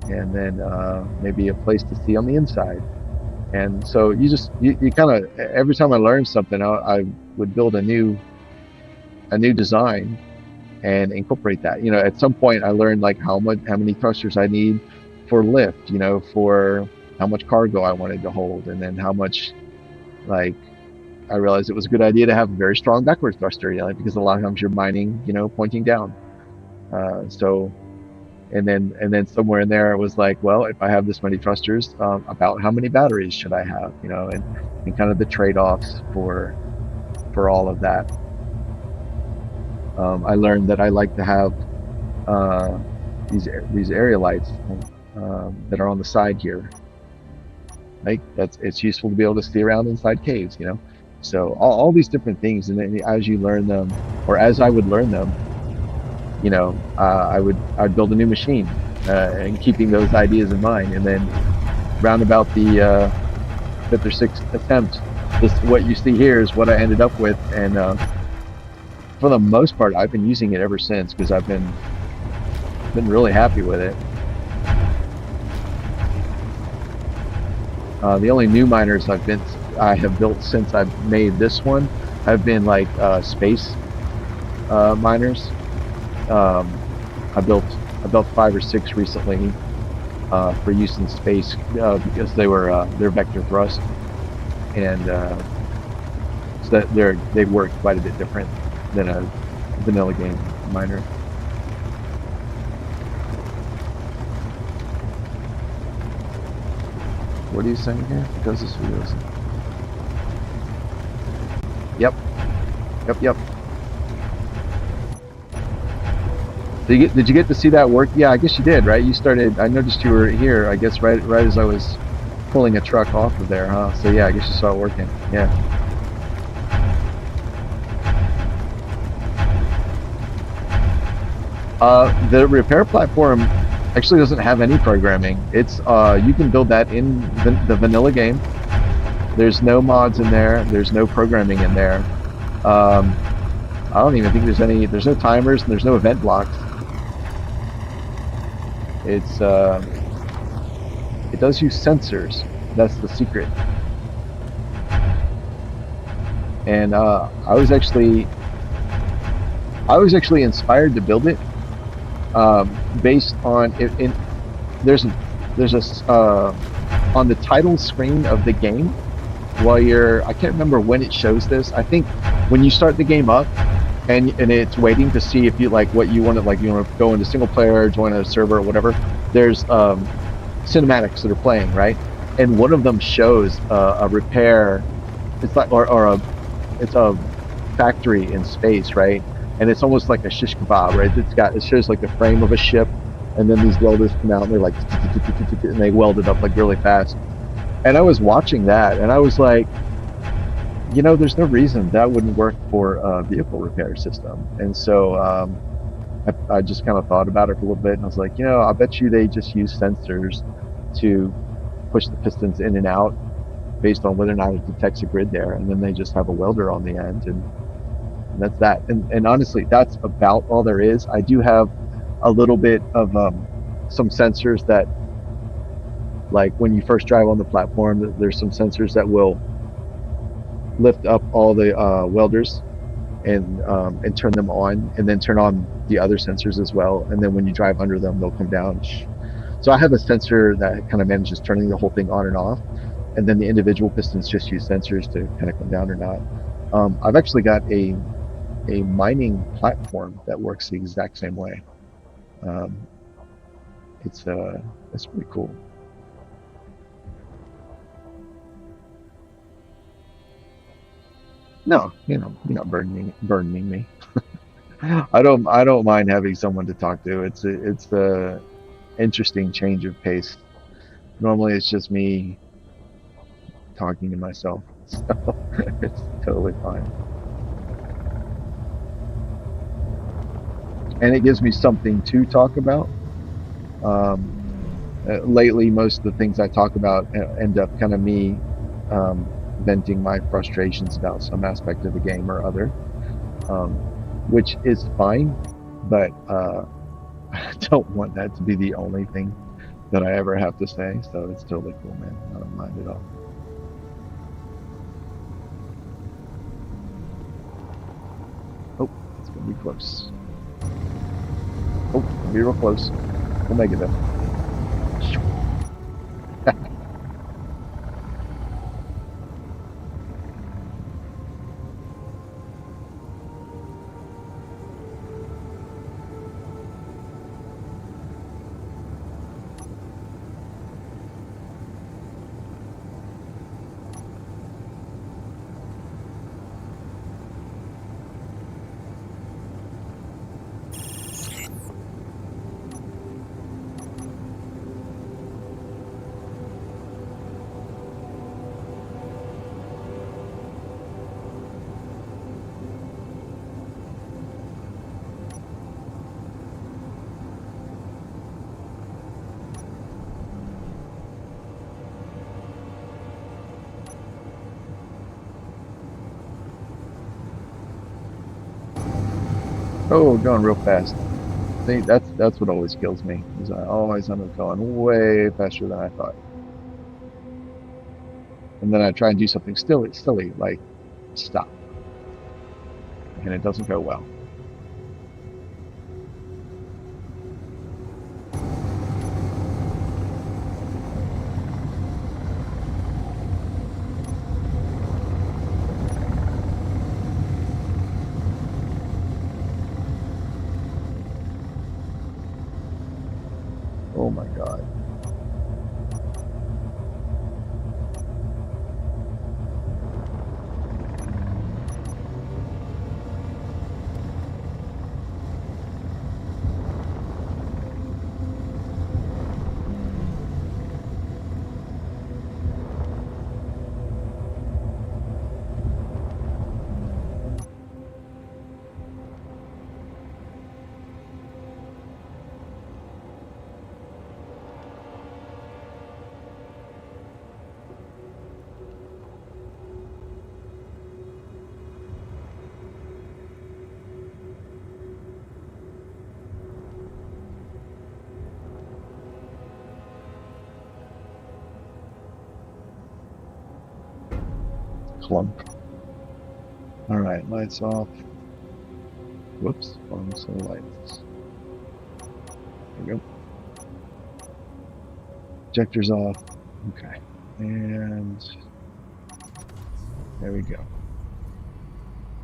and then maybe a place to see on the inside. And so you kind of every time I learned something, I would build a new design and incorporate that. You know, at some point I learned like how many thrusters I need for lift, you know, for how much cargo I wanted to hold, and then how much like I realized it was a good idea to have a very strong backward thruster, you know, because a lot of times you're mining, you know, pointing down. So and then somewhere in there it was like, well, if I have this many thrusters, about how many batteries should I have, you know, and kind of the trade-offs for all of that. I learned that I like to have uh, these area lights that are on the side here. Like it's useful to be able to see around inside caves, you know. So all these different things, and then as you learn them, or as I would learn them, you know, I'd build a new machine, and keeping those ideas in mind, and then round about the fifth or sixth attempt, this what you see here is what I ended up with, and for the most part, I've been using it ever since because I've been really happy with it. The only new miners I have built since I've made this one have been like space miners. Um, I built 5 or 6 recently for use in space because they're vector thrust, and so that they work quite a bit different than a vanilla game miner. What are you saying here? Because this video is... Yep. Yep. Did you get to see that work? Yeah, I guess you did, right? You started. I noticed you were here. I guess right as I was pulling a truck off of there, huh? So yeah, I guess you saw it working. Yeah. The repair platform actually doesn't have any programming. It's you can build that in the vanilla game. There's no mods in there. There's no programming in there. Um, I don't even think there's any. There's no timers and there's no event blocks. It's it does use sensors. That's the secret. And I was actually inspired to build it based on it. There's a there's a on the title screen of the game while you're I can't remember when it shows this. I think when you start the game up and it's waiting to see if you like what you want to like you want to go into single player, join a server or whatever. There's cinematics that are playing, right? And one of them shows a repair. It's like or a it's a factory in space, right? And it's almost like a shish kebab, right? It shows like the frame of a ship, and then these welders come out and they're like, and they weld it up like really fast. And I was watching that, and I was like, there's no reason that wouldn't work for a vehicle repair system. And so I just kind of thought about it for a little bit, and I was like, I bet you they just use sensors to push the pistons in and out based on whether or not it detects a grid there, and then they just have a welder on the end, and that's that. And honestly, that's about all there is. I do have a little bit of some sensors that, like when you first drive on the platform, there's some sensors that will lift up all the welders and turn them on, and then turn on the other sensors as well. And then when you drive under them, they'll come down. So I have a sensor that kind of manages turning the whole thing on and off, and then the individual pistons just use sensors to kind of come down or not. I've actually got a mining platform that works the exact same way. Um, it's pretty cool. No, you're not burdening me. I don't mind having someone to talk to. It's a interesting change of pace. Normally it's just me talking to myself, so it's totally fine. And it gives me something to talk about. Um, Lately, most of the things I talk about end up kind of me venting my frustrations about some aspect of the game or other, um, which is fine, but I don't want that to be the only thing that I ever have to say. So it's totally cool, man. I don't mind at all. Oh, it's gonna be close. Oh, it's gonna be real close. We'll make it though. Oh, going real fast. See, that's what always kills me. Is I always end up going way faster than I thought, and then I try and do something silly like stop, and it doesn't go well. Oh my God. Clump. All right, lights off. Whoops, wrong set of lights. There we go. Projectors off. Okay, and there we go.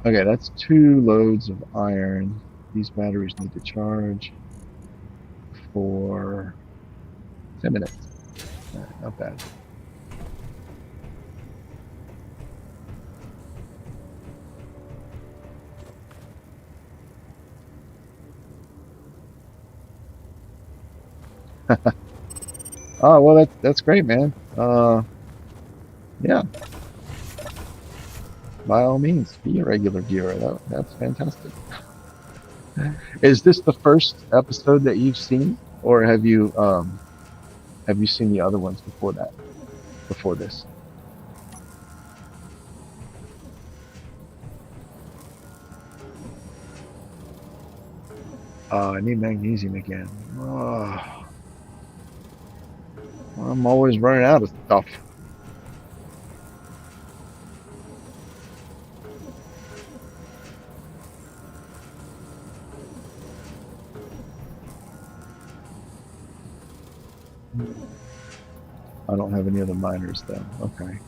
Okay, that's 2 loads of iron. These batteries need to charge for 10 minutes. All right, not bad. Oh, well, that's great, man. Yeah, by all means, be a regular viewer. That's fantastic. Is this the first episode that you've seen, or have you seen the other ones before that? Before this? I need magnesium again. Oh, I'm always running out of stuff. I don't have any other miners though. Okay.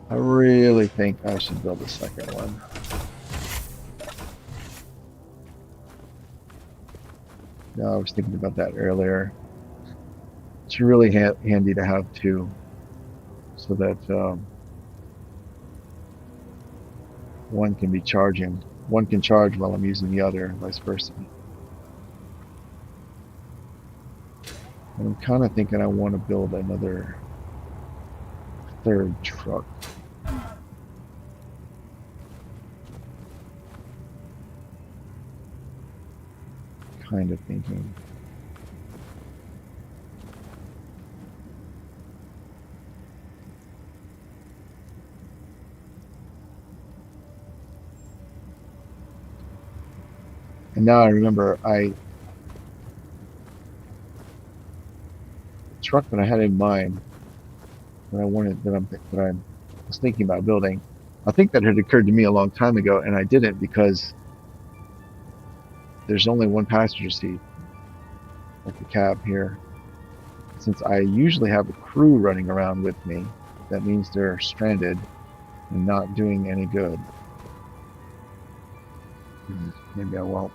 I really think I should build a second one. Yeah, I was thinking about that earlier. It's really handy to have two, so that one can be charging. One can charge while I'm using the other, and vice versa. And I'm kind of thinking I want to build another third truck. Kind of thinking. And now I remember the truck that I had in mind that I wanted that I was thinking about building. I think that had occurred to me a long time ago, and I didn't because there's only one passenger seat, like the cab here. Since I usually have a crew running around with me, that means they're stranded and not doing any good. Maybe I won't.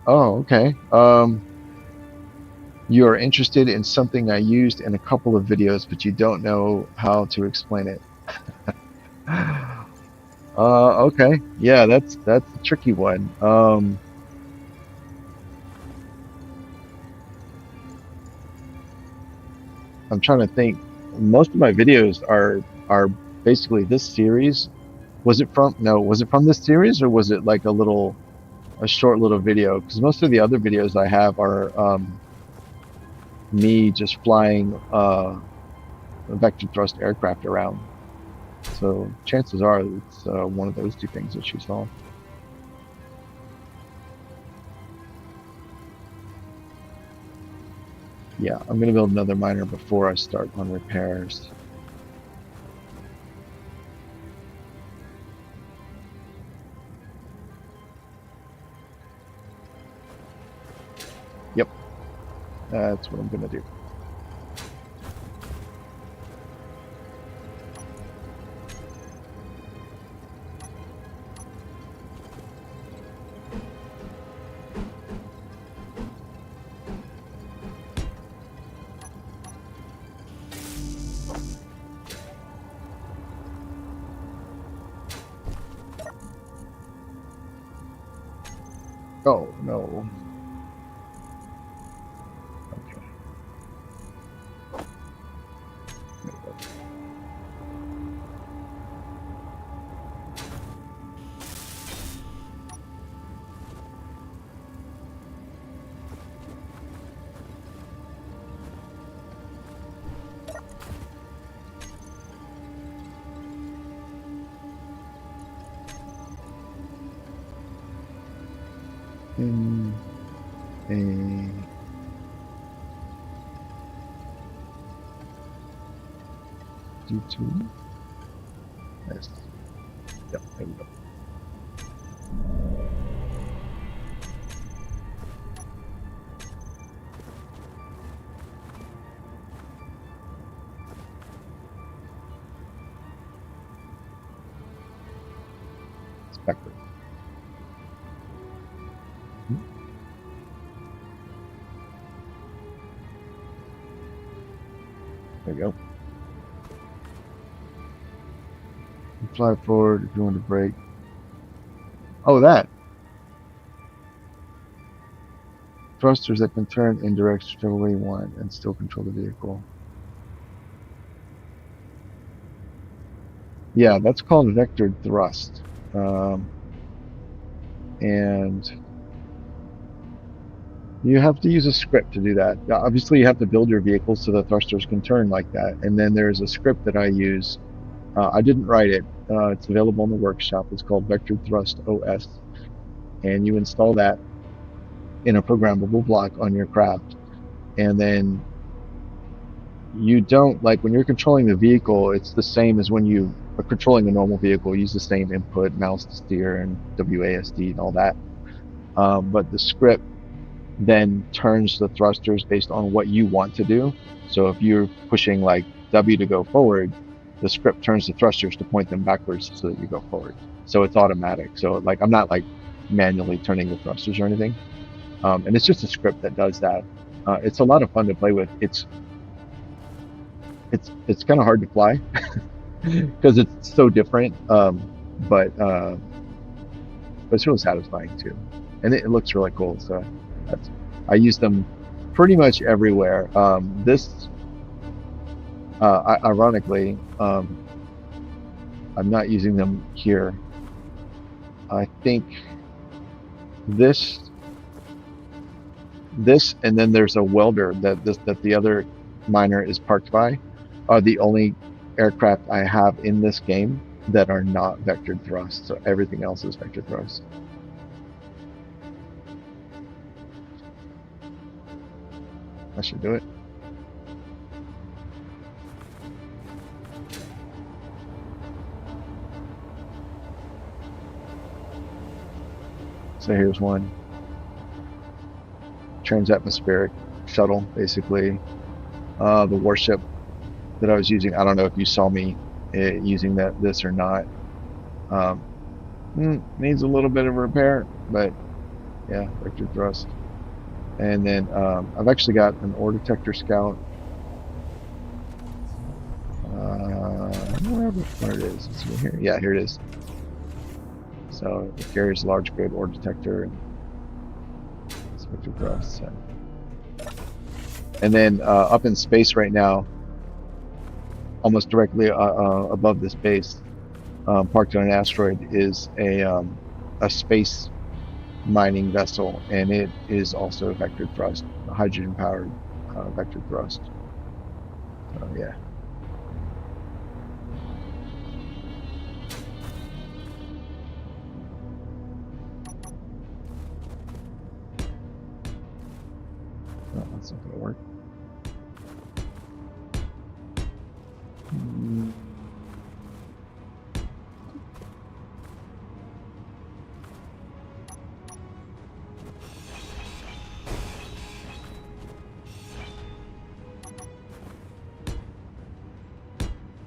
Oh, okay. You are interested in something I used in a couple of videos, but you don't know how to explain it. Okay. Yeah, that's a tricky one. I'm trying to think. Most of my videos are basically this series. Was it from no, was it from this series or was it like a short little video? Because most of the other videos I have are me just flying a vector thrust aircraft around. So chances are it's one of those two things that you saw. Yeah, I'm gonna build another miner before I start on repairs. Yep, that's what I'm gonna do. Oh no. Okay. There we go. in a D2. Yes. Yep, there we go. Spectre. There we go. Fly forward if you want to brake. Oh, that. Thrusters that can turn in direction whichever way you want and still control the vehicle. Yeah, that's called vectored thrust. And you have to use a script to do that. Obviously, you have to build your vehicle so the thrusters can turn like that. And then there's a script that I use. I didn't write it. It's available in the workshop. It's called Vectored Thrust OS. And you install that in a programmable block on your craft. And then you don't, like when you're controlling the vehicle, it's the same as when you are controlling a normal vehicle. You use the same input, mouse to steer, and WASD and all that. But the script then turns the thrusters based on what you want to do. So if you're pushing like W to go forward, the script turns the thrusters to point them backwards so that you go forward. So it's automatic. So like I'm not like manually turning the thrusters or anything. And it's just a script that does that. It's a lot of fun to play with. It's kind of hard to fly because it's so different. But it's really satisfying too, and it looks really cool. So that's I use them pretty much everywhere. Ironically, I'm not using them here. I think this, and then there's a welder that the other miner is parked by, are the only aircraft I have in this game that are not vectored thrust. So everything else is vectored thrust. That should do it. So here's one. Transatmospheric shuttle, basically. The warship that I was using, I don't know if you saw me using this or not. Needs a little bit of repair, but yeah, vector thrust. And then I've actually got an ore detector scout. Where it is? It's here. Yeah, here it is. So it carries large grade ore detector and it's vector thrust. So. And then up in space right now, almost directly above this base, parked on an asteroid, is a space mining vessel, and it is also vectored thrust, hydrogen powered vectored thrust. So yeah. Oh, that's not gonna work.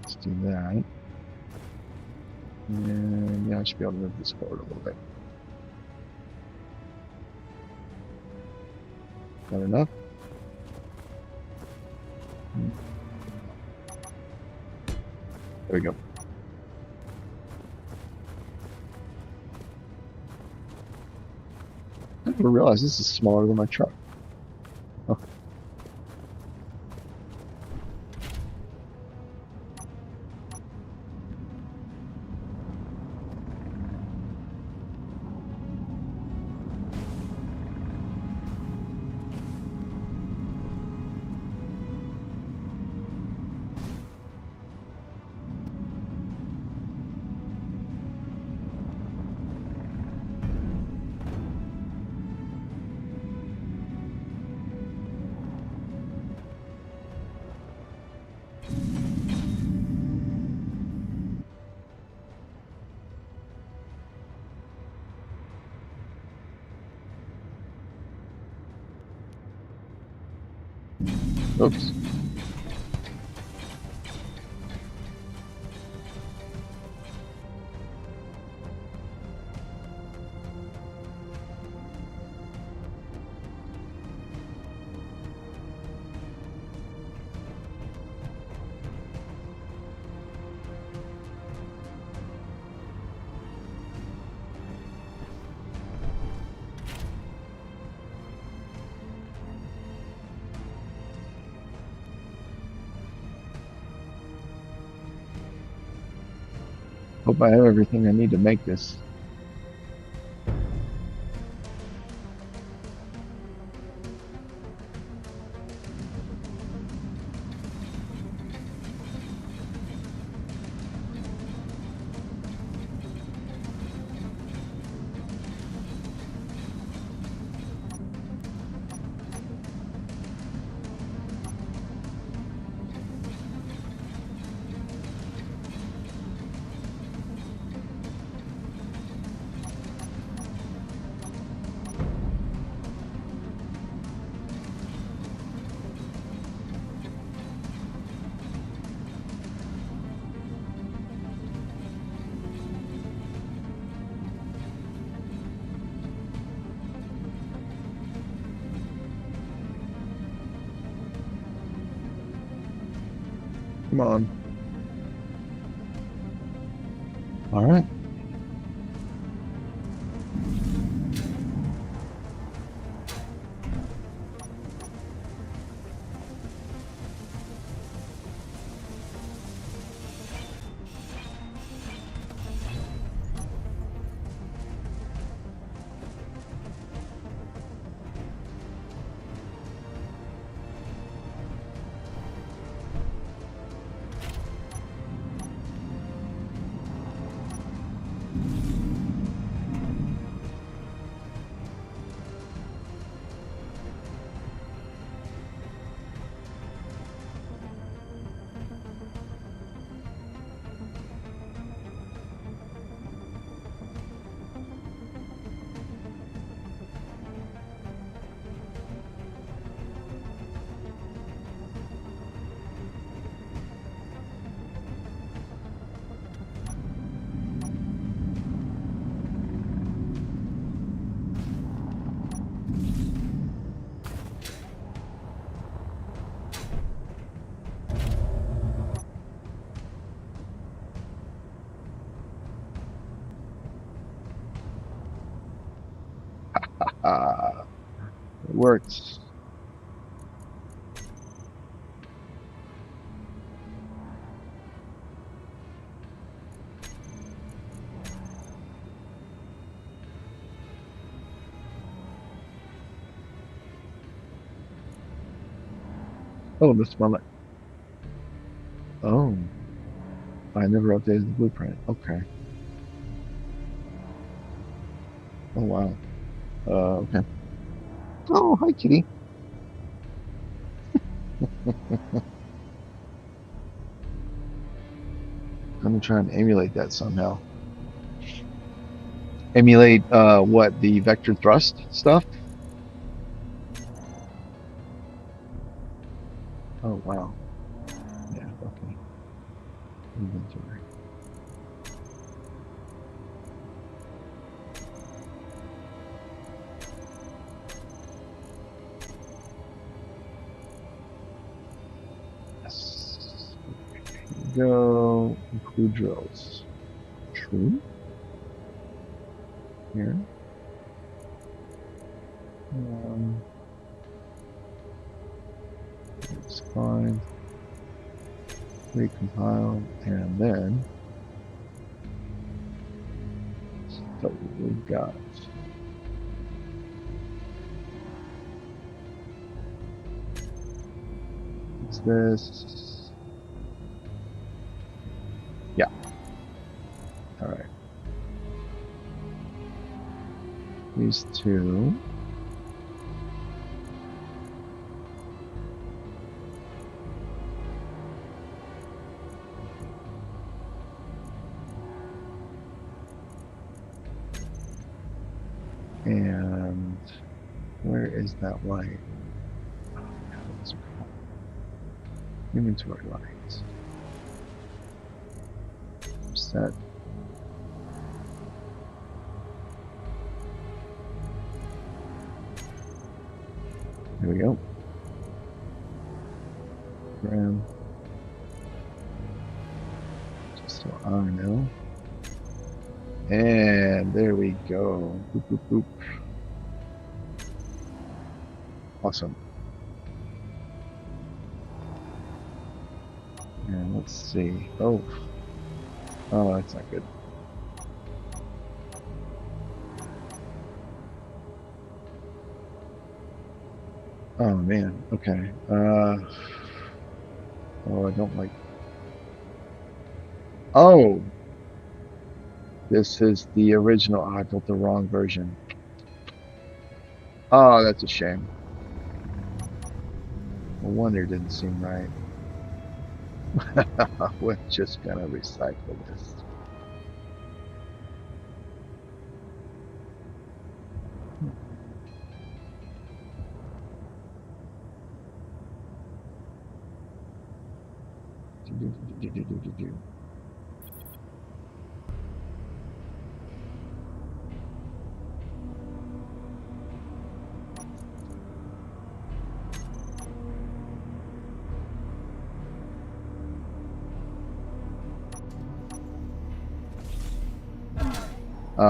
Let's do that. And yeah, I should be able to move this forward a little bit. Not enough? There we go. I didn't realize this is smaller than my truck. Oh. Oops. Hope I have everything I need to make this. Come on. All right. It worked. Oh, this one. Oh, I never updated the blueprint. Okay. Oh, wow. Okay. Oh, hi, kitty. Let me try and emulate that somehow. Emulate what? The vector thrust stuff? Oh, wow. Yeah, okay. Inventory. Yes. Here we go. Include drills. True. Here. Um, it's fine. Recompile, and then so we've got it's this. Yeah. All right. These two. And where is that light? Oh, God, those are cool. Inventory lines. Set. There we go. Program. Just so I know. And there we go. Boop, boop, boop. Awesome. And let's see. Oh, that's not good. Oh man. Okay. Oh, I don't like. Oh, this is the original. Oh, I built the wrong version. Oh, that's a shame. No wonder it didn't seem right. We're just gonna recycle this.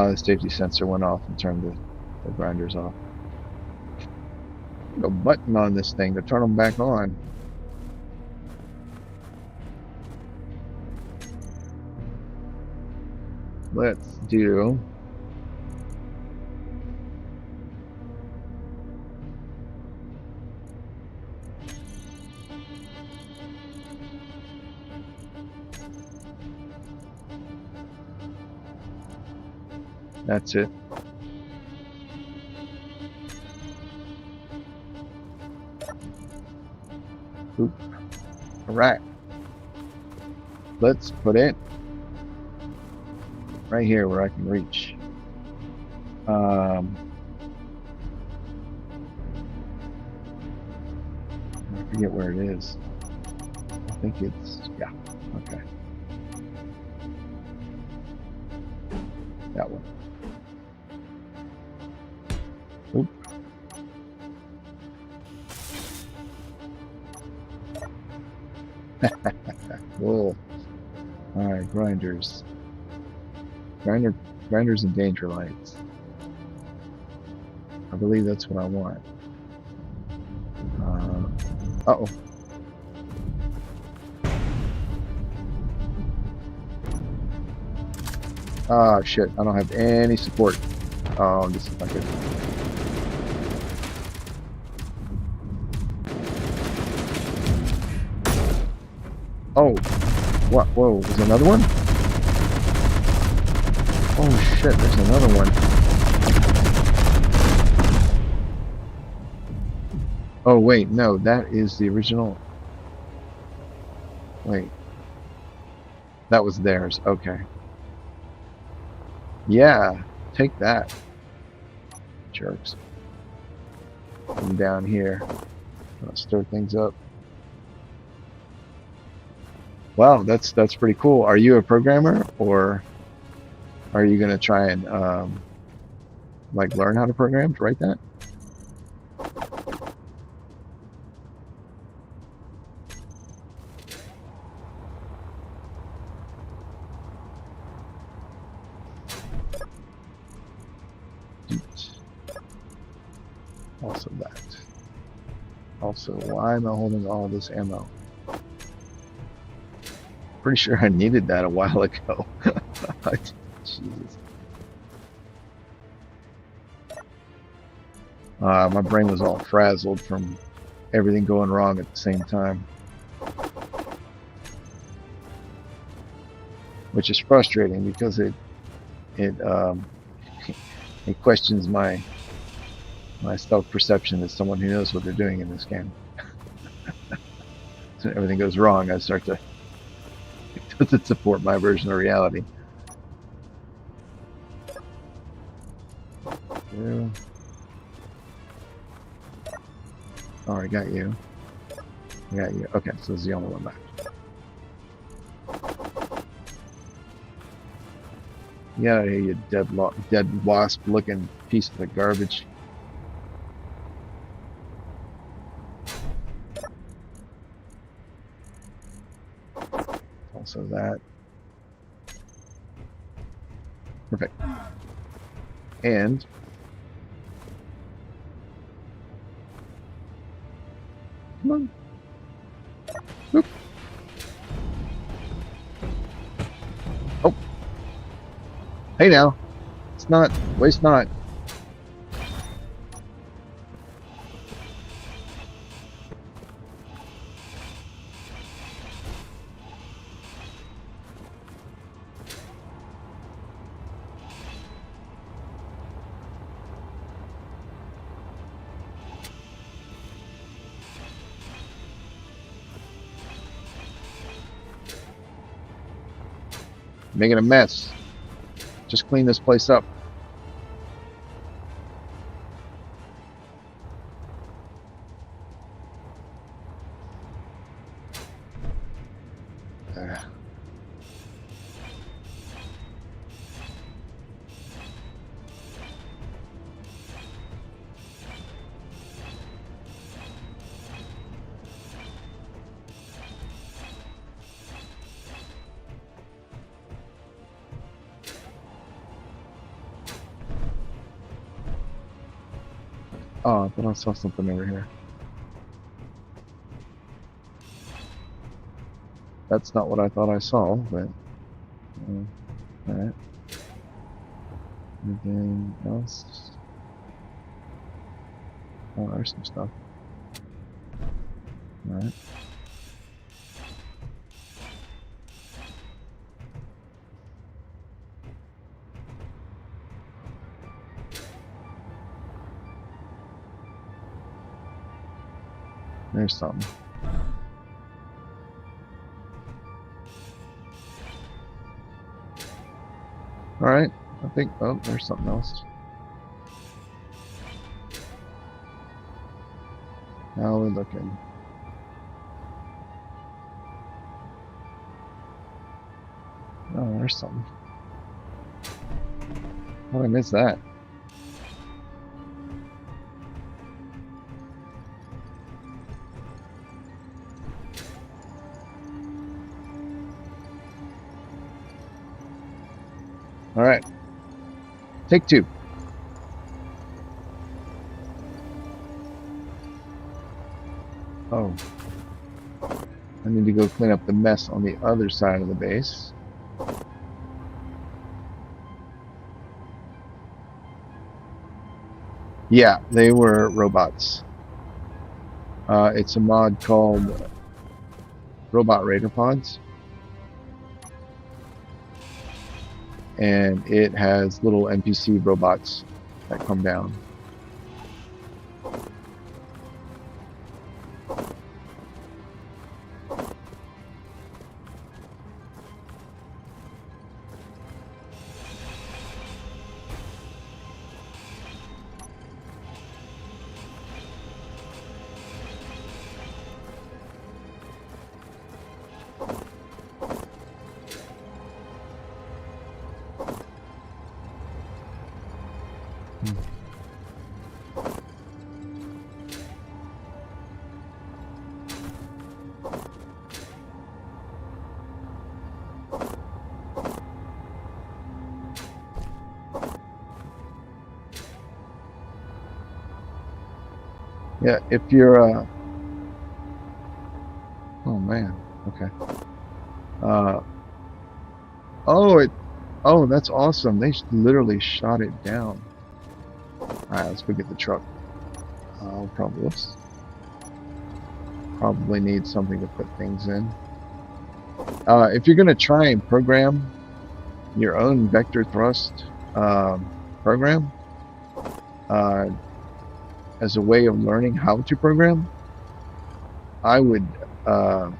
The safety sensor went off and turned the grinders off. No button on this thing to turn them back on. Let's do. That's it. Oop. All right. Let's put it right here where I can reach. I forget where it is. I think it's, yeah, okay. That one. Oop. Cool. All right, grinders. Grinders and danger lights. I believe that's what I want. Uh-oh. Ah, shit. I don't have any support. Oh, this is not good. Oh, what? Whoa, there's another one? Oh, shit, there's another one. Oh, wait, no, that is the original. Wait. That was theirs. Okay. Yeah, take that. Jerks. Come down here. Gonna stir things up. Wow, that's pretty cool. Are you a programmer, or are you gonna try and like learn how to program to write that? Also that. Also, why am I holding all this ammo? Pretty sure I needed that a while ago. Jesus. My brain was all frazzled from everything going wrong at the same time. Which is frustrating because it questions my self-perception as someone who knows what they're doing in this game. So everything goes wrong, I start to, it doesn't support my version of reality. Yeah. Oh, I got you. Yeah, yeah. Okay, so this is the only one left. Yeah, you dead wasp-looking piece of the garbage. Also that. Perfect. And come on. Oop. Oh. Hey now. It's not. Waste not. Making a mess. Just clean this place up. Oh, I thought I saw something over here. That's not what I thought I saw, but alright. Anything else? Oh, there's some stuff. Alright. There's something. Alright, I think, oh, there's something else. How are we looking? Oh, there's something. How did I miss that? Alright. Take two. Oh. I need to go clean up the mess on the other side of the base. Yeah, they were robots. It's a mod called Robot Raider Pods. And it has little NPC robots that come down. Yeah, if you're oh man, okay. Oh, that's awesome. They literally shot it down. Alright, let's go get the truck. Whoops. Probably need something to put things in. If you're gonna try and program your own vector thrust program, as a way of learning how to program, I would I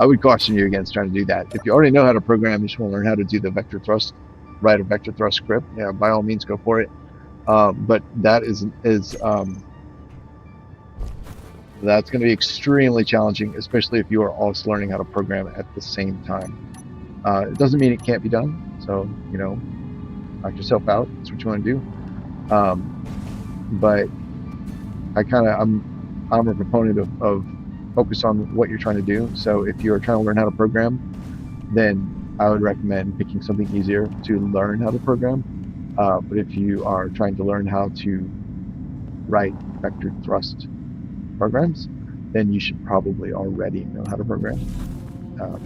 would caution you against trying to do that. If you already know how to program, you just want to learn how to do the vector thrust, write a vector thrust script, yeah, by all means go for it. But that is That's going to be extremely challenging, especially if you are also learning how to program at the same time. It doesn't mean it can't be done. So, knock yourself out. That's what you want to do. But I'm a proponent of focus on what you're trying to do. So if you're trying to learn how to program, then I would recommend picking something easier to learn how to program. But if you are trying to learn how to write vector thrust programs, then you should probably already know how to program. Um,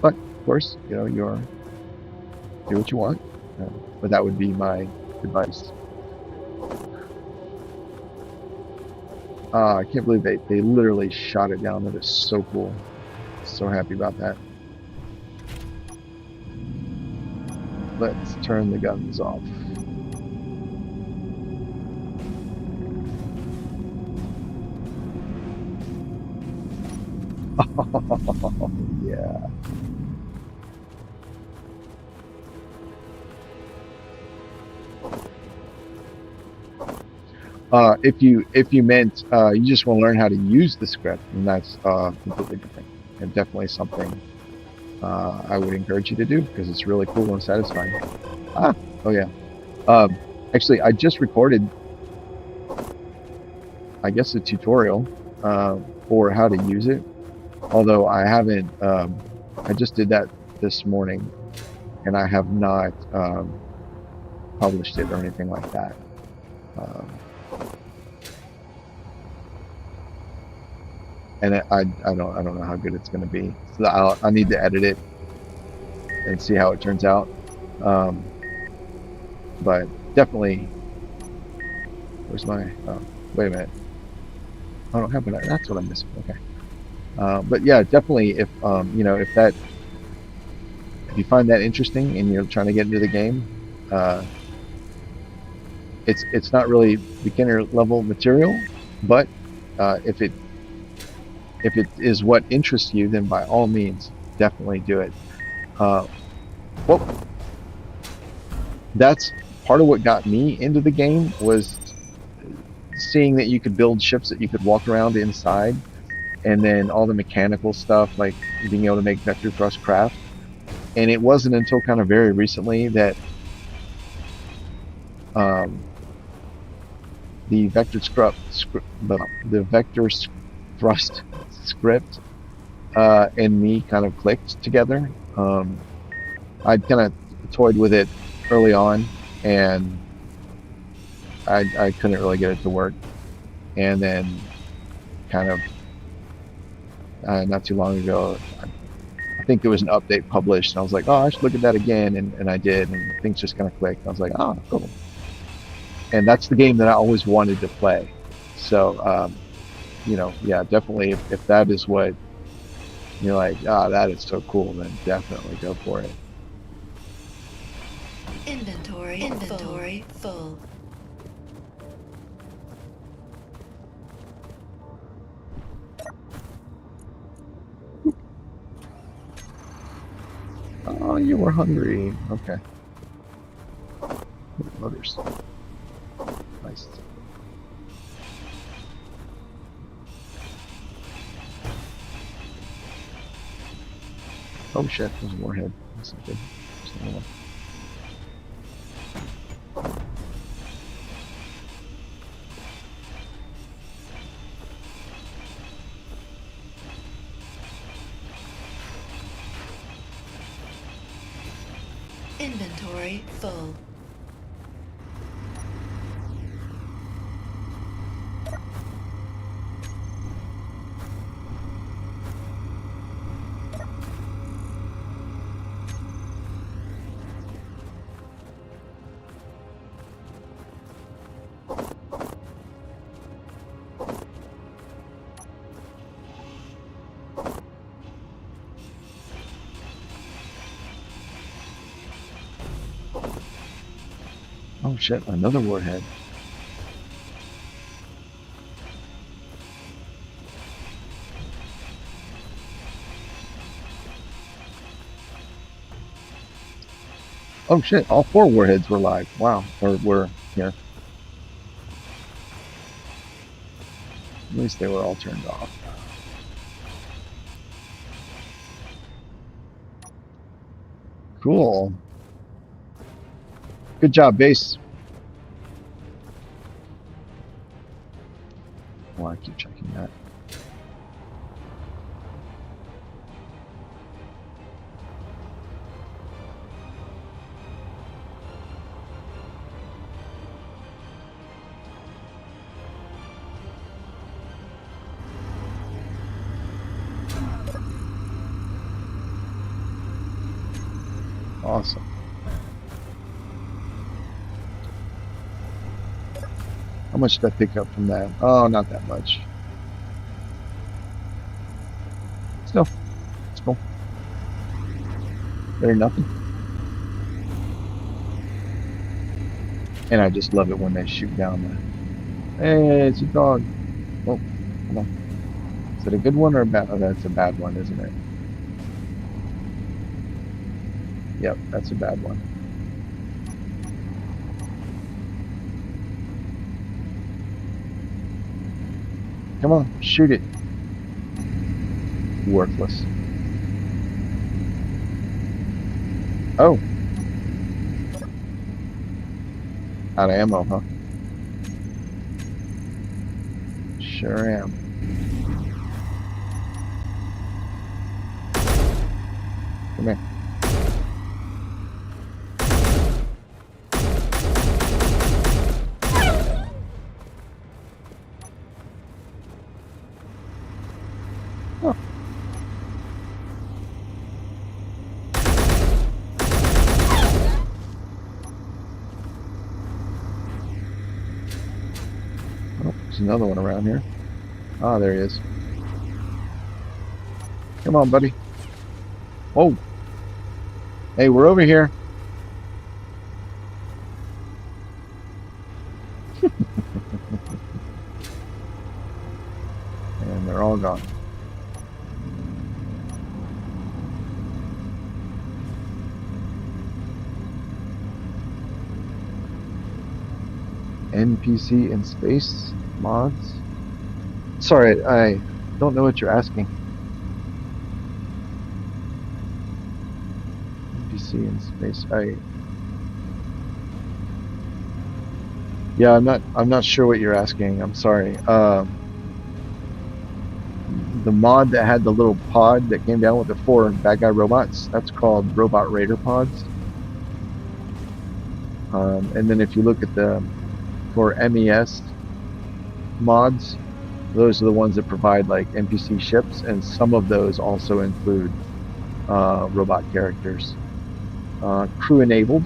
but of course, you're do what you want. But that would be my advice. I can't believe they literally shot it down. That is so cool. So happy about that. Let's turn the guns off. Oh, yeah. If you meant you just want to learn how to use the script, and that's completely different, and definitely something I would encourage you to do because it's really cool and satisfying. Oh yeah. Um, Actually, I just recorded, I guess, a tutorial for how to use it. Although I haven't, I just did that this morning, and I have not published it or anything like that. And I don't know how good it's going to be. So I need to edit it and see how it turns out. But definitely, where's my? Oh, wait a minute. I don't have it. That's what I'm missing. Okay. But yeah, definitely, if if you find that interesting and you're trying to get into the game, uh, it's not really beginner level material, but if it is what interests you, then by all means, definitely do it. Uh, well, that's part of what got me into the game was seeing that you could build ships that you could walk around inside, and then all the mechanical stuff like being able to make vector thrust craft. And it wasn't until kind of very recently that um, the the vector thrust script and me kind of clicked together. I'd kind of toyed with it early on, and I couldn't really get it to work. And then, kind of not too long ago, I think there was an update published, and I was like, oh, I should look at that again, and I did, and things just kind of clicked. I was like, oh, cool. And that's the game that I always wanted to play. So, yeah, definitely, if that is what you're like, that is so cool, then definitely go for it. Inventory full. Oh, you were hungry. Okay. Motors. Nice. Oh shit, there's a warhead. That's not good. There's another one. Inventory full. Oh shit, another warhead. Oh shit, all four warheads were live. Wow, or were here. At least they were all turned off. Cool. Good job, base. Well, I keep checking that. Awesome. How much did I pick up from that? Oh, not that much. Still, it's cool. Better than nothing. And I just love it when they shoot down the. Hey, it's a dog. Oh, come on. Is it a good one or a bad? Oh, that's a bad one, isn't it? Yep, that's a bad one. Come on, shoot it. Worthless. Oh. Out of ammo, huh? Sure am. Come here. Oh. Oh, there's another one around here. Ah, there he is. Come on, buddy. Oh. Hey, we're over here. And they're all gone. NPC in space mods? Sorry, I don't know what you're asking. NPC in space. Yeah, I'm not sure what you're asking. I'm sorry. The mod that had the little pod that came down with the 4 bad guy robots, that's called Robot Raider pods. And then if you look at for MES mods, those are the ones that provide like NPC ships, and some of those also include robot characters. Crew enabled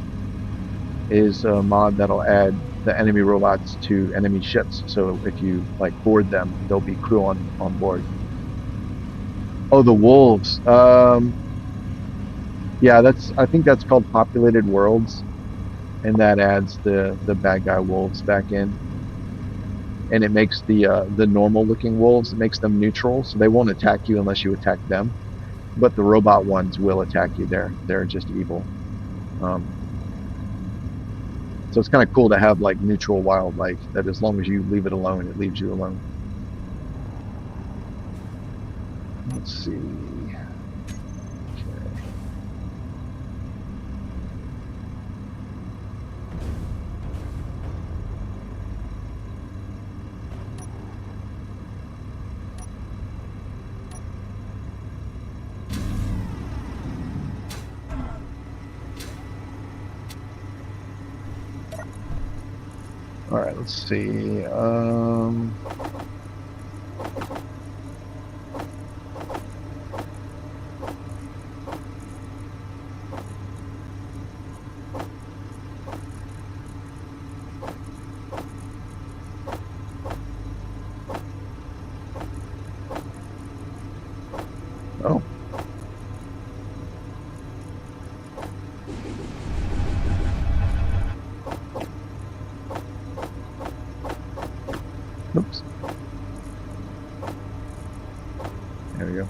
is a mod that'll add the enemy robots to enemy ships. So if you like board them, there'll be crew on board. Oh, the wolves. Yeah, I think that's called populated worlds, and that adds the bad guy wolves back in, and it makes the normal looking wolves, it makes them neutral, so they won't attack you unless you attack them. But the robot ones will attack you. They're just evil. So it's kind of cool to have like neutral wildlife that as long as you leave it alone, it leaves you alone. Let's see. Okay. All right, let's see. Oh. Oops. There we go.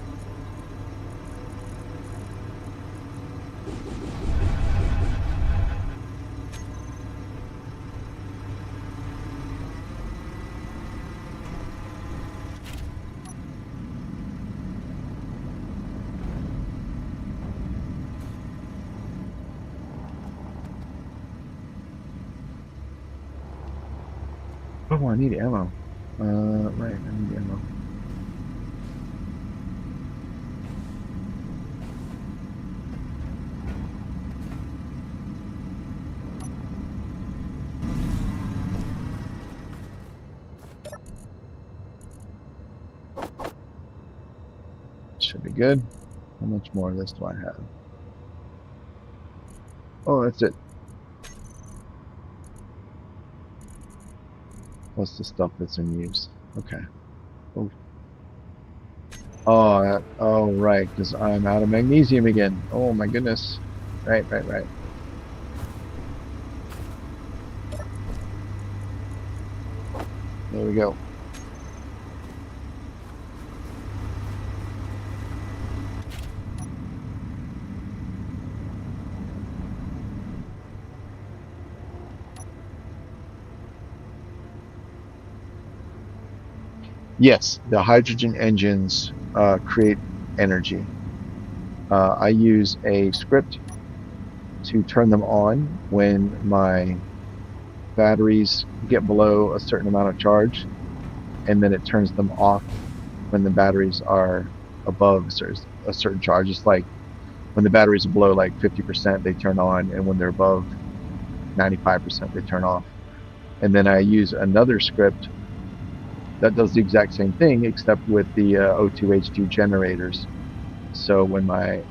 Oh, I need ammo. Right, I need ammo. Should be good. How much more of this do I have? Oh, that's it. Plus the stuff that's in use. Okay. Oh, oh, right, because I'm out of magnesium again. Oh my goodness. Right, right, right. There we go. Yes, the hydrogen engines create energy. I use a script to turn them on when my batteries get below a certain amount of charge, and then it turns them off when the batteries are above a certain charge. It's like when the batteries are below like 50%, they turn on, and when they're above 95%, they turn off. And then I use another script that does the exact same thing, except with the O2H2 generators. So when my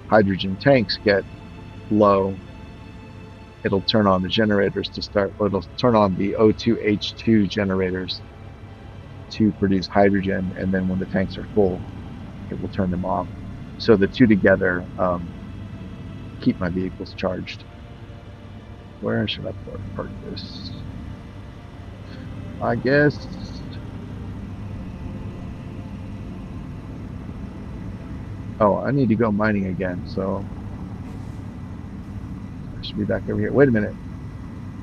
hydrogen tanks get low, it'll turn on the generators to start, or it'll turn on the O2H2 generators to produce hydrogen. And then when the tanks are full, it will turn them off. So the two together keep my vehicles charged. Where should I park this? I guess. Oh, I need to go mining again, so I should be back over here. Wait a minute.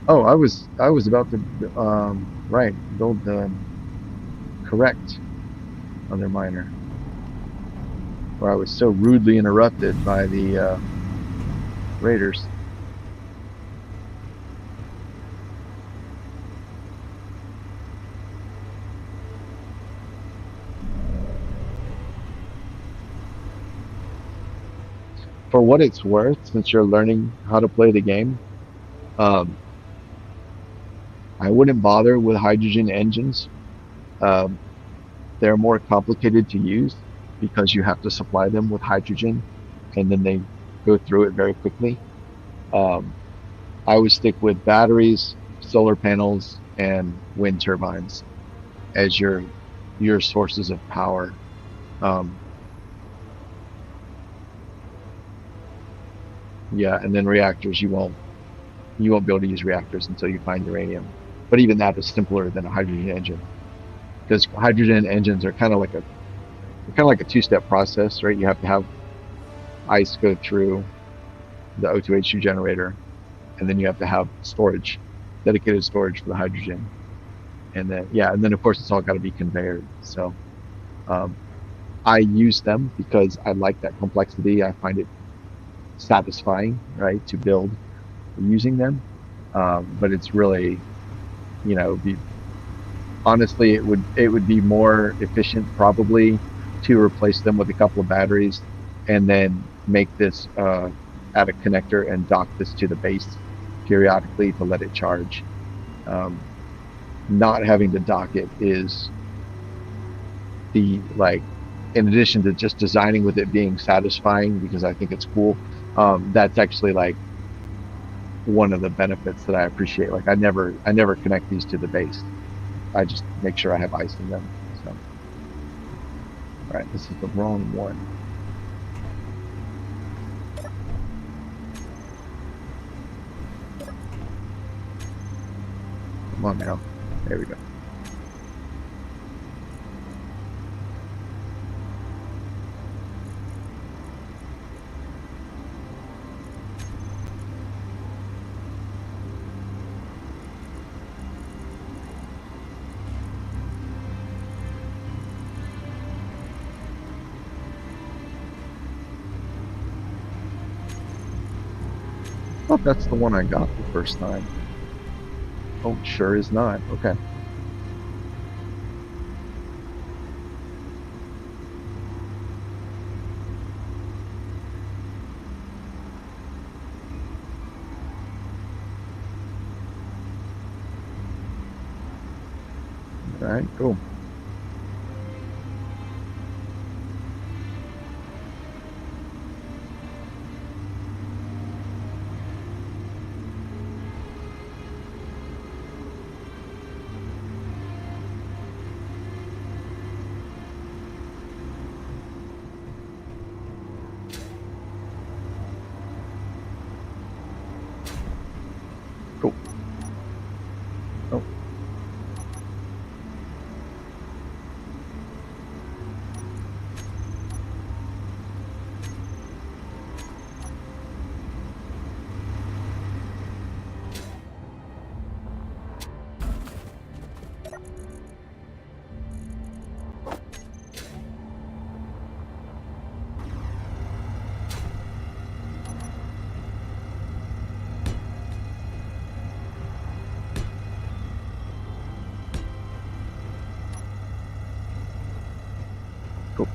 Oh, I was about to right, build the correct other miner, where I was so rudely interrupted by the raiders. For what it's worth, since you're learning how to play the game, um, I wouldn't bother with hydrogen engines. Um, they're more complicated to use because you have to supply them with hydrogen, and then they go through it very quickly. Um, I would stick with batteries, solar panels, and wind turbines as your sources of power. Um, yeah, and then reactors. You won't be able to use reactors until you find uranium. But even that is simpler than a hydrogen engine, because hydrogen engines are kind of like a two-step process, right? You have to have ice go through the O2H2 generator, and then you have to have storage, dedicated storage for the hydrogen, and then yeah, and then of course it's all got to be conveyed. So um, I use them because I like that complexity. I find it satisfying, right, to build using them. But it's really, be honestly, it would be more efficient probably to replace them with a couple of batteries, and then make this add a connector and dock this to the base periodically to let it charge. Um, Not having to dock it is the like, in addition to just designing with it being satisfying because I think it's cool. That's actually like one of the benefits that I appreciate. Like I never connect these to the base. I just make sure I have ice in them. So, all right, this is the wrong one. Come on now. There we go. Oh, that's the one I got the first time. Oh, sure is not. Okay. All right, cool. Cool. Oh. Cool.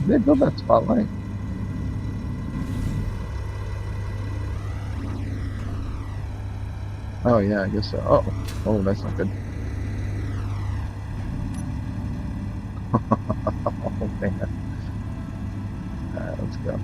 They built that spotlight. Oh yeah, I guess so. Oh, oh, that's not good. Oh man. All right, let's go.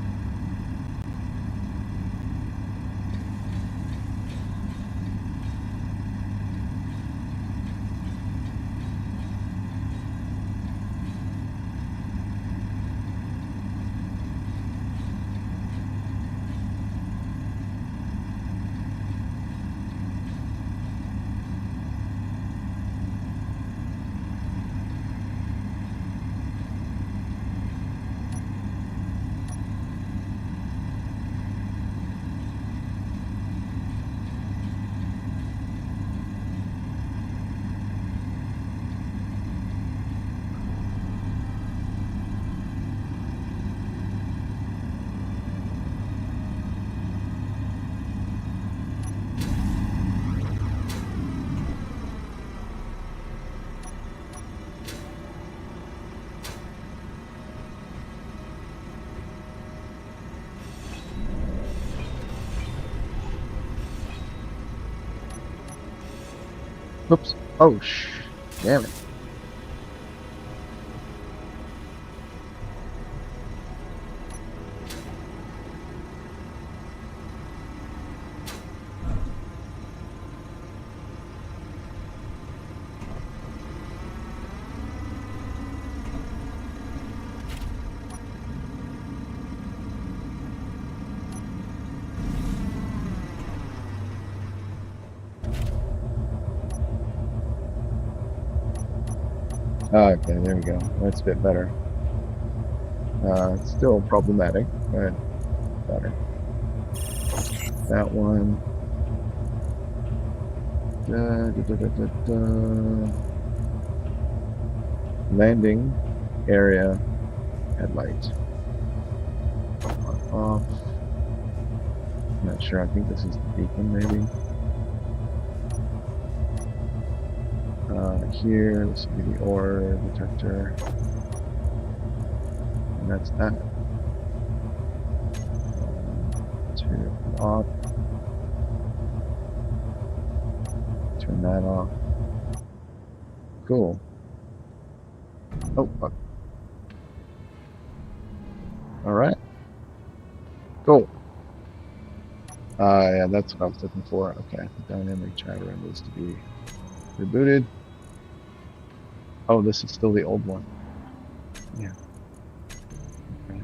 Oops. Oh, damn it. Okay, there we go. That's a bit better. It's still problematic, but better. That one. Da, da, da, da, da, da. Landing area, headlight off. I'm not sure. I think this is the beacon, maybe. Here, this would be the ore detector. And that's that. Turn off. Turn that off. Cool. Oh, fuck. All right. Cool. Yeah, that's what I was looking for. Okay, the dynamic driver needs to be rebooted. Oh, this is still the old one. Yeah. Okay.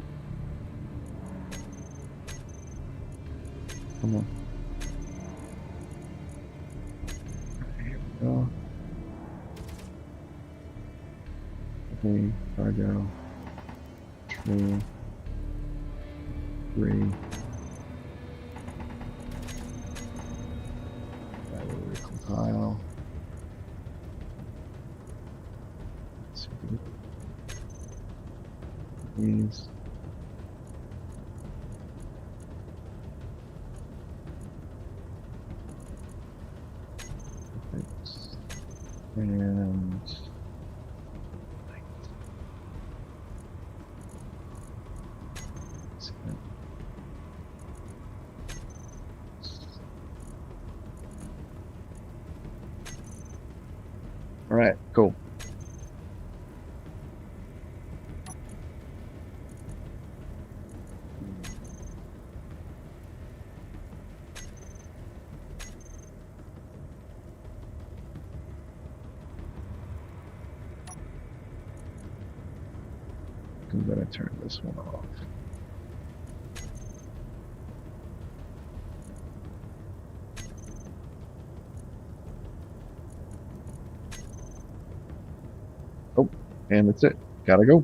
Come on. Here we go. Okay, cargo. 2, 3. That will recompile. Let's see. These. And all right, cool. I'm gonna turn this one off. Oh, and that's it. Gotta go.